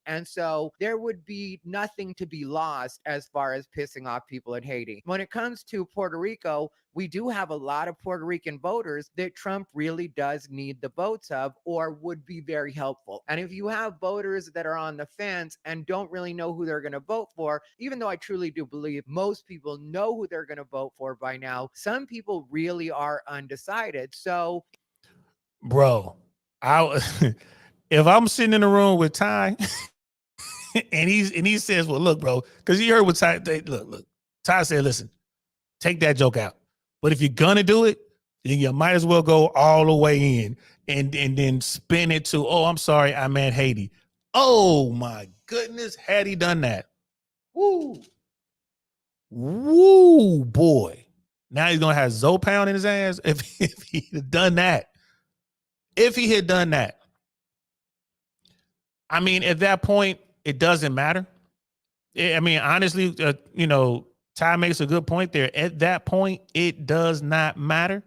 And so there would be nothing to be lost as far as pissing off people in Haiti. When it comes to Puerto Rico, we do have a lot of Puerto Rican voters that Trump really does need the votes of or would be very helpful. And if you have voters that are on the fence and don't really know who they're going to vote for, even though I truly do believe most people know who they're going to vote for by now, some people really are undecided. So, bro, if I'm sitting in a room with Ty and he says, "Well, look, bro," because he heard what Ty look. Ty said, "Listen, take that joke out. But if you're gonna do it, then you might as well go all the way in and then spin it to, oh, I'm sorry, I meant Haiti." Oh my goodness, had he done that? Woo, boy. Now he's gonna have Zoe Pound in his ass if he had done that. If he had done that. I mean, at that point, it doesn't matter. I mean, honestly, Ty makes a good point there. At that point, it does not matter.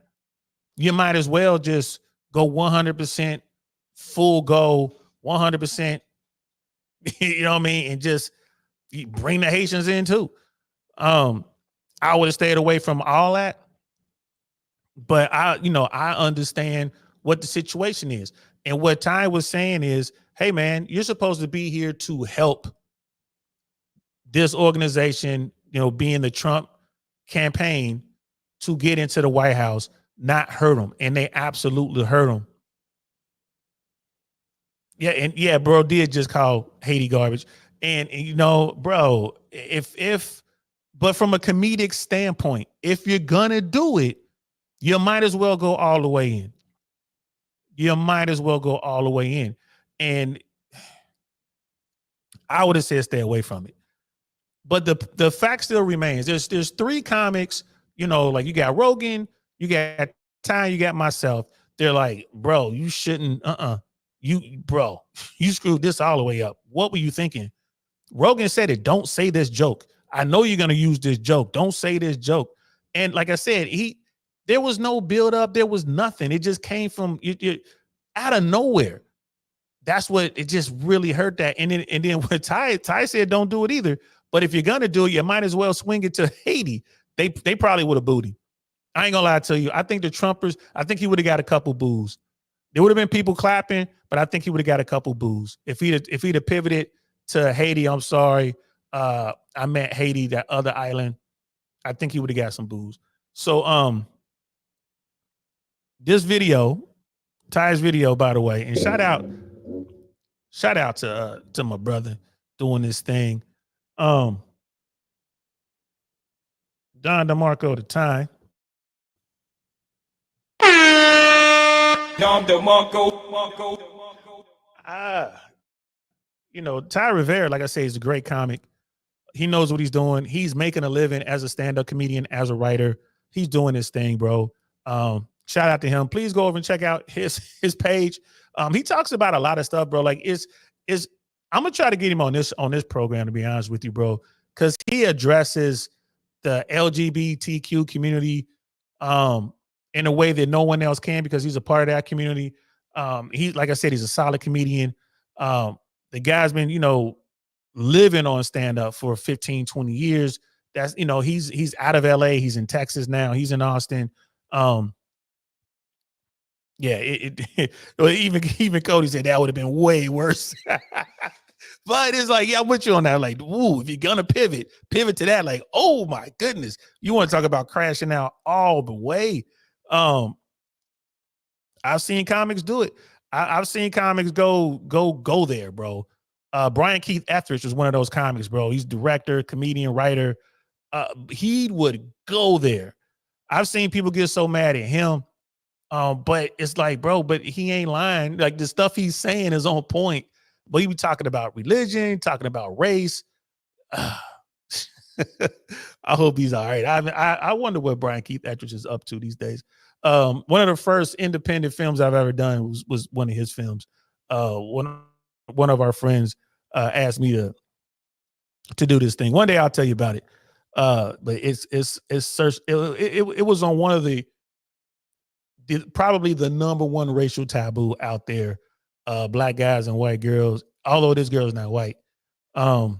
You might as well just go 100% full go, 100%, you know what I mean? And just bring the Haitians in too. I would have stayed away from all that. But I understand what the situation is. And what Ty was saying is, hey, man, you're supposed to be here to help this organization, be in the Trump campaign to get into the White House, not hurt them. And they absolutely hurt them. Yeah, and yeah, bro did just call Haiti garbage. And bro, but from a comedic standpoint, if you're gonna do it, you might as well go all the way in. You might as well go all the way in. And I would have said stay away from it. But the fact still remains. There's three comics, like you got Rogan, you got Ty, you got myself. They're like, bro, you shouldn't, you screwed this all the way up. What were you thinking? Rogan said it, don't say this joke. I know you're going to use this joke. Don't say this joke. And like I said, there was no build up. There was nothing. It just came from out of nowhere. that's what it just really hurt that. And then when Ty said don't do it either. But if you're gonna do it, you might as well swing it to Haiti. They probably would have booed him. I ain't gonna lie to you. I think the Trumpers, I think he would have got a couple boos. There would have been people clapping, but I think he would have got a couple boos. If he'd have pivoted to Haiti, I'm sorry. I meant Haiti, that other island. I think he would have got some boos. So this video, Ty's video, by the way, and shout out to my brother doing this thing. Don DeMarco the Ty. Don DeMarco. You know, Ty Rivera, like I say, is a great comic. He knows what he's doing. He's making a living as a stand-up comedian, as a writer. He's doing his thing, bro. Shout out to him. Please go over and check out his page. He talks about a lot of stuff, bro. Like I'm gonna try to get him on this program, to be honest with you, bro, because he addresses the LGBTQ community in a way that no one else can, because he's a part of that community. Like I said, he's a solid comedian. The guy's been, living on stand-up for 15, 20 years. That's, he's out of LA. He's in Texas now. He's in Austin. Even Cody said that would have been way worse. But it's like, yeah, I'm with you on that. Like, ooh, if you're gonna pivot to that. Like, oh my goodness, you want to talk about crashing out all the way? I've seen comics do it. I've seen comics go there, bro. Brian Keith Etheridge was one of those comics, bro. He's director, comedian, writer. He would go there. I've seen people get so mad at him. But it's like, bro, but he ain't lying. Like, the stuff he's saying is on point. But he be talking about religion, talking about race. I hope he's all right. I wonder what Brian Keith Etheridge is up to these days. One of the first independent films I've ever done was one of his films. One of our friends asked me to do this thing. One day I'll tell you about it. But it was on one of probably the number one racial taboo out there. Black guys and white girls, although this girl is not white. But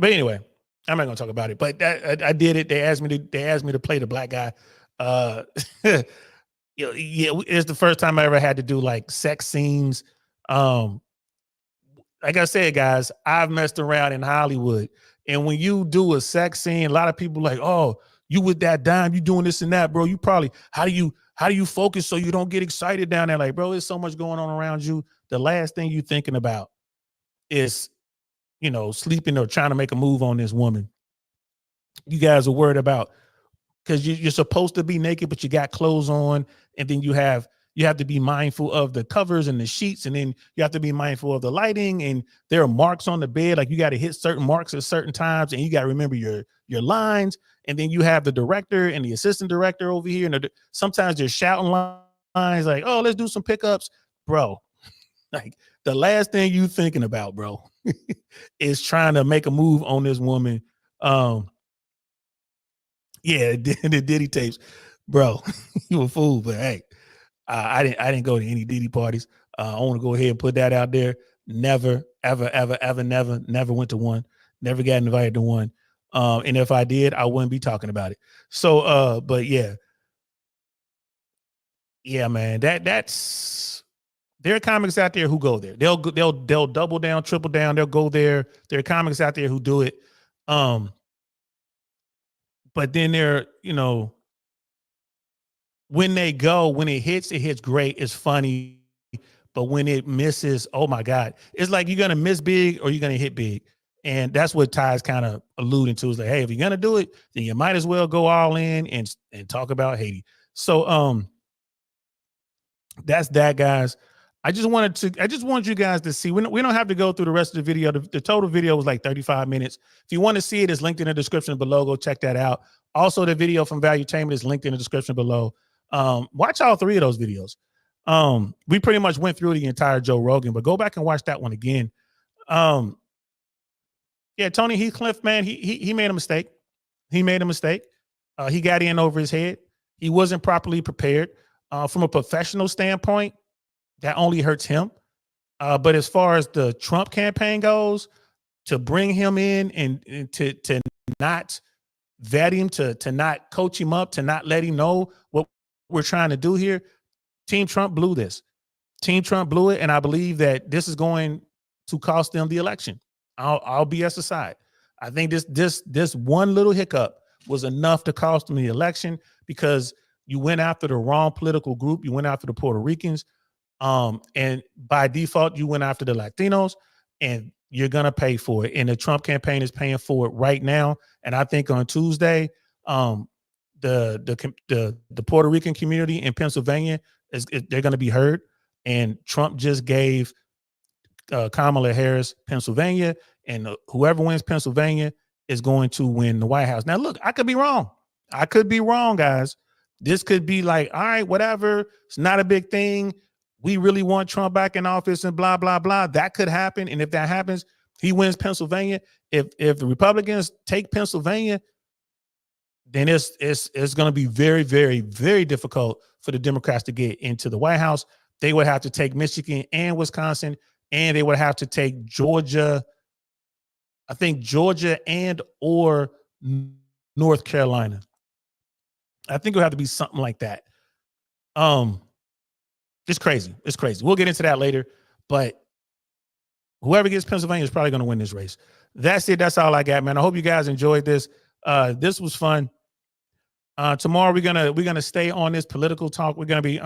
anyway, I'm not gonna talk about it. But I did it. They asked me to play the black guy. It's the first time I ever had to do like sex scenes. Like I said, guys, I've messed around in Hollywood, and when you do a sex scene, a lot of people like, oh, you with that dime, you doing this and that, bro. You probably how do you focus so you don't get excited down there? Like, bro, there's so much going on around you. The last thing you're thinking about is, sleeping or trying to make a move on this woman. You guys are worried about, because you're supposed to be naked, but you got clothes on, and then you have to be mindful of the covers and the sheets, and then you have to be mindful of the lighting, and there are marks on the bed. Like, you got to hit certain marks at certain times, and you got to remember your lines. And then you have the director and the assistant director over here, and sometimes they're shouting lines like, oh, let's do some pickups. Bro, like, the last thing you thinking about, bro, is trying to make a move on this woman. The Diddy tapes, bro, you a fool. But hey, I didn't go to any Diddy parties. I want to go ahead and put that out there. Never, ever, ever, ever, never went to one. Never got invited to one. And if I did, I wouldn't be talking about it. So, but yeah, man, that's, there are comics out there who go there. They'll double down, triple down. They'll go there. There are comics out there who do it. But then they're, when it hits great. It's funny. But when it misses, oh my God, it's like, you're going to miss big or you're going to hit big. And that's what Ty's kind of alluding to, is like, hey, if you're going to do it, then you might as well go all in and talk about Haiti. So, that's that, guys. I just want you guys to see, we don't have to go through the rest of the video. The total video was like 35 minutes. If you want to see it, it's linked in the description below. Go check that out. Also, the video from Valuetainment is linked in the description below. Watch all three of those videos. We pretty much went through the entire Joe Rogan, but go back and watch that one again. Tony Hinchcliffe, man, he made a mistake. He made a mistake. He got in over his head. He wasn't properly prepared. From a professional standpoint, that only hurts him. But as far as the Trump campaign goes, to bring him in and to not vet him, to not coach him up, to not let him know what we're trying to do here, Team Trump blew this. Team Trump blew it, and I believe that this is going to cost them the election. I'll BS aside. I think this one little hiccup was enough to cost them the election because you went after the wrong political group. You went after the Puerto Ricans. And by default, you went after the Latinos, and you're gonna pay for it. And the Trump campaign is paying for it right now. And I think on Tuesday, the Puerto Rican community in Pennsylvania they're gonna be heard. And Trump just gave Kamala Harris Pennsylvania, and whoever wins Pennsylvania is going to win the White House. Now, look, I could be wrong. I could be wrong, guys. This could be like, all right, whatever. It's not a big thing. We really want Trump back in office and blah, blah, blah. That could happen. And if that happens, he wins Pennsylvania. If the Republicans take Pennsylvania, then it's going to be very, very, very difficult for the Democrats to get into the White House. They would have to take Michigan and Wisconsin, and they would have to take Georgia. I think Georgia and or North Carolina. I think it'll have to be something like that. It's crazy. It's crazy. We'll get into that later. But whoever gets Pennsylvania is probably going to win this race. That's it. That's all I got, man. I hope you guys enjoyed this. This was fun. Tomorrow we're gonna stay on this political talk. We're gonna be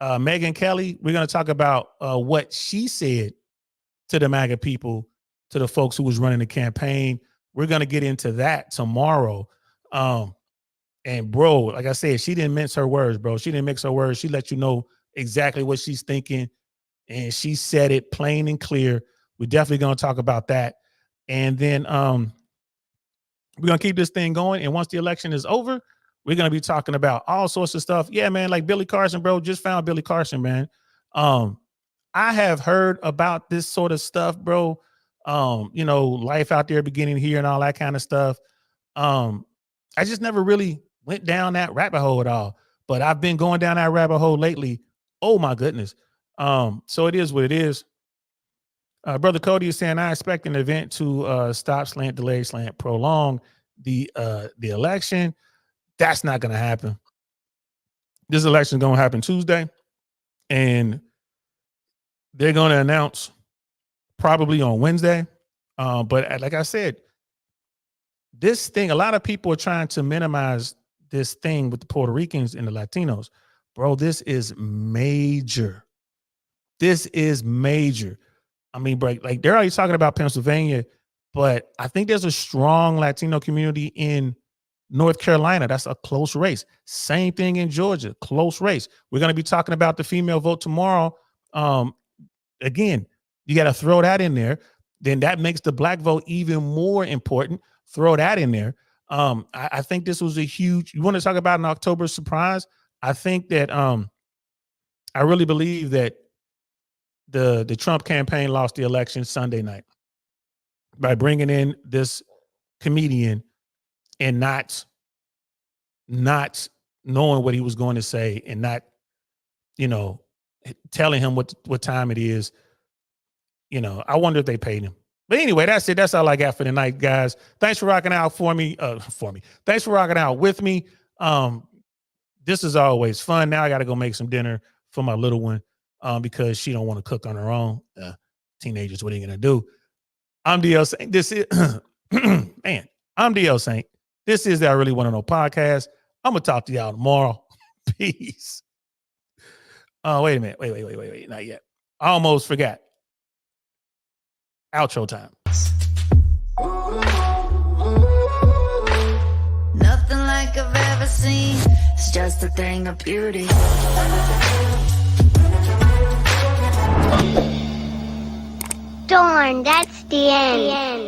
Megyn Kelly. We're gonna talk about what she said to the MAGA people, to the folks who was running the campaign. We're gonna get into that tomorrow. And bro, like I said, she didn't mince her words, bro. She didn't mix her words. She let you know exactly what she's thinking, and she said it plain and clear. We're definitely gonna talk about that, and then we're gonna keep this thing going. And once the election is over, we're gonna be talking about all sorts of stuff. Yeah, man, like Billy Carson, bro. Just found Billy Carson, man. I have heard about this sort of stuff, bro. You know, life out there beginning here and all that kind of stuff. I just never really went down that rabbit hole at all, but I've been going down that rabbit hole lately. Oh my goodness. So it is what it is. Brother Cody is saying, I expect an event to stop, slant, delay, slant, prolong the election. That's not going to happen. This election is going to happen Tuesday, and they're going to announce probably on Wednesday. But like I said, this thing, a lot of people are trying to minimize this thing with the Puerto Ricans and the Latinos. Bro, this is major. This is major. I mean, bro, like they're already talking about Pennsylvania, but I think there's a strong Latino community in North Carolina. That's a close race. Same thing in Georgia, close race. We're going to be talking about the female vote tomorrow. Again, you got to throw that in there. Then that makes the black vote even more important. Throw that in there. I think this was a huge, you want to talk about an October surprise? I think that I really believe that the Trump campaign lost the election Sunday night by bringing in this comedian and not knowing what he was going to say, and not, you know, telling him what time it is. You know, I wonder if they paid him. But anyway, that's it. That's all I got for tonight, guys. Thanks for rocking out for me. Thanks for rocking out with me. This is always fun. Now I got to go make some dinner for my little one because she don't want to cook on her own. Teenagers, what are you gonna do? I'm DL Saint. This is man. I'm DL Saint. This is the I Really Want to Know podcast. I'm gonna talk to y'all tomorrow. Peace. Oh, wait a minute. Wait. Not yet. I almost forgot. Outro time. Nothing like I've ever seen. It's just a thing of beauty. Darn, that's the end.